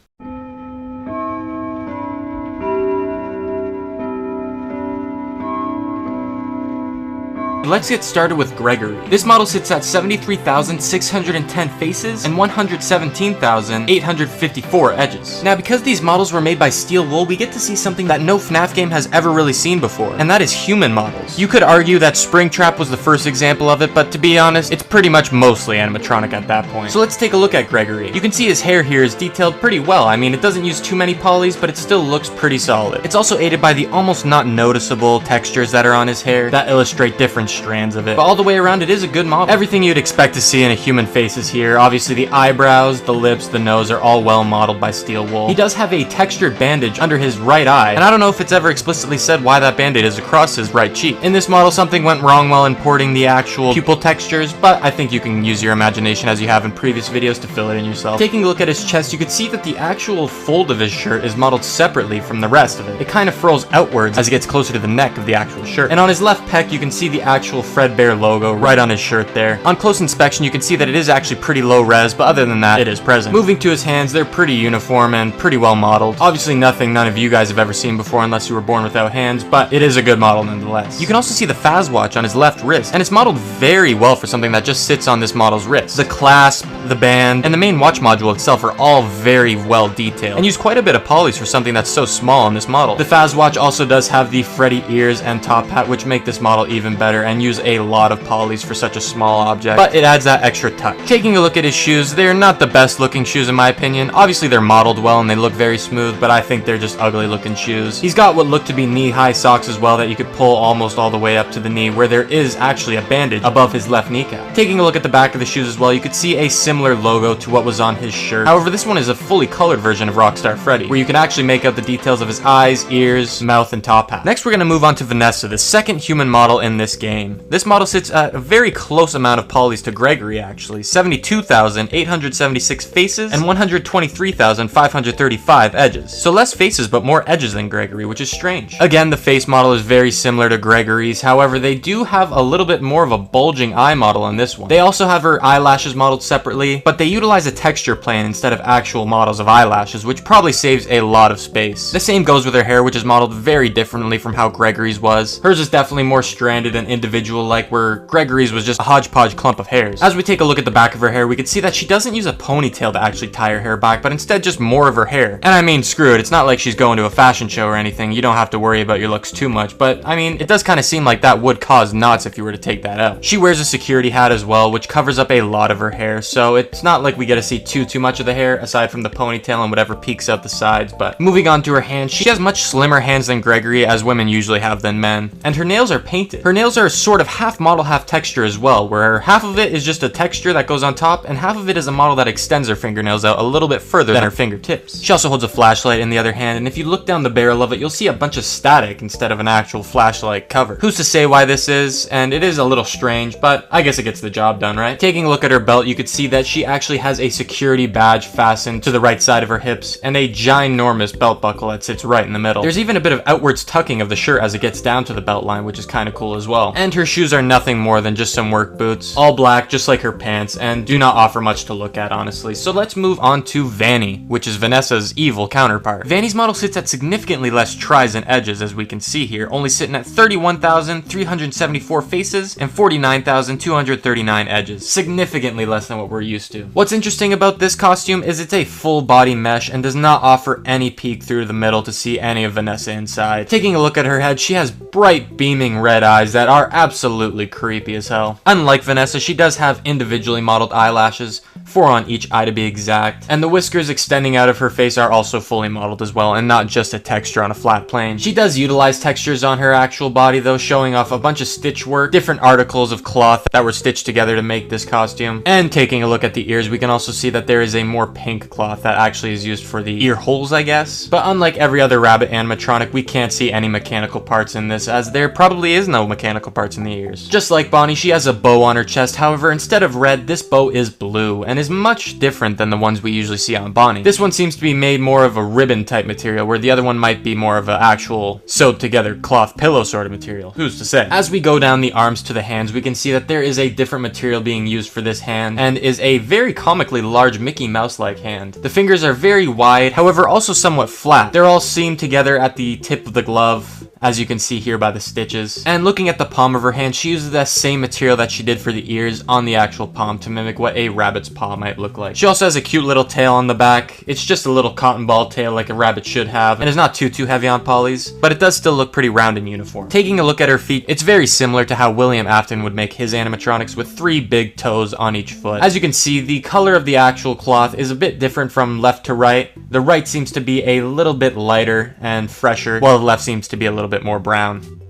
S1: Let's get started with Gregory. This model sits at 73,610 faces and 117,854 edges. Now, because these models were made by Steel Wool, we get to see something that no FNAF game has ever really seen before, and that is human models. You could argue that Springtrap was the first example of it, but to be honest, it's pretty much mostly animatronic at that point. So let's take a look at Gregory. You can see his hair here is detailed pretty well. I mean, it doesn't use too many polys, but it still looks pretty solid. It's also aided by the almost not noticeable textures that are on his hair that illustrate different strands of it. But all the way around, it is a good model. Everything you'd expect to see in a human face is here. Obviously, the eyebrows, the lips, the nose are all well modeled by steel wool. He does have a textured bandage under his right eye, and I don't know if it's ever explicitly said why that band-aid is across his right cheek. In this model, something went wrong while importing the actual pupil textures, but I think you can use your imagination as you have in previous videos to fill it in yourself. Taking a look at his chest, you can see that the actual fold of his shirt is modeled separately from the rest of it. It kind of furls outwards as it gets closer to the neck of the actual shirt. And on his left pec, you can see the actual Fredbear logo right on his shirt there. On close inspection, you can see that it is actually pretty low res, but other than that, it is present. Moving to his hands, they're pretty uniform and pretty well modeled. Obviously nothing none of you guys have ever seen before unless you were born without hands, but it is a good model nonetheless. You can also see the Faz watch on his left wrist, and it's modeled very well for something that just sits on this model's wrist. The clasp, the band, and the main watch module itself are all very well detailed, and use quite a bit of polys for something that's so small on this model. The Faz watch also does have the Freddy ears and top hat, which make this model even better and use a lot of polys for such a small object, but it adds that extra touch. Taking a look at his shoes, they're not the best looking shoes in my opinion. Obviously they're modeled well and they look very smooth, but I think they're just ugly looking shoes. He's got what look to be knee-high socks as well that you could pull almost all the way up to the knee, where there is actually a bandage above his left kneecap. Taking a look at the back of the shoes as well, you could see a similar logo to what was on his shirt. However, this one is a fully colored version of Rockstar Freddy, where you can actually make out the details of his eyes, ears, mouth, and top hat. Next, we're going to move on to Vanessa, the second human model in this game. This model sits at a very close amount of polys to Gregory, actually. 72,876 faces and 123,535 edges. So less faces, but more edges than Gregory, which is strange. Again, the face model is very similar to Gregory's. However, they do have a little bit more of a bulging eye model on this one. They also have her eyelashes modeled separately, but they utilize a texture plane instead of actual models of eyelashes, which probably saves a lot of space. The same goes with her hair, which is modeled very differently from how Gregory's was. Hers is definitely more stranded and individual-like, where Gregory's was just a hodgepodge clump of hairs. As we take a look at the back of her hair, we can see that she doesn't use a ponytail to actually tie her hair back, but instead just more of her hair. And I mean, screw it, it's not like she's going to a fashion show or anything. You don't have to worry about your looks too much, but I mean, it does kind of seem like that would cause knots if you were to take that out. She wears a security hat as well, which covers up a lot of her hair, so it's not like we get to see too much of the hair aside from the ponytail and whatever peeks out the sides. But moving on to her hands, she has much slimmer hands than Gregory, as women usually have than men, and her nails are painted. Her nails are sort of half model, half texture as well, where half of it is just a texture that goes on top, and half of it is a model that extends her fingernails out a little bit further than her fingertips. She also holds a flashlight in the other hand, and if you look down the barrel of it, you'll see a bunch of static instead of an actual flashlight cover. Who's to say why this is? And it is a little strange, but I guess it gets the job done, right? Taking a look at her belt, you could see that she actually has a security badge fastened to the right side of her hips, and a ginormous belt buckle that sits right in the middle. There's even a bit of outwards tucking of the shirt as it gets down to the belt line, which is kind of cool as well. And her shoes are nothing more than just some work boots, all black just like her pants, and do not offer much to look at, honestly. So let's move on to Vanny, which is Vanessa's evil counterpart. Vanny's model sits at significantly less tries and edges, as we can see here, only sitting at 31,374 faces and 49,239 edges. Significantly less than what we're used to. What's interesting about this costume is it's a full body mesh and does not offer any peek through the middle to see any of Vanessa inside. Taking a look at her head, she has bright beaming red eyes that are absolutely creepy as hell. Unlike Vanessa, she does have individually modeled eyelashes, 4 on each eye to be exact, and the whiskers extending out of her face are also fully modeled as well, and not just a texture on a flat plane. She does utilize textures on her actual body though, showing off a bunch of stitch work, different articles of cloth that were stitched together to make this costume. And taking a look at the ears, we can also see that there is a more pink cloth that actually is used for the ear holes, I guess. But unlike every other rabbit animatronic, we can't see any mechanical parts in this, as there probably is no mechanical parts in the ears. Just like Bonnie, she has a bow on her chest. However, instead of red, this bow is blue and is much different than the ones we usually see on Bonnie. This one seems to be made more of a ribbon type material, where the other one might be more of an actual sewed together cloth pillow sort of material. Who's to say? As we go down the arms to the hands, we can see that there is a different material being used for this hand, and is a very comically large Mickey Mouse-like hand. The fingers are very wide, however also somewhat flat. They're all seamed together at the tip of the glove, as you can see here by the stitches. And looking at the palm of her hand, she uses that same material that she did for the ears on the actual palm to mimic what a rabbit's paw might look like. She also has a cute little tail on the back. It's just a little cotton ball tail like a rabbit should have, and is not too heavy on polys, but it does still look pretty round and uniform. Taking a look at her feet, it's very similar to how William Afton would make his animatronics, with 3 big toes on each foot. As you can see, the color of the actual cloth is a bit different from left to right. The right seems to be a little bit lighter and fresher, while the left seems to be a little bit more brown.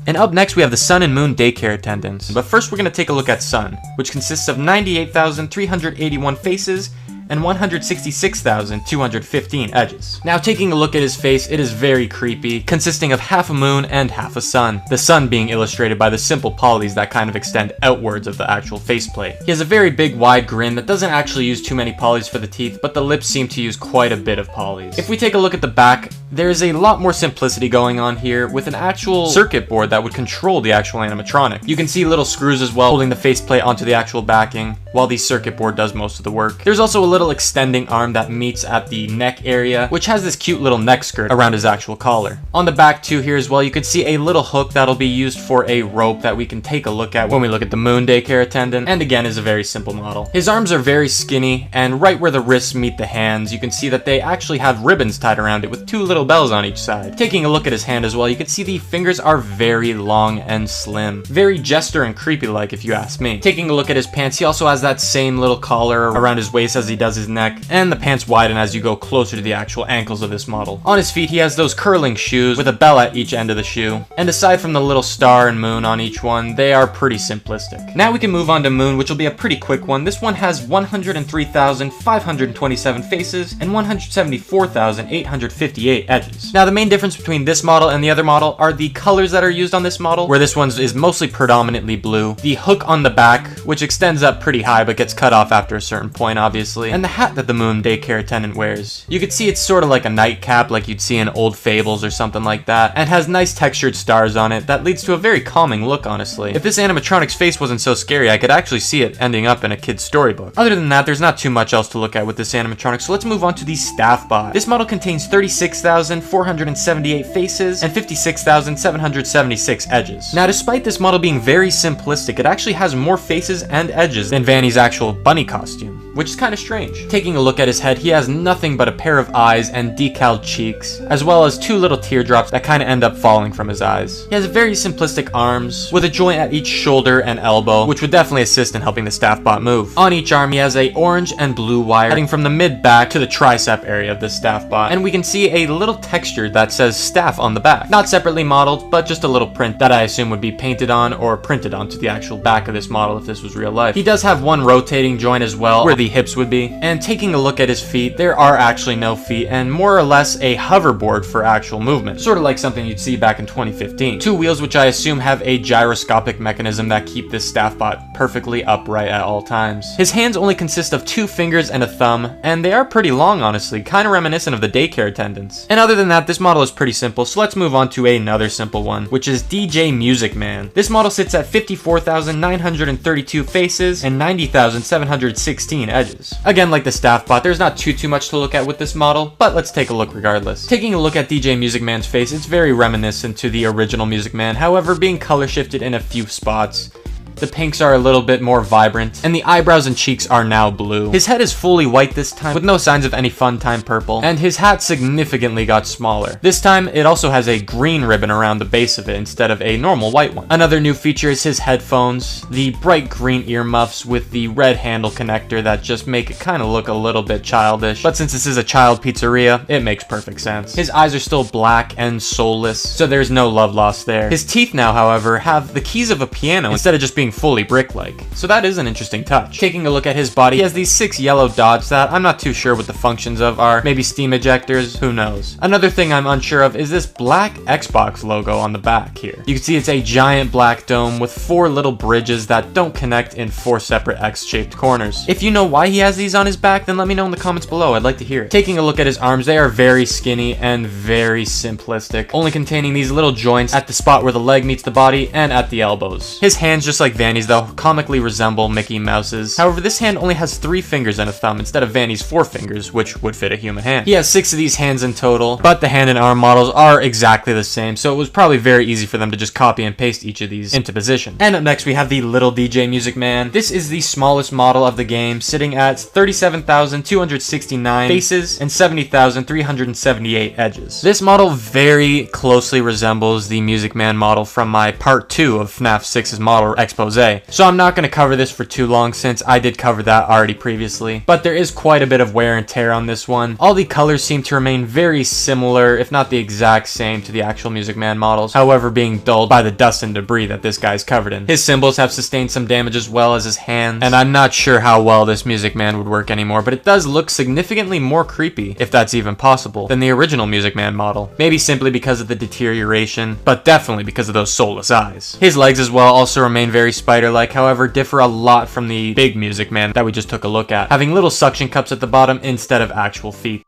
S1: And up next we have the Sun and Moon daycare attendants. But first we're going to take a look at Sun, which consists of 98,381 faces and 166,215 edges. Now taking a look at his face, it is very creepy, consisting of half a moon and half a sun. The sun being illustrated by the simple polys that kind of extend outwards of the actual faceplate. He has a very big wide grin that doesn't actually use too many polys for the teeth, but the lips seem to use quite a bit of polys. If we take a look at the back, there's a lot more simplicity going on here with an actual circuit board that would control the actual animatronic. You can see little screws as well holding the faceplate onto the actual backing, while the circuit board does most of the work. There's also a little extending arm that meets at the neck area, which has this cute little neck skirt around his actual collar. On the back too here as well, you can see a little hook that'll be used for a rope that we can take a look at when we look at the Moon daycare attendant, and again is a very simple model. His arms are very skinny, and right where the wrists meet the hands, you can see that they actually have ribbons tied around it with two little bells on each side. Taking a look at his hand as well, you can see the fingers are very long and slim. Very jester and creepy like if you ask me. Taking a look at his pants, he also has that same little collar around his waist as he does his neck, and the pants widen as you go closer to the actual ankles of this model. On his feet he has those curling shoes with a bell at each end of the shoe, and aside from the little star and moon on each one, they are pretty simplistic. Now we can move on to Moon, which will be a pretty quick one. This one has 103,527 faces and 174,858 edges. Now the main difference between this model and the other model are the colors that are used on this model, where this one is mostly predominantly blue, the hook on the back, which extends up pretty high but gets cut off after a certain point obviously, and the hat that the Moon daycare attendant wears. You could see it's sort of like a nightcap like you'd see in old fables or something like that, and has nice textured stars on it that leads to a very calming look honestly. If this animatronic's face wasn't so scary, I could actually see it ending up in a kid's storybook. Other than that, there's not too much else to look at with this animatronic, so let's move on to the staff bot. This model contains 36,478 faces and 56,776 edges. Now despite this model being very simplistic, it actually has more faces and edges than Vanny's actual bunny costume, which is kind of strange. Taking a look at his head, he has nothing but a pair of eyes and decaled cheeks, as well as two little teardrops that kind of end up falling from his eyes. He has very simplistic arms, with a joint at each shoulder and elbow, which would definitely assist in helping the staff bot move. On each arm, he has a orange and blue wire heading from the mid-back to the tricep area of the staff bot, and we can see a little texture that says staff on the back. Not separately modeled, but just a little print that I assume would be painted on or printed onto the actual back of this model if this was real life. He does have one rotating joint as well, where the hips would be. And taking a look at his feet, there are actually no feet and more or less a hoverboard for actual movement, sort of like something you'd see back in 2015. Two wheels which I assume have a gyroscopic mechanism that keep this staff bot perfectly upright at all times. His hands only consist of 2 fingers and a thumb, and they are pretty long honestly, kind of reminiscent of the daycare attendants. And other than that, this model is pretty simple, so let's move on to another simple one, which is DJ Music Man. This model sits at 54,932 faces and 90,716 edges. Again, like the staff bot, there's not too much to look at with this model, but let's take a look regardless. Taking a look at DJ Music Man's face, it's very reminiscent to the original Music Man, however being color shifted in a few spots. The pinks are a little bit more vibrant, and the eyebrows and cheeks are now blue. His head is fully white this time, with no signs of any Funtime purple, and his hat significantly got smaller. This time, it also has a green ribbon around the base of it instead of a normal white one. Another new feature is his headphones, the bright green earmuffs with the red handle connector that just make it kind of look a little bit childish, but since this is a child pizzeria, it makes perfect sense. His eyes are still black and soulless, so there's no love lost there. His teeth now, however, have the keys of a piano instead of just being fully brick-like, so that is an interesting touch. Taking a look at his body, he has these 6 yellow dots that I'm not too sure what the functions of are. Maybe steam ejectors, who knows. Another thing I'm unsure of is this black Xbox logo on the back here. You can see it's a giant black dome with 4 little bridges that don't connect in 4 separate X-shaped corners. If you know why he has these on his back, then let me know in the comments below. I'd like to hear it. Taking a look at his arms, they are very skinny and very simplistic, only containing these little joints at the spot where the leg meets the body and at the elbows. His hands, just like Vanny's though, comically resemble Mickey Mouse's. However, this hand only has 3 fingers and a thumb instead of Vanny's 4 fingers, which would fit a human hand. He has 6 of these hands in total, but the hand and arm models are exactly the same, so it was probably very easy for them to just copy and paste each of these into position. And up next we have the little DJ Music Man. This is the smallest model of the game, sitting at 37,269 faces and 70,378 edges. This model very closely resembles the Music Man model from my part 2 of FNAF 6's Model Exposed Jose. So I'm not going to cover this for too long since I did cover that already previously. But there is quite a bit of wear and tear on this one. All the colors seem to remain very similar, if not the exact same to the actual Music Man models, however being dulled by the dust and debris that this guy's covered in. His symbols have sustained some damage as well as his hands, and I'm not sure how well this Music Man would work anymore, but it does look significantly more creepy, if that's even possible, than the original Music Man model. Maybe simply because of the deterioration, but definitely because of those soulless eyes. His legs as well also remain very spider-like, however differ a lot from the big Music Man that we just took a look at, having little suction cups at the bottom instead of actual feet.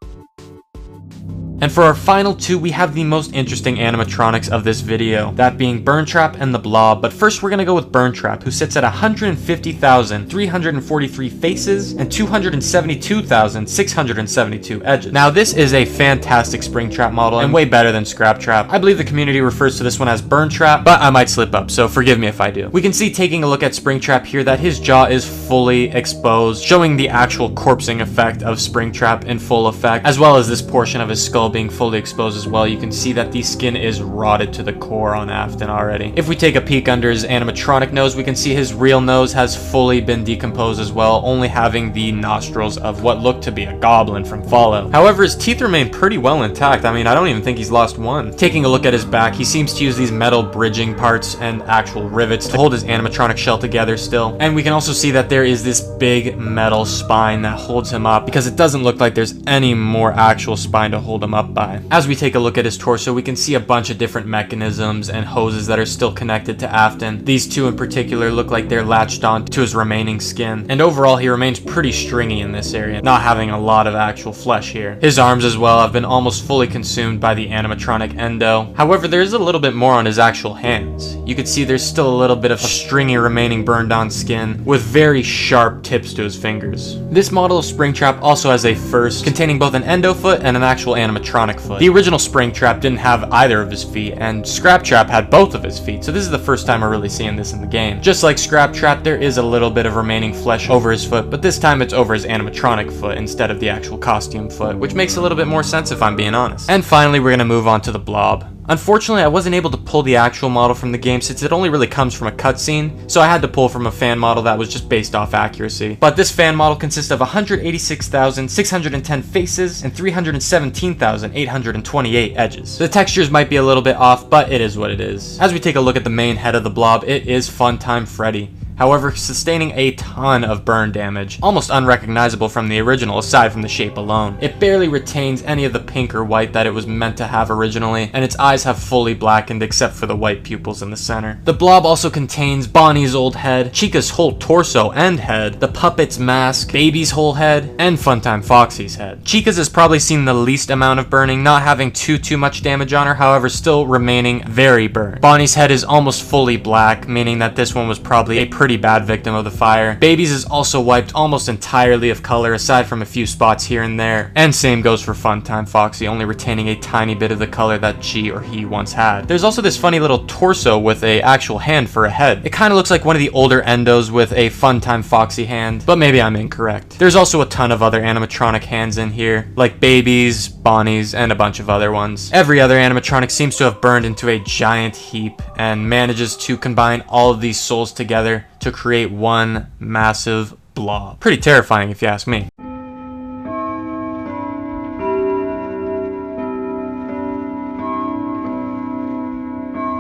S1: And for our final two, we have the most interesting animatronics of this video, that being Burntrap and the Blob. But first we're gonna go with Burntrap, who sits at 150,343 faces and 272,672 edges. Now this is a fantastic Springtrap model and way better than Scraptrap. I believe the community refers to this one as Burntrap, but I might slip up, so forgive me if I do. We can see, taking a look at Springtrap here, that his jaw is fully exposed, showing the actual corpsing effect of Springtrap in full effect, as well as this portion of his skull being fully exposed as well. You can see that the skin is rotted to the core on Afton already. If we take a peek under his animatronic nose, we can see his real nose has fully been decomposed as well, only having the nostrils of what looked to be a goblin from Fallout. However, his teeth remain pretty well intact. I mean, I don't even think he's lost one. Taking a look at his back, he seems to use these metal bridging parts and actual rivets to hold his animatronic shell together still. And we can also see that there is this big metal spine that holds him up, because it doesn't look like there's any more actual spine to hold him up by. As we take a look at his torso, we can see a bunch of different mechanisms and hoses that are still connected to Afton. These two in particular look like they're latched on to his remaining skin, and overall he remains pretty stringy in this area, not having a lot of actual flesh here. His arms as well have been almost fully consumed by the animatronic Yendo. However, there is a little bit more on his actual hands. You can see there's still a little bit of stringy remaining burned on skin, with very sharp tips to his fingers. This model of Springtrap also has a first, containing both an Yendo foot and an actual animatronic foot. The original Springtrap didn't have either of his feet, and Scraptrap had both of his feet, so this is the first time we're really seeing this in the game. Just like Scraptrap, there is a little bit of remaining flesh over his foot, but this time it's over his animatronic foot instead of the actual costume foot, which makes a little bit more sense if I'm being honest. And finally, we're gonna move on to the Blob. Unfortunately, I wasn't able to pull the actual model from the game since it only really comes from a cutscene, so I had to pull from a fan model that was just based off accuracy. But this fan model consists of 186,610 faces and 317,828 edges. The textures might be a little bit off, but it is what it is. As we take a look at the main head of the Blob, it is Funtime Freddy. However, sustaining a ton of burn damage, almost unrecognizable from the original aside from the shape alone. It barely retains any of the pink or white that it was meant to have originally, and its eyes have fully blackened except for the white pupils in the center. The Blob also contains Bonnie's old head, Chica's whole torso and head, the puppet's mask, Baby's whole head, and Funtime Foxy's head. Chica's has probably seen the least amount of burning, not having too much damage on her, however still remaining very burned. Bonnie's head is almost fully black, meaning that this one was probably a pretty bad victim of the fire. Baby's is also wiped almost entirely of color aside from a few spots here and there, and same goes for Funtime Foxy, only retaining a tiny bit of the color that she or he once had. There's also this funny little torso with a actual hand for a head. It kind of looks like one of the older Endos with a Funtime Foxy hand, but maybe I'm incorrect. There's also a ton of other animatronic hands in here, like Baby's, Bonnie's, and a bunch of other ones. Every other animatronic seems to have burned into a giant heap and manages to combine all of these souls together to create one massive blob. Pretty terrifying if you ask me.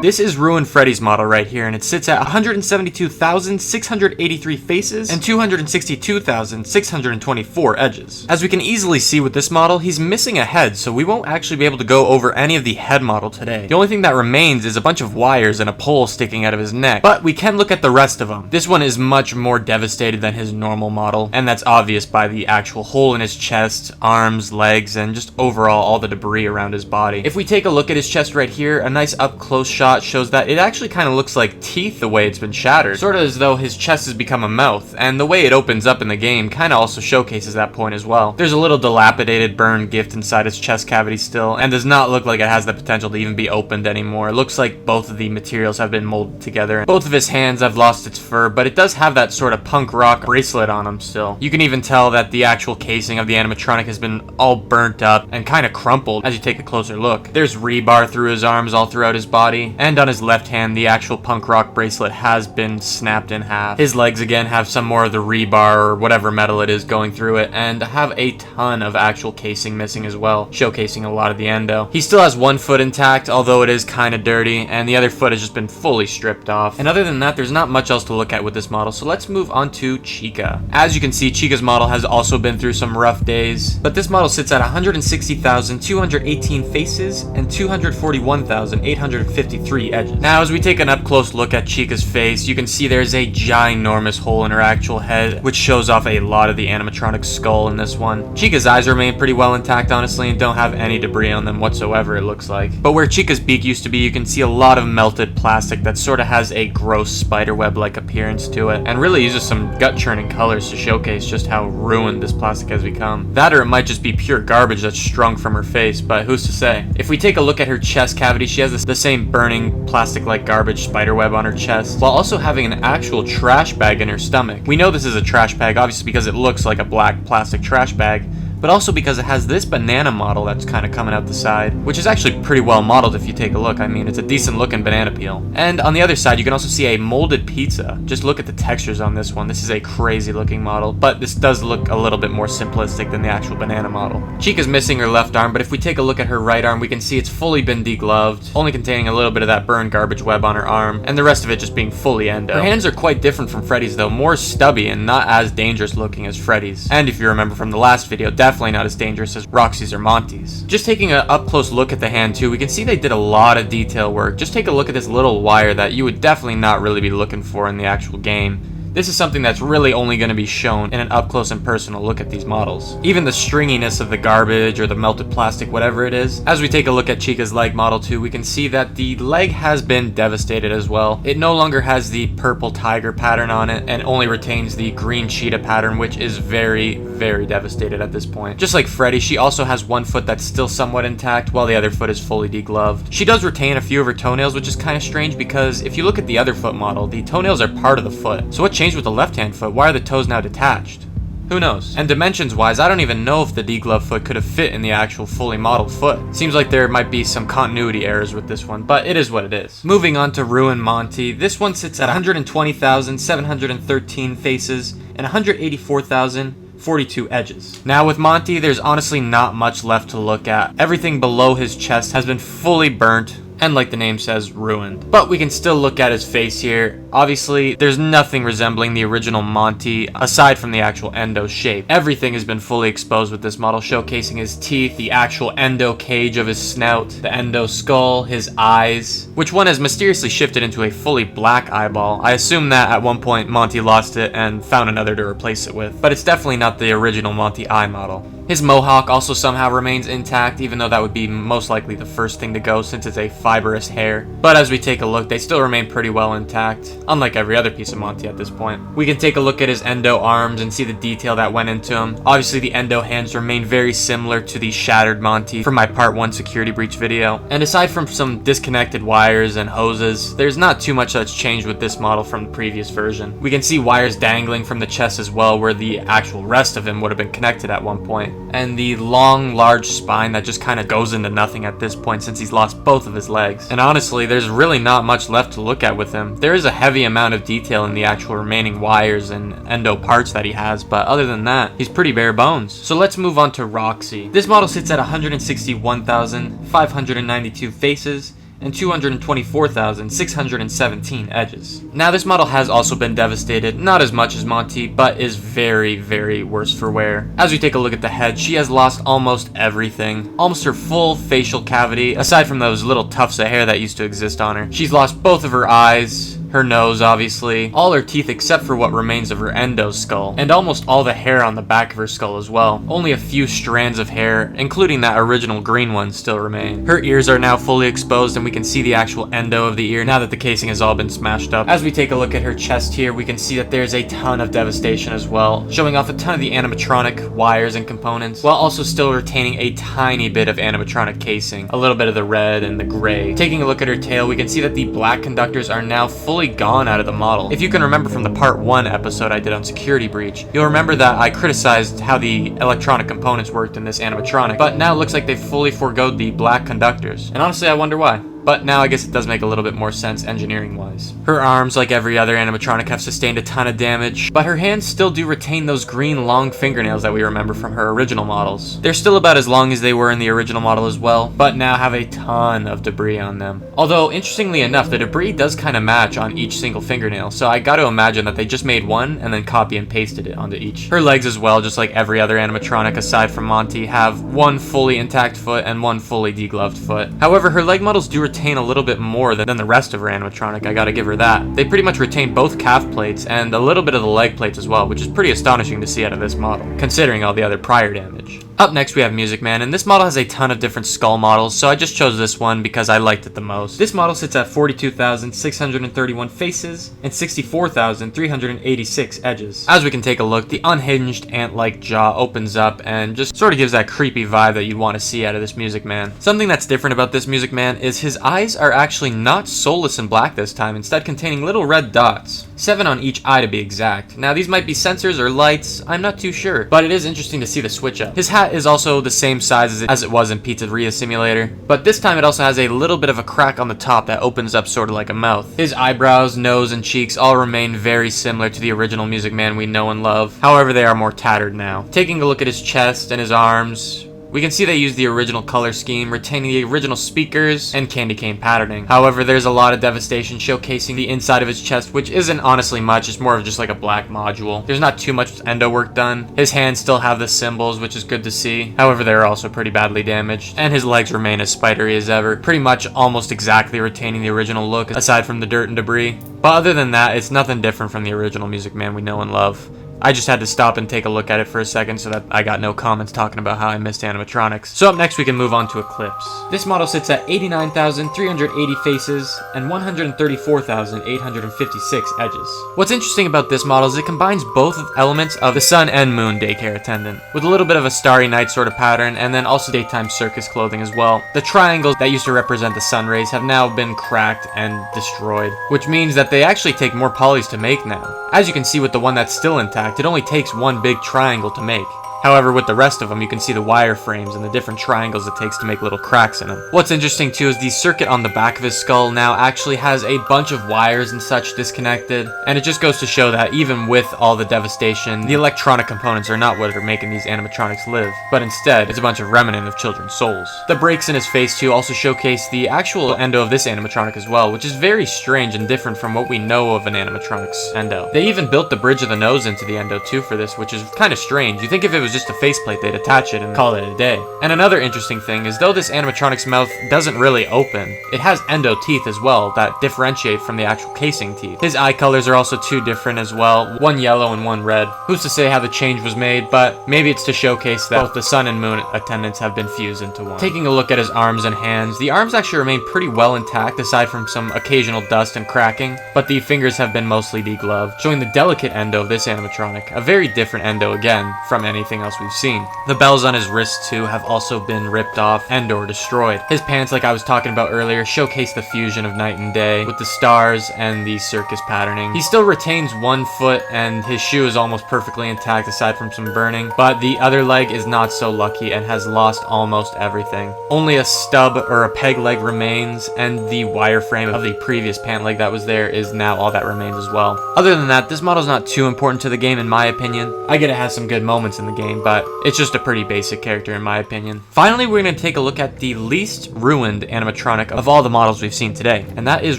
S1: This is Ruined Freddy's model right here, and it sits at 172,683 faces and 262,624 edges. As we can easily see with this model, he's missing a head, so we won't actually be able to go over any of the head model today. The only thing that remains is a bunch of wires and a pole sticking out of his neck, but we can look at the rest of them. This one is much more devastated than his normal model, and that's obvious by the actual hole in his chest, arms, legs, and just overall all the debris around his body. If we take a look at his chest right here, a nice up-close shot shows that it actually kind of looks like teeth the way it's been shattered, sort of as though his chest has become a mouth, and the way it opens up in the game kind of also showcases that point as well. There's a little dilapidated burned gift inside his chest cavity still, and does not look like it has the potential to even be opened anymore. It looks like both of the materials have been molded together. Both of his hands have lost its fur, but it does have that sort of punk rock bracelet on him still. You can even tell that the actual casing of the animatronic has been all burnt up and kind of crumpled as you take a closer look. There's rebar through his arms all throughout his body, And on his left hand, the actual punk rock bracelet has been snapped in half. His legs again have some more of the rebar or whatever metal it is going through it, and have a ton of actual casing missing as well, showcasing a lot of the endo. He still has one foot intact, although it is kind of dirty, and the other foot has just been fully stripped off. And other than that, there's not much else to look at with this model, so let's move on to Chica. As you can see, Chica's model has also been through some rough days, but this model sits at 160,218 faces and 241,853 edges. Now, as we take an up-close look at Chica's face, you can see there's a ginormous hole in her actual head, which shows off a lot of the animatronic skull in this one. Chica's eyes remain pretty well intact, honestly, and don't have any debris on them whatsoever, it looks like. But where Chica's beak used to be, you can see a lot of melted plastic that sort of has a gross spiderweb-like appearance to it, and really uses some gut-churning colors to showcase just how ruined this plastic has become. That, or it might just be pure garbage that's strung from her face, but who's to say? If we take a look at her chest cavity, she has the same burning plastic-like garbage spiderweb on her chest, while also having an actual trash bag in her stomach. We know this is a trash bag, obviously, because it looks like a black plastic trash bag, but also because it has this banana model that's kind of coming out the side, which is actually pretty well modeled if you take a look. I mean, it's a decent looking banana peel. And on the other side, you can also see a molded pizza. Just look at the textures on this one. This is a crazy looking model, but this does look a little bit more simplistic than the actual banana model. Chica's missing her left arm, but if we take a look at her right arm, we can see it's fully been degloved, only containing a little bit of that burned garbage web on her arm, and the rest of it just being fully endo. Her hands are quite different from Freddy's though, more stubby and not as dangerous looking as Freddy's. And if you remember from the last video, definitely not as dangerous as Roxy's or Monty's. Just taking an up-close look at the hand too, we can see they did a lot of detail work. Just take a look at this little wire that you would definitely not really be looking for in the actual game. This is something that's really only going to be shown in an up-close and personal look at these models. Even the stringiness of the garbage or the melted plastic, whatever it is. As we take a look at Chica's leg model too, we can see that the leg has been devastated as well. It no longer has the purple tiger pattern on it and only retains the green cheetah pattern, which is very, very devastated at this point. Just like Freddy, she also has one foot that's still somewhat intact while the other foot is fully degloved. She does retain a few of her toenails, which is kind of strange because if you look at the other foot model, the toenails are part of the foot. So what changed with the left-hand foot? Why are the toes now detached? Who knows? And dimensions-wise, I don't even know if the degloved foot could have fit in the actual fully modeled foot. Seems like there might be some continuity errors with this one, but it is what it is. Moving on to Ruin Monty, this one sits at 120,713 faces and 184,042 edges. Now with Monty, there's honestly not much left to look at. Everything below his chest has been fully burnt, and like the name says, ruined. But we can still look at his face here. Obviously, there's nothing resembling the original Monty, aside from the actual endo shape. Everything has been fully exposed with this model, showcasing his teeth, the actual endo cage of his snout, the endo skull, his eyes, which one has mysteriously shifted into a fully black eyeball. I assume that at one point Monty lost it and found another to replace it with, but it's definitely not the original Monty eye model. His mohawk also somehow remains intact, even though that would be most likely the first thing to go since it's a fibrous hair. But as we take a look, they still remain pretty well intact, unlike every other piece of Monty at this point. We can take a look at his endo arms and see the detail that went into him. Obviously, the endo hands remain very similar to the shattered Monty from my part 1 security breach video. And aside from some disconnected wires and hoses, there's not too much that's changed with this model from the previous version. We can see wires dangling from the chest as well, where the actual rest of him would have been connected at one point. And the long, large spine that just kind of goes into nothing at this point since he's lost both of his legs. And honestly, there's really not much left to look at with him. There is a heavy amount of detail in the actual remaining wires and endo parts that he has, but other than that, he's pretty bare bones. So let's move on to Roxy. This model sits at 161,592 faces and 224,617 edges. Now this model has also been devastated, not as much as Monty, but is very, very worse for wear. As we take a look at the head, she has lost almost everything. Almost her full facial cavity, aside from those little tufts of hair that used to exist on her. She's lost both of her eyes, her nose obviously, all her teeth except for what remains of her endo skull, and almost all the hair on the back of her skull as well. Only a few strands of hair, including that original green one, still remain. Her ears are now fully exposed and we can see the actual endo of the ear now that the casing has all been smashed up. As we take a look at her chest here, we can see that there's a ton of devastation as well, showing off a ton of the animatronic wires and components, while also still retaining a tiny bit of animatronic casing, a little bit of the red and the gray. Taking a look at her tail, we can see that the black conductors are now fully gone out of the model. If you can remember from the part 1 episode I did on Security Breach, you'll remember that I criticized how the electronic components worked in this animatronic, but now it looks like they've fully foregoed the black conductors. And honestly, I wonder why. but now I guess it does make a little bit more sense engineering-wise. Her arms, like every other animatronic, have sustained a ton of damage, but her hands still do retain those green long fingernails that we remember from her original models. They're still about as long as they were in the original model as well, but now have a ton of debris on them. Although, interestingly enough, the debris does kind of match on each single fingernail, so I gotta imagine that they just made one and then copy and pasted it onto each. Her legs as well, just like every other animatronic aside from Monty, have one fully intact foot and one fully degloved foot. However, her leg models do retain a little bit more than the rest of her animatronic, I gotta give her that. They pretty much retain both calf plates and a little bit of the leg plates as well, which is pretty astonishing to see out of this model, considering all the other prior damage. Up next we have Music Man, and this model has a ton of different skull models, so I just chose this one because I liked it the most. This model sits at 42,631 faces and 64,386 edges. As we can take a look, the unhinged ant-like jaw opens up and just sort of gives that creepy vibe that you'd want to see out of this Music Man. Something that's different about this Music Man is his eyes are actually not soulless and black this time, instead containing little red dots. 7 on each eye to be exact. Now these might be sensors or lights, I'm not too sure, but it is interesting to see the switch up. His hat is also the same size as it was in Pizzeria Simulator, but this time it also has a little bit of a crack on the top that opens up sort of like a mouth. His eyebrows, nose, and cheeks all remain very similar to the original Music Man we know and love, however they are more tattered now. Taking a look at his chest and his arms, we can see they used the original color scheme, retaining the original speakers and candy cane patterning. However, there's a lot of devastation showcasing the inside of his chest, which isn't honestly much, it's more of just like a black module. There's not too much endo work done. His hands still have the symbols, which is good to see. However, they're also pretty badly damaged, and his legs remain as spidery as ever, pretty much almost exactly retaining the original look, aside from the dirt and debris. But other than that, it's nothing different from the original Music Man we know and love. I just had to stop and take a look at it for a second so that I got no comments talking about how I missed animatronics. So up next we can move on to Eclipse. This model sits at 89,380 faces and 134,856 edges. What's interesting about this model is it combines both elements of the sun and moon daycare attendant, with a little bit of a starry night sort of pattern and then also daytime circus clothing as well. The triangles that used to represent the sun rays have now been cracked and destroyed, which means that they actually take more polys to make now. As you can see with the one that's still intact, it only takes one big triangle to make. However, with the rest of them, you can see the wire frames and the different triangles it takes to make little cracks in them. What's interesting too is the circuit on the back of his skull now actually has a bunch of wires and such disconnected, and it just goes to show that even with all the devastation, the electronic components are not what are making these animatronics live, but instead, it's a bunch of remnant of children's souls. The breaks in his face too also showcase the actual endo of this animatronic as well, which is very strange and different from what we know of an animatronic's endo. They even built the bridge of the nose into the endo too for this, which is kind of strange. You think if it was just a faceplate, they'd attach it and call it a day. And another interesting thing is though this animatronic's mouth doesn't really open, it has endo teeth as well that differentiate from the actual casing teeth. His eye colors are also two different as well, one yellow and one red. Who's to say how the change was made, but maybe it's to showcase that both the sun and moon attendants have been fused into one. Taking a look at his arms and hands, the arms actually remain pretty well intact aside from some occasional dust and cracking, but the fingers have been mostly degloved, showing the delicate endo of this animatronic, a very different endo again from anything else we've seen. The bells on his wrists too have also been ripped off and or destroyed. His pants, like I was talking about earlier, showcase the fusion of night and day with the stars and the circus patterning. He still retains one foot and his shoe is almost perfectly intact aside from some burning, but the other leg is not so lucky and has lost almost everything. Only a stub or a peg leg remains, and the wireframe of the previous pant leg that was there is now all that remains as well. Other than that, this model's not too important to the game in my opinion. I get it has some good moments in the game, but it's just a pretty basic character in my opinion. Finally, we're going to take a look at the least ruined animatronic of all the models we've seen today, and that is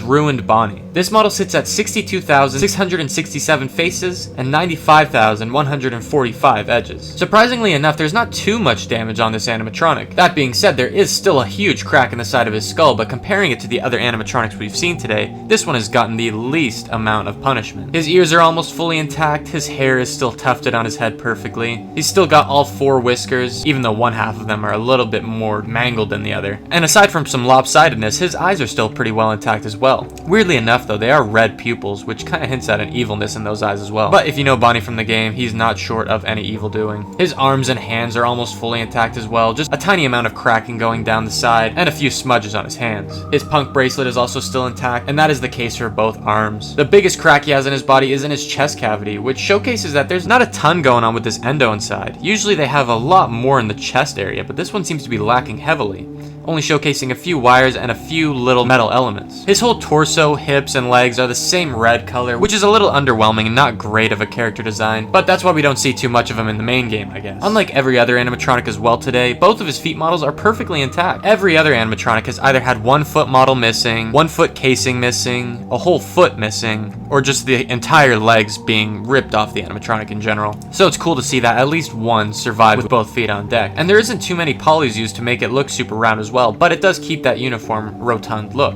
S1: Ruined Bonnie. This model sits at 62,667 faces and 95,145 edges. Surprisingly enough, there's not too much damage on this animatronic. That being said, there is still a huge crack in the side of his skull, but comparing it to the other animatronics we've seen today, this one has gotten the least amount of punishment. His ears are almost fully intact, his hair is still tufted on his head perfectly, he's still got all 4 whiskers, even though one half of them are a little bit more mangled than the other. And aside from some lopsidedness, his eyes are still pretty well intact as well. Weirdly enough though, they are red pupils, which kind of hints at an evilness in those eyes as well. But if you know Bonnie from the game, he's not short of any evil doing. His arms and hands are almost fully intact as well, just a tiny amount of cracking going down the side, and a few smudges on his hands. His punk bracelet is also still intact, and that is the case for both arms. The biggest crack he has in his body is in his chest cavity, which showcases that there's not a ton going on with this endo inside. Usually they have a lot more in the chest area, but this one seems to be lacking heavily. only showcasing a few wires and a few little metal elements. His whole torso, hips, and legs are the same red color, which is a little underwhelming and not great of a character design, but that's why we don't see too much of him in the main game, I guess. Unlike every other animatronic as well today, both of his feet models are perfectly intact. Every other animatronic has either had one foot model missing, one foot casing missing, a whole foot missing, or just the entire legs being ripped off the animatronic in general. So it's cool to see that at least one survived with both feet on deck. And there isn't too many polys used to make it look super round as well, but it does keep that uniform, rotund look.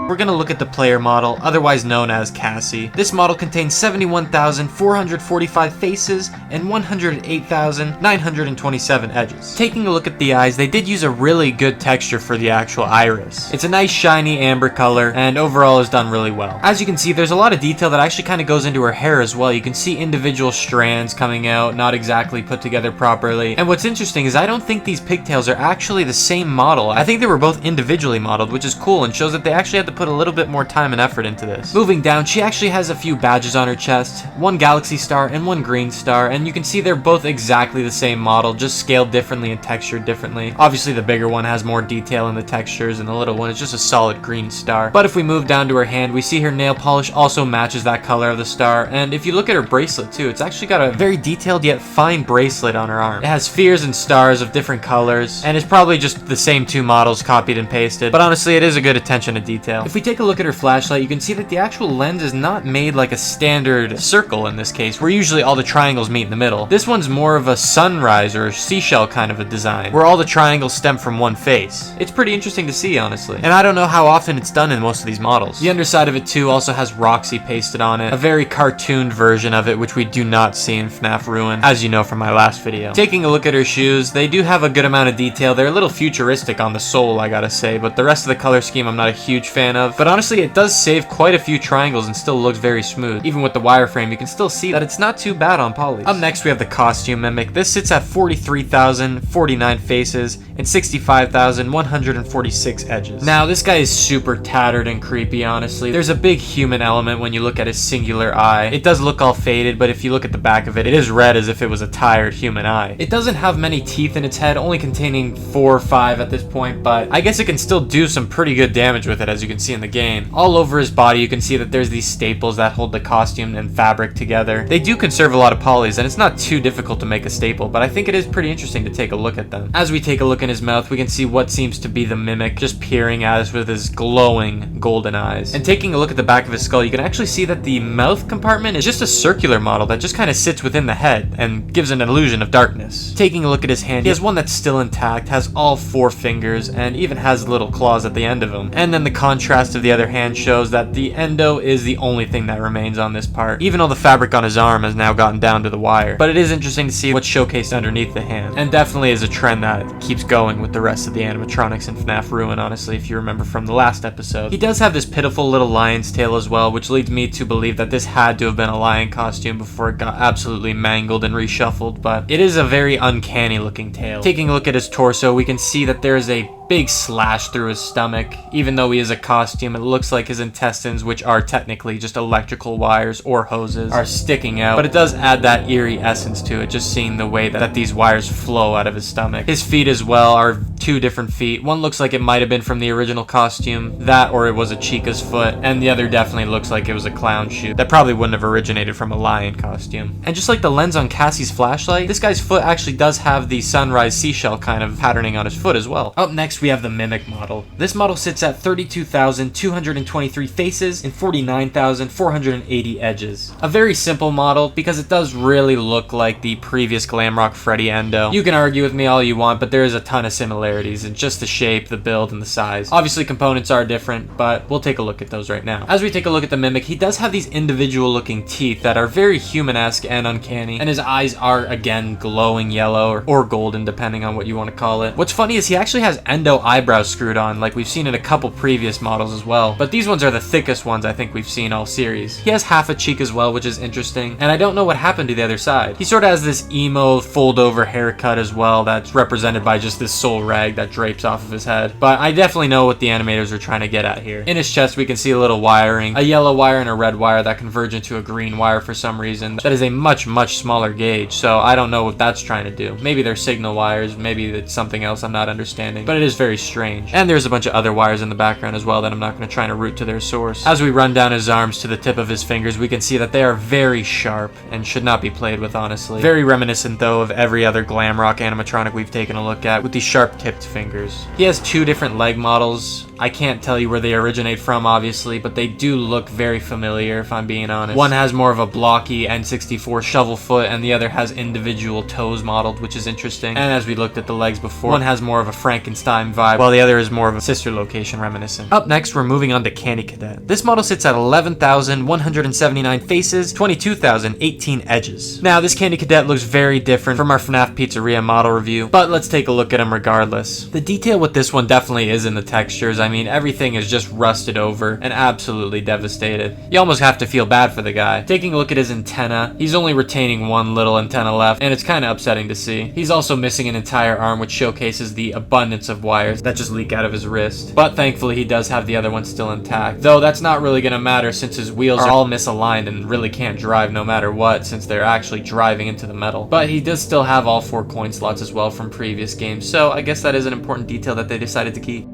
S1: We're gonna look at the player model, otherwise known as Cassie. This model contains 71,445 faces and 108,927 edges. Taking a look at the eyes, they did use a really good texture for the actual iris. It's a nice shiny amber color, and overall is done really well. As you can see, there's a lot of detail that actually kind of goes into her hair as well. You can see individual strands coming out, not exactly put together properly. And what's interesting is I don't think these pigtails are actually the same model. I think they were both individually modeled, which is cool and shows that they actually had to put a little bit more time and effort into this. Moving down, she actually has a few badges on her chest, one galaxy star and one green star, and you can see they're both exactly the same model, just scaled differently and textured differently. Obviously the bigger one has more detail in the textures and the little one is just a solid green star. But if we move down to her hand, we see her nail polish also matches that color of the star, and if you look at her bracelet too, it's actually got a very detailed yet fine bracelet on her arm. It has spheres and stars of different colors, and it's probably just the same two models copied and pasted, but honestly it is a good attention to detail. If we take a look at her flashlight, you can see that the actual lens is not made like a standard circle in this case, where usually all the triangles meet in the middle. This one's more of a sunrise or seashell kind of a design, where all the triangles stem from one face. It's pretty interesting to see, honestly, and I don't know how often it's done in most of these models. The underside of it too also has Roxy pasted on it, a very cartooned version of it, which we do not see in FNAF Ruin, as you know from my last video. Taking a look at her shoes, they do have a good amount of detail. They're a little futuristic on the sole, I gotta say, but the rest of the color scheme I'm not a huge fan of. But honestly, it does save quite a few triangles and still looks very smooth. Even with the wireframe, you can still see that it's not too bad on polys. Up next, we have the costume mimic. This sits at 43,049 faces and 65,146 edges. Now, this guy is super tattered and creepy, honestly. There's a big human element when you look at his singular eye. It does look all faded, but if you look at the back of it, it is red as if it was a tired human eye. It doesn't have many teeth in its head, only containing 4 or 5 at this point, but I guess it can still do some pretty good damage with it, as you can see in the game. All over his body, you can see that there's these staples that hold the costume and fabric together. They do conserve a lot of polys, and it's not too difficult to make a staple, but I think it is pretty interesting to take a look at them. As we take a look in his mouth, we can see what seems to be the mimic just peering at us with his glowing golden eyes. And taking a look at the back of his skull, you can actually see that the mouth compartment is just a circular model that just kind of sits within the head and gives an illusion of darkness. Taking a look at his hand, he has one that's still intact, has all 4 fingers, and even has little claws at the end of them. And then the contrast of the other hand shows that the endo is the only thing that remains on this part, even though the fabric on his arm has now gotten down to the wire. But it is interesting to see what's showcased underneath the hand, and definitely is a trend that keeps going with the rest of the animatronics in FNAF Ruin, honestly, if you remember from the last episode. He does have this pitiful little lion's tail as well, which leads me to believe that this had to have been a lion costume before it got absolutely mangled and reshuffled, but it is a very uncanny looking tail. Taking a look at his torso, we can see that there is a big slash through his stomach. Even though he is a costume, it looks like his intestines, which are technically just electrical wires or hoses, are sticking out, but it does add that eerie essence to it, just seeing the way that these wires flow out of his stomach. His feet as well are 2 different feet. One looks like it might have been from the original costume, that or it was a Chica's foot, and the other definitely looks like it was a clown shoe that probably wouldn't have originated from a lion costume. And just like the lens on Cassie's flashlight, this guy's foot actually does have the sunrise seashell kind of patterning on his foot as well. Up next, we have the mimic model. This model sits at 32,223 faces and 49,480 edges. A very simple model because it does really look like the previous Glamrock Freddy Yendo. You can argue with me all you want, but there is a ton of similarities in just the shape, the build, and the size. Obviously components are different, but we'll take a look at those right now. As we take a look at the mimic, he does have these individual looking teeth that are very human-esque and uncanny, and his eyes are again glowing yellow or golden depending on what you want to call it. What's funny is he actually has endo Yendo eyebrows screwed on, like we've seen in a couple previous models as well. But these ones are the thickest ones I think we've seen all series. He has half a cheek as well, which is interesting, and I don't know what happened to the other side. He sort of has this emo fold-over haircut as well that's represented by just this sole rag that drapes off of his head. But I definitely know what the animators are trying to get at here. In his chest, we can see a little wiring, a yellow wire and a red wire that converge into a green wire for some reason. That is a much smaller gauge, so I don't know what that's trying to do. Maybe they're signal wires, maybe it's something else I'm not understanding, but it is very strange. And there's a bunch of other wires in the background as well that I'm not going to try to route to their source. As we run down his arms to the tip of his fingers, we can see that they are very sharp and should not be played with, honestly. Very reminiscent, though, of every other Glamrock animatronic we've taken a look at with these sharp-tipped fingers. He has two different leg models. I can't tell you where they originate from, obviously, but they do look very familiar, if I'm being honest. One has more of a blocky N64 shovel foot, and the other has individual toes modeled, which is interesting. And as we looked at the legs before, one has more of a Frankenstein vibe, while the other is more of a sister location reminiscent. Up next, we're moving on to Candy Cadet. This model sits at 11,179 faces, 22,018 edges. Now, this Candy Cadet looks very different from our FNAF Pizzeria model review, but let's take a look at him regardless. The detail with this one definitely is in the textures. I mean, everything is just rusted over and absolutely devastated. You almost have to feel bad for the guy. Taking a look at his antenna, he's only retaining one little antenna left, and it's kind of upsetting to see. He's also missing an entire arm, which showcases the abundance of wires that just leak out of his wrist. But thankfully, he does have the other one still intact. Though that's not really going to matter since his wheels are all misaligned and really can't drive no matter what, since they're actually driving into the metal. But he does still have all 4 coin slots as well from previous games, so I guess that is an important detail that they decided to keep.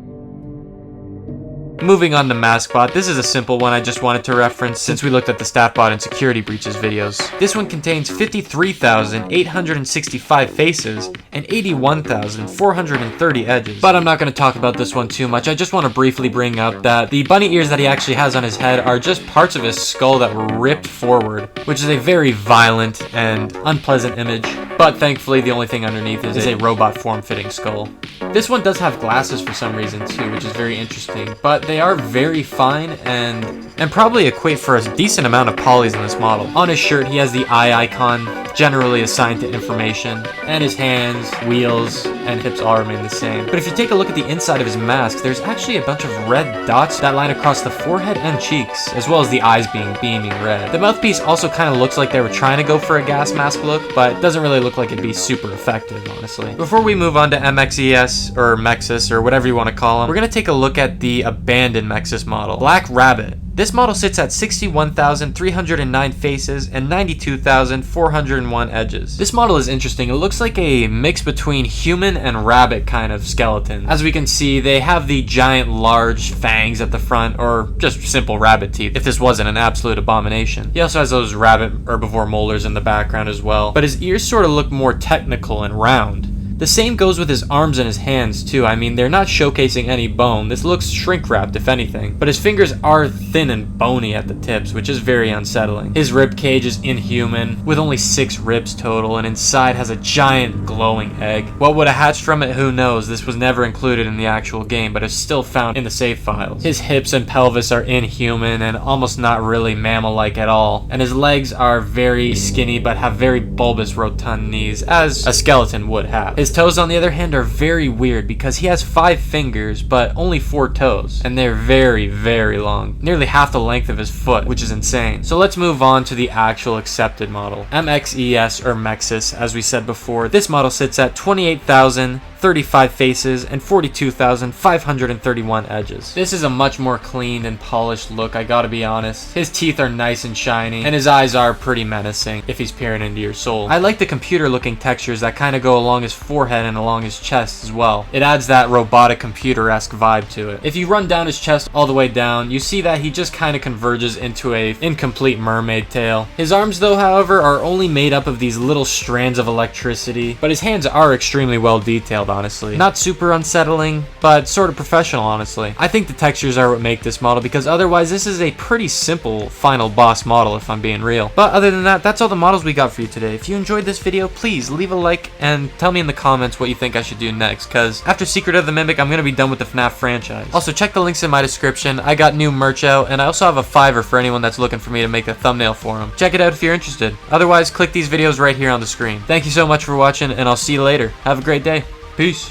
S1: Moving on to Maskbot, this is a simple one I just wanted to reference since we looked at the Staffbot and security breaches videos. This one contains 53,865 faces and 81,430 edges. But I'm not going to talk about this one too much. I just want to briefly bring up that the bunny ears that he actually has on his head are just parts of his skull that were ripped forward, which is a very violent and unpleasant image. But thankfully, the only thing underneath is a robot form-fitting skull. This one does have glasses for some reason too, which is very interesting, but they are very fine and probably equate for a decent amount of polys in this model. On his shirt, he has the eye icon, generally assigned to information, and his hands, wheels, and hips all remain the same. But if you take a look at the inside of his mask, there's actually a bunch of red dots that line across the forehead and cheeks, as well as the eyes beaming red. The mouthpiece also kind of looks like they were trying to go for a gas mask look, but it doesn't really look like it'd be super effective, honestly. Before we move on to MXES, or Mexus, or whatever you want to call him, we're going to take a look at the abandoned Mexus model, Black Rabbit. This model sits at 61,309 faces and 92,401 edges. This model is interesting. It looks like a mix between human and rabbit kind of skeleton. As we can see, they have the giant large fangs at the front, or just simple rabbit teeth, if this wasn't an absolute abomination. He also has those rabbit herbivore molars in the background as well, but his ears sort of look more technical and round. The same goes with his arms and his hands too. I mean, they're not showcasing any bone. This looks shrink wrapped if anything, but his fingers are thin and bony at the tips, which is very unsettling. His rib cage is inhuman, with only 6 ribs total, and inside has a giant glowing egg. What would have hatched from it, who knows? This was never included in the actual game, but is still found in the save files. His hips and pelvis are inhuman and almost not really mammal-like at all, and his legs are very skinny but have very bulbous rotund knees, as a skeleton would have. His toes, on the other hand, are very weird because he has 5 fingers but only 4 toes, and they're very, very long, nearly half the length of his foot, which is insane. So let's move on to the actual accepted model, MXES or Mexus, as we said before. This model sits at 28,035 faces and 42,531 edges. This is a much more clean and polished look, I gotta be honest. His teeth are nice and shiny, and his eyes are pretty menacing if he's peering into your soul. I like the computer looking textures that kind of go along his forehead and along his chest as well. It adds that robotic computer-esque vibe to it. If you run down his chest all the way down, you see that he just kind of converges into a incomplete mermaid tail. His arms though, however, are only made up of these little strands of electricity, but his hands are extremely well detailed, honestly. Not super unsettling, but sort of professional, honestly. I think the textures are what make this model, because otherwise this is a pretty simple final boss model, if I'm being real. But other than that, that's all the models we got for you today. If you enjoyed this video, please leave a like and tell me in the comments what you think I should do next, because after Secret of the Mimic, I'm going to be done with the FNAF franchise. Also, check the links in my description. I got new merch out, and I also have a $5 for anyone that's looking for me to make a thumbnail for them. Check it out if you're interested. Otherwise, click these videos right here on the screen. Thank you so much for watching, and I'll see you later. Have a great day. Peace.